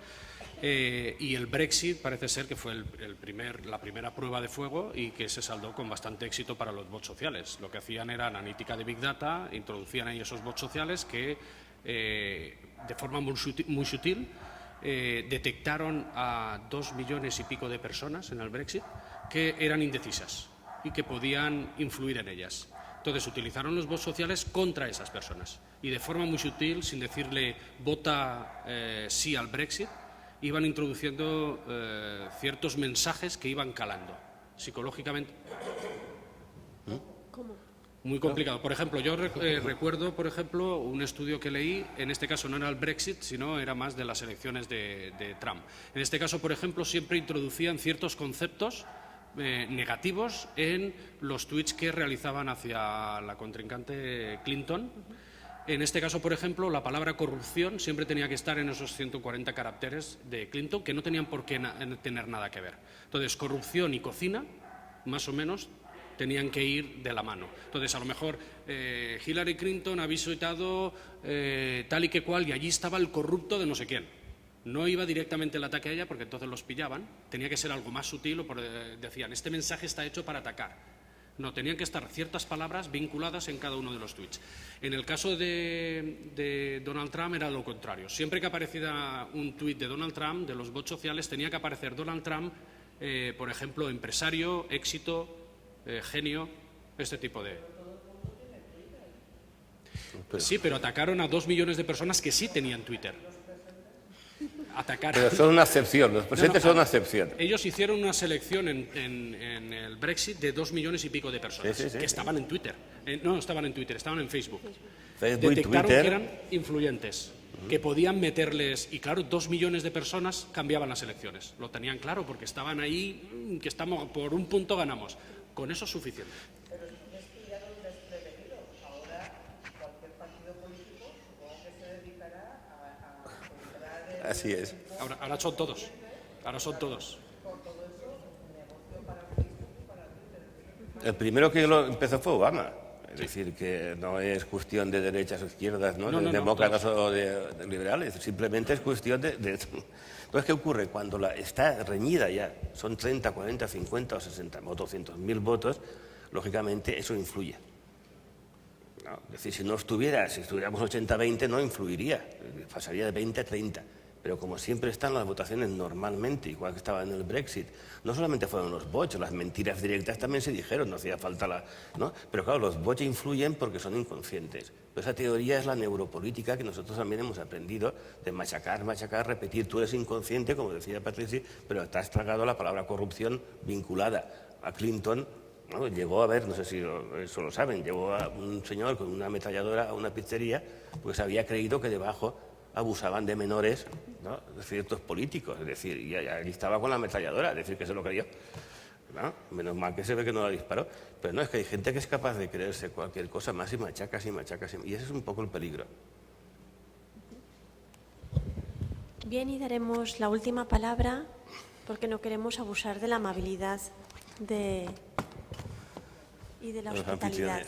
y el Brexit parece ser que fue la primera prueba de fuego, y que se saldó con bastante éxito para los bots sociales. Lo que hacían era analítica de Big Data, introducían ahí esos bots sociales que de forma muy sutil detectaron a 2 millones y pico de personas en el Brexit que eran indecisas y que podían influir en ellas. Entonces utilizaron los bots sociales contra esas personas, y de forma muy sutil, sin decirle vota sí al Brexit, iban introduciendo ciertos mensajes que iban calando psicológicamente. ¿Cómo? Muy complicado. Por ejemplo, yo recuerdo, por ejemplo, un estudio que leí, en este caso no era el Brexit, sino era más de las elecciones de Trump. En este caso, por ejemplo, siempre introducían ciertos conceptos negativos en los tweets que realizaban hacia la contrincante Clinton. En este caso, por ejemplo, la palabra corrupción siempre tenía que estar en esos 140 caracteres de Clinton, que no tenían por qué tener nada que ver. Entonces, corrupción y cocina, más o menos, tenían que ir de la mano. Entonces, a lo mejor Hillary Clinton ha visitado tal y que cual, y allí estaba el corrupto de no sé quién. No iba directamente el ataque a ella, porque entonces los pillaban. Tenía que ser algo más sutil, o decían, este mensaje está hecho para atacar. No, tenían que estar ciertas palabras vinculadas en cada uno de los tweets. En el caso de Donald Trump era lo contrario. Siempre que apareciera un tweet de Donald Trump, de los bots sociales, tenía que aparecer Donald Trump, por ejemplo, empresario, éxito, genio, este tipo de... Sí, pero atacaron a 2 millones de personas que sí tenían Twitter. Pero son una excepción, los presentes son una excepción. Ellos hicieron una selección en el Brexit de 2 millones y pico de personas que estaban en Twitter. No estaban en Twitter, estaban en Facebook. Detectaron Twitter, que eran influyentes, que podían meterles... Y claro, 2 millones de personas cambiaban las elecciones. Lo tenían claro porque estaban ahí, que estamos por un punto ganamos. Con eso es suficiente. Así es. Ahora son todos. Ahora son todos. El primero que lo empezó fue Obama. Es decir, que no es cuestión de derechas o izquierdas, ¿no? De demócratas o de liberales. Simplemente es cuestión de... Entonces, ¿qué ocurre? Cuando está reñida ya, son 30, 40, 50 o 60 o 200.000 votos, lógicamente eso influye. ¿No? Es decir, si estuviéramos 80-20 no influiría, pasaría de 20 a 30. Pero como siempre están las votaciones normalmente, igual que estaba en el Brexit, no solamente fueron los bots, las mentiras directas también se dijeron, no hacía falta ¿no? Pero claro, los bots influyen porque son inconscientes. Pero esa teoría es la neuropolítica que nosotros también hemos aprendido, de machacar, repetir. Tú eres inconsciente, como decía Patricia, pero te has tragado la palabra corrupción vinculada a Clinton. ¿No? Llegó a ver, no sé si eso lo saben, llegó a un señor con una ametralladora a una pizzería, pues había creído que debajo abusaban de menores, ¿no? De ciertos políticos, es decir, y ahí estaba con la ametralladora, es decir, que se lo creyó. ¿No? Menos mal que se ve que no la disparó. Pero no, es que hay gente que es capaz de creerse cualquier cosa más y machacas y machacas. Y ese es un poco el peligro. Bien, y daremos la última palabra porque no queremos abusar de la amabilidad y de la hospitalidad.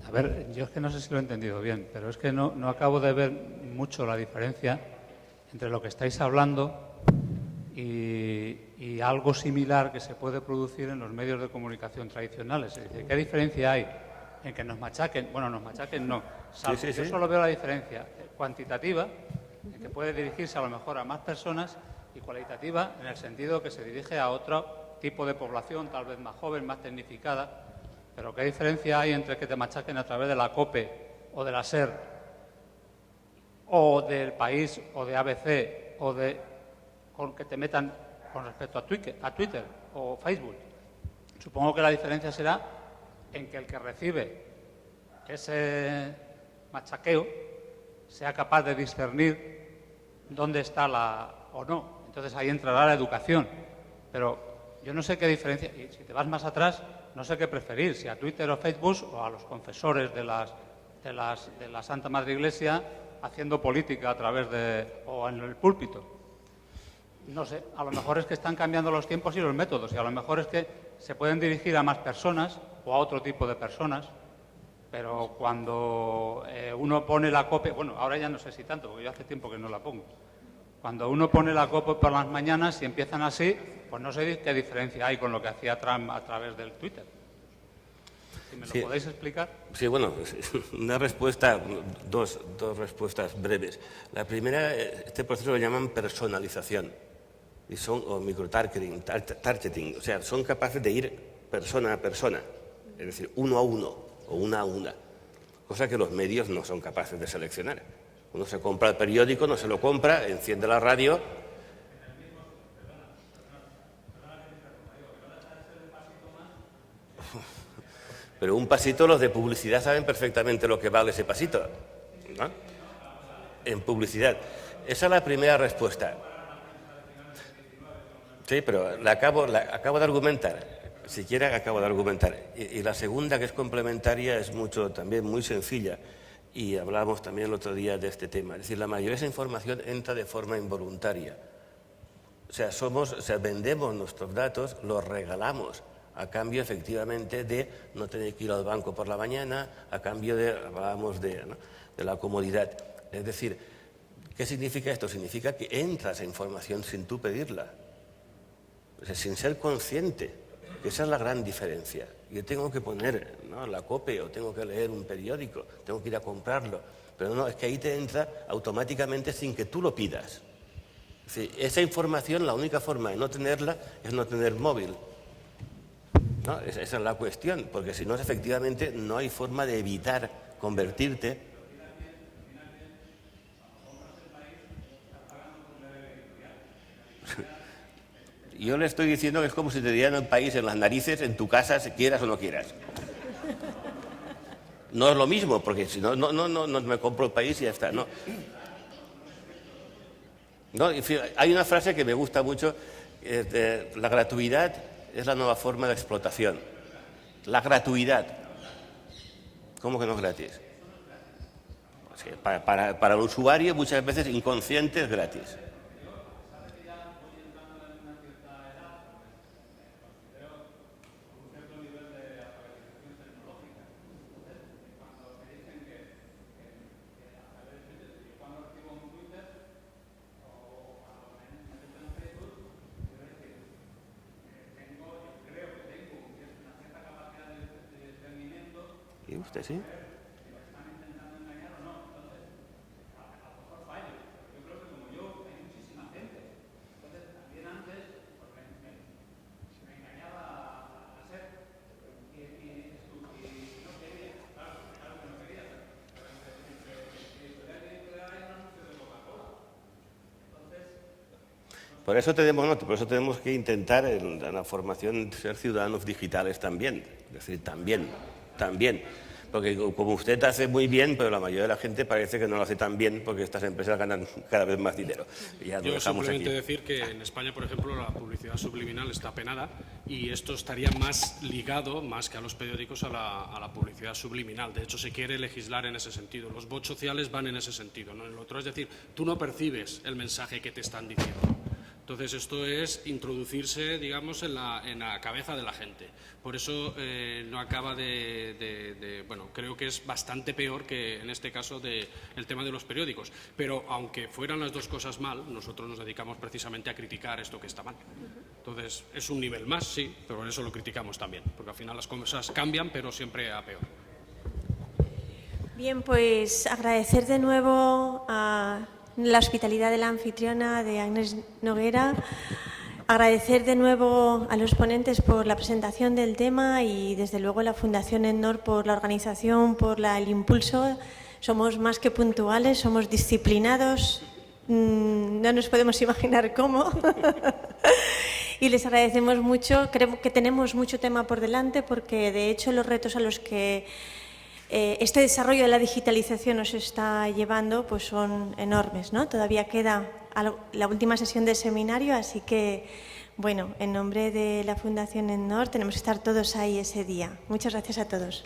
A ver, yo es que no sé si lo he entendido bien, pero es que no acabo de ver mucho la diferencia entre lo que estáis hablando y algo similar que se puede producir en los medios de comunicación tradicionales. Es decir, ¿qué diferencia hay en que nos machaquen? Bueno, nos machaquen no. Yo solo veo la diferencia cuantitativa, en que puede dirigirse a lo mejor a más personas, y cualitativa en el sentido que se dirige a otro tipo de población, tal vez más joven, más tecnificada. Pero ¿qué diferencia hay entre que te machaquen a través de la COPE o de la SER o del País o de ABC o con que te metan con respecto a Twitter o Facebook? Supongo que la diferencia será en que el que recibe ese machaqueo sea capaz de discernir dónde está o no. Entonces ahí entrará la educación. Pero yo no sé qué diferencia, y si te vas más atrás, no sé qué preferir, si a Twitter o Facebook o a los confesores de la Santa Madre Iglesia haciendo política a través o en el púlpito. No sé, a lo mejor es que están cambiando los tiempos y los métodos, y a lo mejor es que se pueden dirigir a más personas o a otro tipo de personas, pero cuando uno pone la COPE, bueno, ahora ya no sé si tanto, porque yo hace tiempo que no la pongo. Cuando uno pone la COPE por las mañanas y empiezan así, pues no sé qué diferencia hay con lo que hacía Trump a través del Twitter. Si me lo podéis explicar. Sí, bueno, una respuesta, dos respuestas breves. La primera, este proceso lo llaman personalización o microtargeting, o sea, son capaces de ir persona a persona, es decir, uno a uno o una a una, cosa que los medios no son capaces de seleccionar. Uno se compra el periódico, no se lo compra, enciende la radio. Pero un pasito, los de publicidad saben perfectamente lo que vale ese pasito, ¿no? En publicidad. Esa es la primera respuesta. Sí, pero acabo de argumentar. Siquiera acabo de argumentar. Y la segunda, que es complementaria, es también muy sencilla. Y hablábamos también el otro día de este tema. Es decir, la mayoría de esa información entra de forma involuntaria. O sea, vendemos nuestros datos, los regalamos a cambio, efectivamente, de no tener que ir al banco por la mañana, a cambio hablábamos de la comodidad. Es decir, ¿qué significa esto? Significa que entra esa información sin tú pedirla, o sea, sin ser consciente, que esa es la gran diferencia. Yo tengo que poner la COPE o tengo que leer un periódico, tengo que ir a comprarlo, pero no, es que ahí te entra automáticamente sin que tú lo pidas. Es decir, esa información, la única forma de no tenerla es no tener móvil. ¿No? Esa es la cuestión, porque si no, efectivamente, no hay forma de evitar convertirte. Yo le estoy diciendo que es como si te dieran el país en las narices, en tu casa, si quieras o no quieras. No es lo mismo, porque si no me compro el país y ya está. No, hay una frase que me gusta mucho, la gratuidad es la nueva forma de explotación. La gratuidad. ¿Cómo que no es gratis? O sea, para el usuario muchas veces inconsciente es gratis. ¿Y usted sí? Por eso tenemos que intentar en la formación ser ciudadanos digitales también. Es decir, también. Porque como usted hace muy bien, pero la mayoría de la gente parece que no lo hace tan bien porque estas empresas ganan cada vez más dinero. Yo simplemente decir que en España, por ejemplo, la publicidad subliminal está penada y esto estaría más ligado, más que a los periódicos, a la publicidad subliminal. De hecho, se quiere legislar en ese sentido. Los bots sociales van en ese sentido, no en el otro. Es decir, tú no percibes el mensaje que te están diciendo. Entonces, esto es introducirse, digamos, en la cabeza de la gente. Por eso no acaba bueno, creo que es bastante peor que en este caso el tema de los periódicos. Pero aunque fueran las dos cosas mal, nosotros nos dedicamos precisamente a criticar esto que está mal. Entonces, es un nivel más, sí, pero por eso lo criticamos también, porque al final las cosas cambian, pero siempre a peor. Bien, pues agradecer de nuevo a la hospitalidad de la anfitriona, de Agnès Noguera. Agradecer de nuevo a los ponentes por la presentación del tema y desde luego a la Fundación ENNOR por la organización, por el impulso. Somos más que puntuales, somos disciplinados, no nos podemos imaginar cómo. Y les agradecemos mucho. Creo que tenemos mucho tema por delante porque de hecho los retos a los que este desarrollo de la digitalización nos está llevando pues son enormes, ¿no? Todavía queda la última sesión del seminario, así que, bueno, en nombre de la Fundación ENNOR tenemos que estar todos ahí ese día. Muchas gracias a todos.